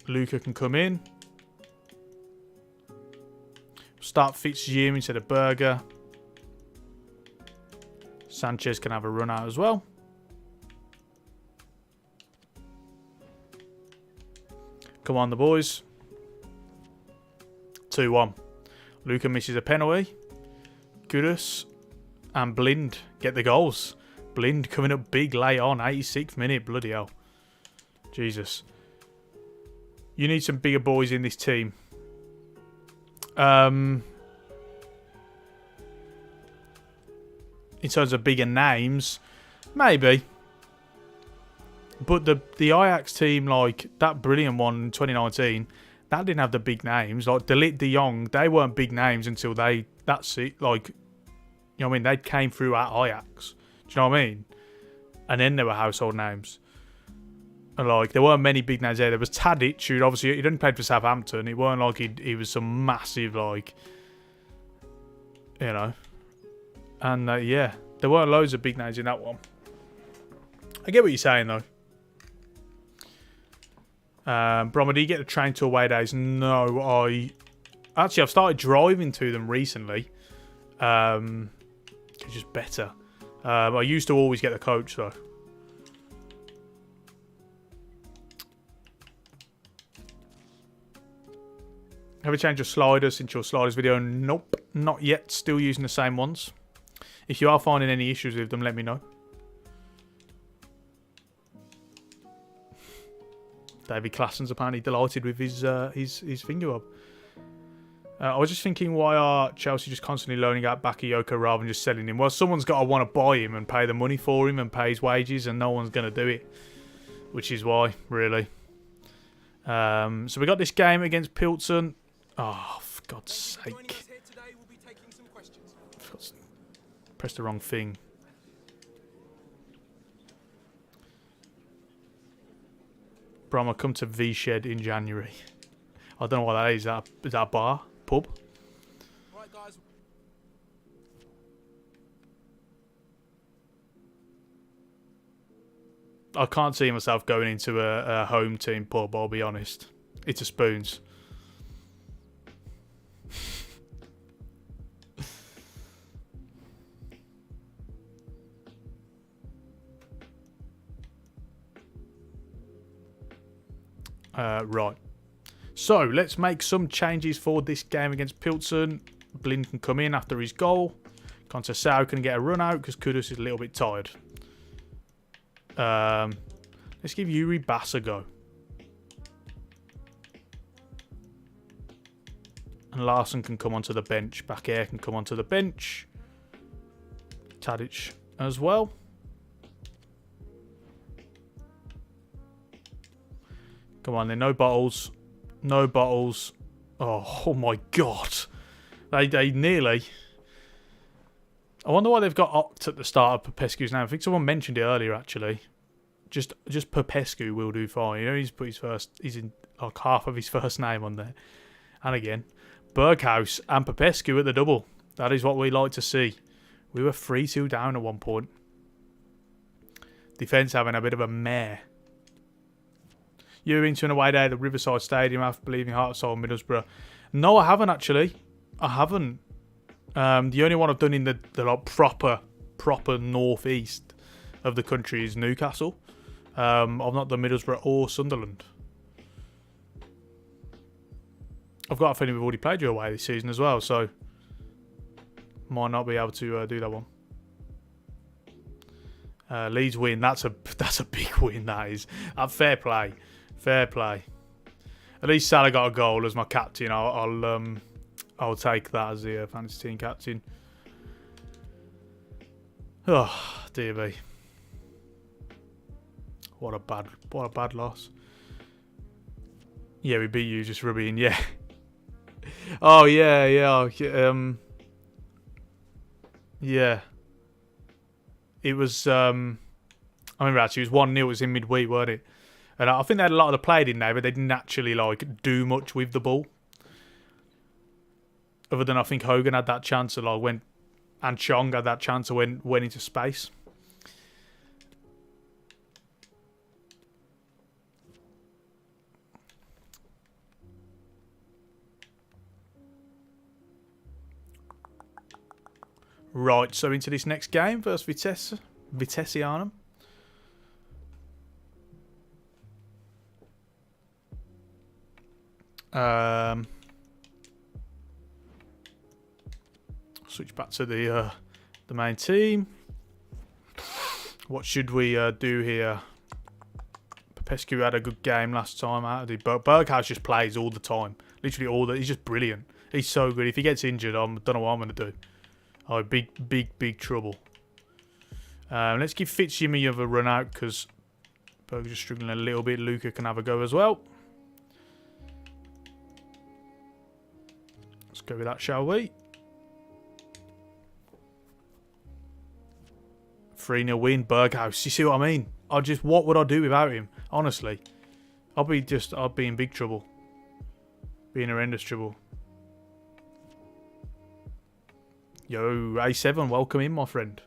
Luca can come in. Start Fitzhugh instead of Berger. Sanchez can have a run out as well. Come on, the boys. 2-1. Luca misses a penalty. Kudus and Blind get the goals. Blind coming up big late on. 86th minute. Bloody hell. Jesus. You need some bigger boys in this team. In terms of bigger names, maybe. But the Ajax team, like that brilliant one in 2019, that didn't have the big names. Like De Ligt, De Jong, they weren't big names until that's it. Like, you know what I mean? They came through at Ajax. Do you know what I mean? And then there were household names. And like, there weren't many big names there. There was Tadic, who obviously he didn't play for Southampton. It weren't like he was some massive, like, you know. And yeah, there weren't loads of big names in that one. I get what you're saying though. Bromma, do you get the train to away days? No, I've started driving to them recently. It's just better. I used to always get the coach though. Have you changed your sliders since your sliders video? Nope, not yet. Still using the same ones. If you are finding any issues with them, let me know. David Klassen's apparently delighted with his finger bob. I was just thinking, why are Chelsea just constantly loaning out Bakayoko rather than just selling him? Well, someone's got to want to buy him and pay the money for him and pay his wages, and no one's going to do it. Which is why, really. So we got this game against Pilsen. Oh, for God's sake. Pressed the wrong thing. Brahma, come to V-Shed in January. I don't know what that is. Is that a bar? Pub? Right, guys. I can't see myself going into a home team pub, I'll be honest. It's a Spoons. Right. So, let's make some changes for this game against Pilsen. Blind can come in after his goal. Conceição can get a run out because Kudus is a little bit tired. Let's give Yuri Bass a go. And Larson can come onto the bench. Back Air can come onto the bench. Tadic as well. Come on then, no bottles. No bottles. Oh my God. They nearly... I wonder why they've got Oct at the start of Popescu's name. I think someone mentioned it earlier, actually. Just Popescu will do fine. You know, he's put his first... He's in like half of his first name on there. And again, Berghaus and Popescu at the double. That is what we like to see. We were 3-2 down at one point. Defence having a bit of a mare. You're into an away day at the Riverside Stadium after believing Heartside Middlesbrough. No, I haven't actually. I haven't. The only one I've done in the like proper northeast of the country is Newcastle. I've not done Middlesbrough or Sunderland. I've got a feeling we've already played you away this season as well, so might not be able to do that one. Leeds win. That's a big win. That is. Fair play. Fair play. At least Salah got a goal as my captain. I'll take that as the fantasy team captain. Oh dear me. What a bad loss. Yeah, we beat you, just rubbing. Yeah. Oh yeah. Yeah. It was. I remember actually it was 1-0. It was in midweek, weren't it? And I think they had a lot of the play in there, but they didn't actually like do much with the ball. Other than I think Hogan had that chance of like and Chong had that chance of went into space. Right, so into this next game versus Vitesse. Switch back to the main team. What should we do here? Popescu had a good game last time out. Berghaus just plays all the time. Literally he's just brilliant. He's so good. If he gets injured, I don't know what I'm going to do. Oh, big trouble. Let's give Fitzjimmy a run out because Berg's just struggling a little bit. Luca can have a go as well. Let's go with that, shall we? 3-0 win, Berghaus. You see what I mean? What would I do without him? Honestly, I'd be in big trouble. Be in horrendous trouble. Yo, A7, welcome in, my friend.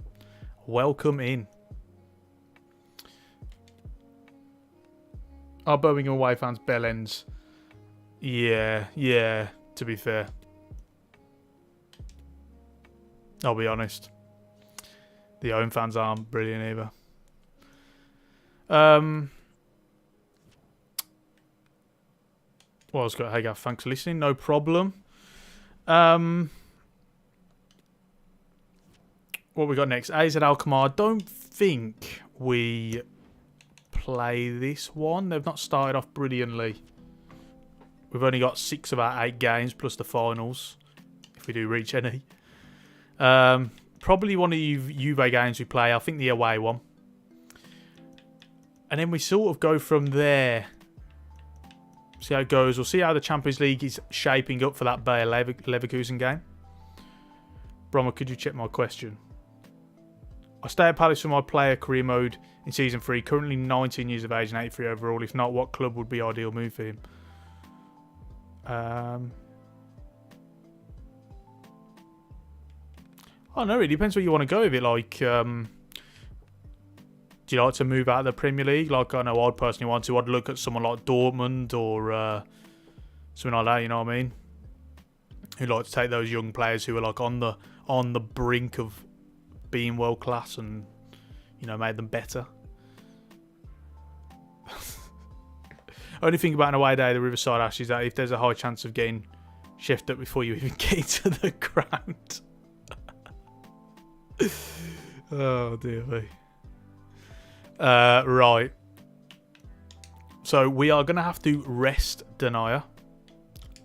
Welcome in. Our Birmingham away fans bell ends. Yeah, to be fair. I'll be honest. The home fans aren't brilliant either. Well, hey Gav, thanks for listening. No problem. What we got next? AZ Alkmaar. I don't think we play this one. They've not started off brilliantly. We've only got 6 of our 8 games plus the finals, if we do reach any. Probably one of the Juve games we play. I think the away one. And then we sort of go from there. See how it goes. We'll see how the Champions League is shaping up for that Bayer Leverkusen game. Brommer, could you check my question? I stay at Palace for my player career mode in Season 3. Currently 19 years of age and 83 overall. If not, what club would be ideal move for him? I don't know. It depends what you want to go with it. Like, do you like to move out of the Premier League? Like, I know I'd personally want to. I'd look at someone like Dortmund or something like that. You know what I mean? Who like to take those young players who are like on the brink of being world class and, you know, made them better. Only thing about an away day at the Riverside Ash is that if there's a high chance of getting shifted up before you even get into the ground. Oh dear me. Right. So we are going to have to rest Denier.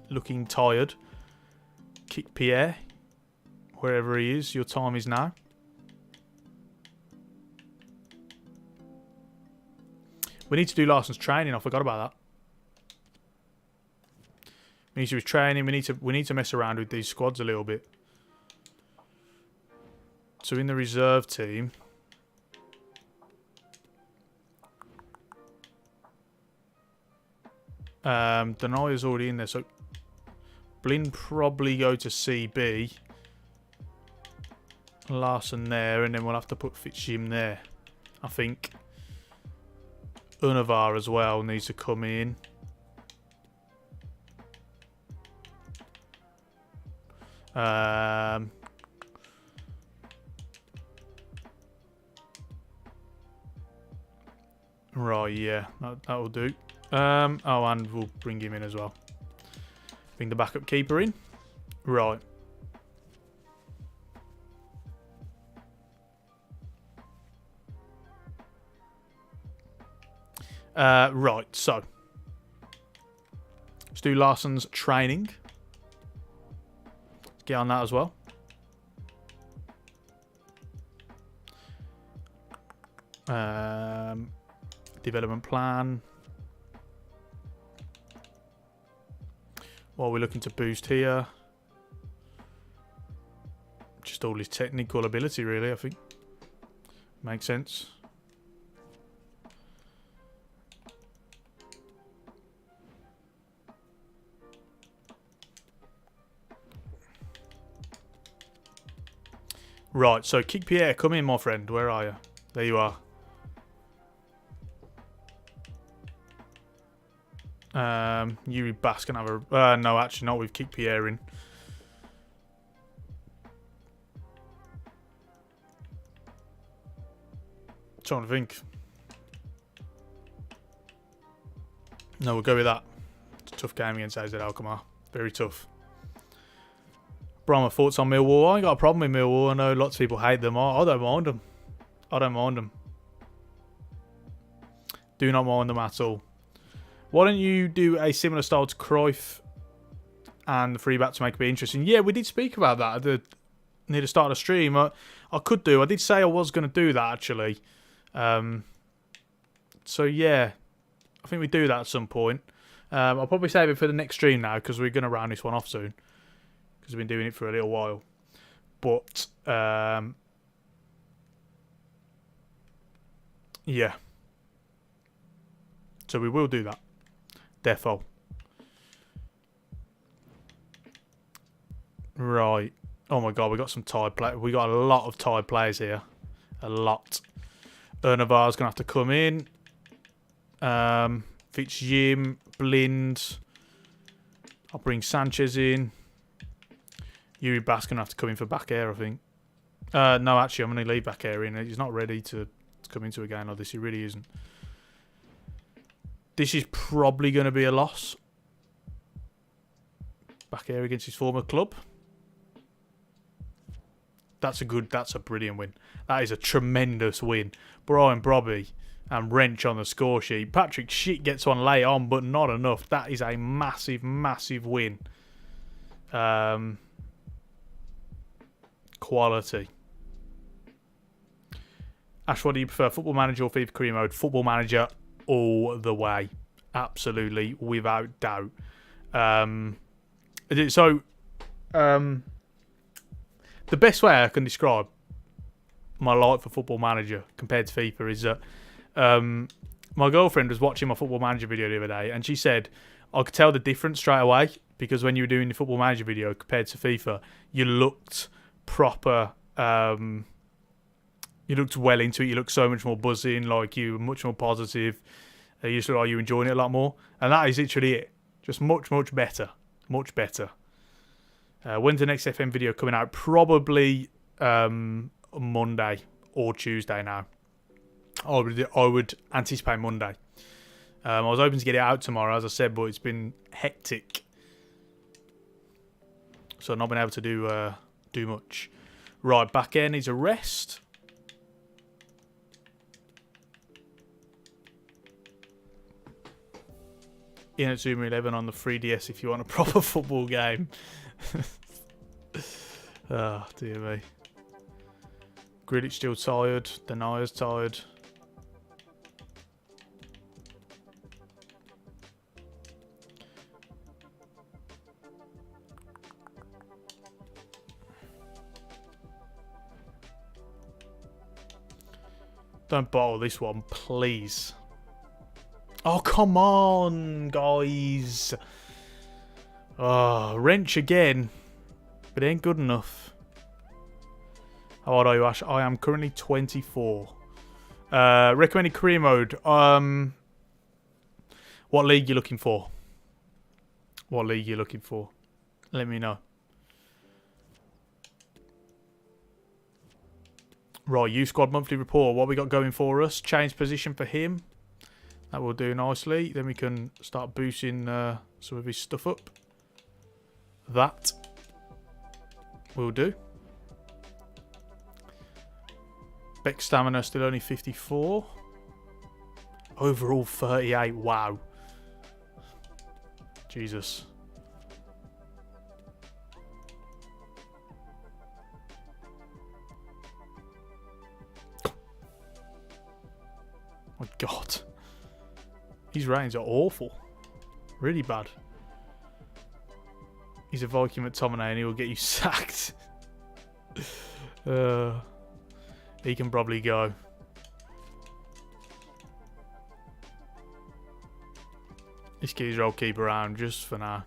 Looking tired. Kick Pierre. Wherever he is, your time is now. We need to do Larsson's training. I forgot about that. We need to do his training. We need to mess around with these squads a little bit. So in the reserve team, Denier's already in there. So Blind probably go to CB. Larsson there, and then we'll have to put Fitzjim there, I think. Unavar as well needs to come in. Right, yeah, that will do. Oh, and we'll bring him in as well. Bring the backup keeper in. Right. Right, so let's do Larsson's training. Let's get on that as well. Development plan. What are we looking to boost here? Just all his technical ability, really, I think. Makes sense. Right, so Kick Pierre, come in, my friend. Where are you? There you are. Yuri Bass can have a... no, actually not. We've Kick Pierre in. Trying to think. No, we'll go with that. It's a tough game against AZ Alkmaar. Very tough. Brahma, thoughts on Millwall? I ain't got a problem with Millwall. I know lots of people hate them. I don't mind them. I don't mind them. Do not mind them at all. Why don't you do a similar style to Cruyff and the free back to make it be interesting? Yeah, we did speak about that near the start of the stream. I could do. I did say I was going to do that, actually. So, yeah. I think we do that at some point. I'll probably save it for the next stream now because we're going to round this one off soon. Because we've been doing it for a little while. But, yeah. So we will do that. Defo. Right. Oh my god, we got some tied play. We got a lot of tied players here. A lot. Ernavar's gonna have to come in. Fitzjim, Blind. I'll bring Sanchez in. Yuri Bass gonna have to come in for back air, I think. No, actually, I'm gonna leave back air in. He's not ready to come into a game like this. He really isn't. This is probably going to be a loss. Back here against his former club. That's a brilliant win. That is a tremendous win. Brian Brobby and Wrench on the score sheet. Patrick Schick gets one late on, but not enough. That is a massive, massive win. Quality. Ash, what do you prefer, Football Manager or FIFA Career Mode? Football Manager all the way. Absolutely, without doubt. The best way I can describe my life for Football Manager compared to FIFA is that my girlfriend was watching my Football Manager video the other day, and she said I could tell the difference straight away because when you were doing the Football Manager video compared to FIFA, you looked proper. You looked well into it. You looked so much more buzzing, like you were much more positive. You just look like you were enjoying it a lot more, and that is literally it. Just much, much better. Much better. When's the next FM video coming out? Probably Monday or Tuesday now. I would anticipate Monday. I was hoping to get it out tomorrow, as I said, but it's been hectic. So I've not been able to do much. Right, back end needs a rest. In at Zoomer 11 on the 3DS if you want a proper football game. Oh, dear me. Grealish still tired. Denaya's tired. Don't bottle this one, please. Oh, come on, guys. Oh, Wrench again. But it ain't good enough. How old are you, Ash? I am currently 24. Recommended career mode. What league you looking for? What league you looking for? Let me know. Right, youth squad monthly report. What we got going for us? Change position for him. That will do nicely. Then we can start boosting some of his stuff up. That will do. Beck stamina still only 54. Overall 38. Wow. Jesus. My God. These ratings are awful. Really bad. He's a Viking McTominay and he will get you sacked. He can probably go. This kid's old keep around just for now.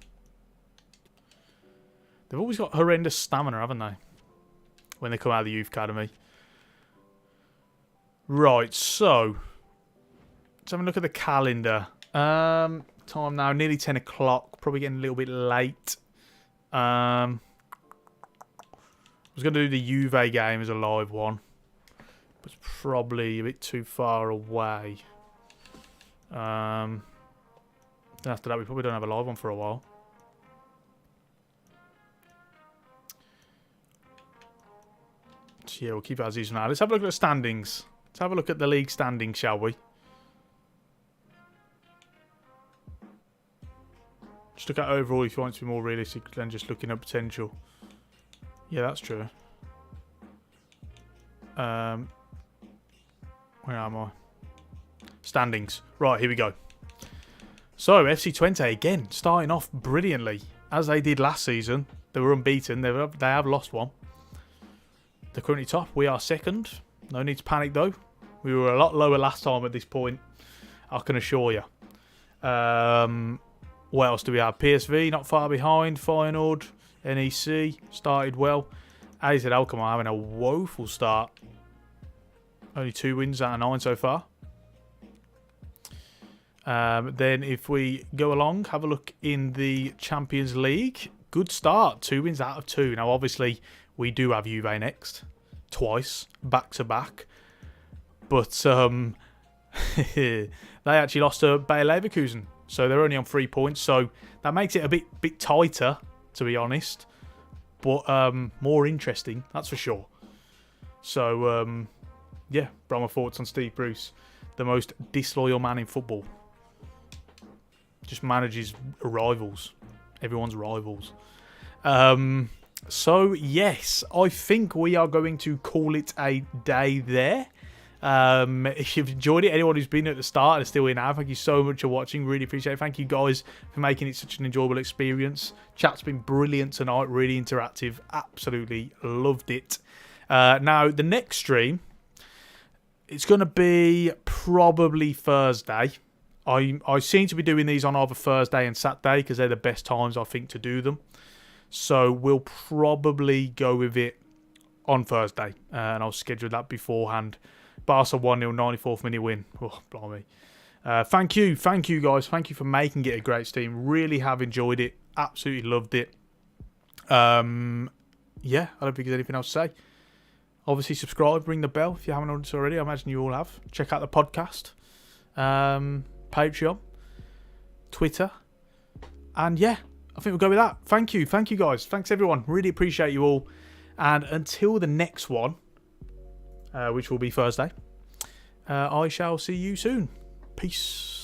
They've always got horrendous stamina, haven't they? When they come out of the youth academy. Right, so let's have a look at the calendar. Time now, nearly 10 o'clock. Probably getting a little bit late. I was going to do the Juve game as a live one. But it's probably a bit too far away. Then after that, we probably don't have a live one for a while. So yeah, we'll keep it as is now. Let's have a look at the standings. Let's have a look at the league standings, shall we? Just look at overall if you want it to be more realistic than just looking at potential. Yeah, that's true. Where am I? Standings. Right, here we go. So, FC Twente again, starting off brilliantly. As they did last season. They were unbeaten. They have lost one. They're currently top. We are second. No need to panic though. We were a lot lower last time at this point. I can assure you. What else do we have? PSV, not far behind. Feyenoord, NEC, started well. AZ Alkmaar having a woeful start. Only 2 wins out of 9 so far. Then if we go along, have a look in the Champions League. Good start. 2 wins out of 2. Now, obviously, we do have Juve next. Twice. Back to back. But they actually lost to Bayer Leverkusen. So they're only on 3 points. So that makes it a bit tighter, to be honest. But more interesting, that's for sure. So, yeah, brought my thoughts on Steve Bruce, the most disloyal man in football. Just manages rivals. Everyone's rivals. So, yes, I think we are going to call it a day there. If you've enjoyed it, anyone who's been at the start and still in now, thank you so much for watching. Really appreciate it. Thank you guys for making it such an enjoyable experience. Chat's been brilliant tonight, really interactive. Absolutely loved it. Now, the next stream, it's going to be probably Thursday. I seem to be doing these on either Thursday and Saturday because they're the best times, I think, to do them. So we'll probably go with it on Thursday, and I'll schedule that beforehand. Barca 1-0, 94th minute win. Oh, blimey. Thank you guys. Thank you for making it a great stream. Really have enjoyed it. Absolutely loved it. Yeah, I don't think there's anything else to say. Obviously, subscribe, ring the bell if you haven't already. I imagine you all have. Check out the podcast, Patreon, Twitter, and yeah, I think we'll go with that. Thank you guys. Thanks everyone. Really appreciate you all. And until the next one, which will be Thursday, I shall see you soon. Peace.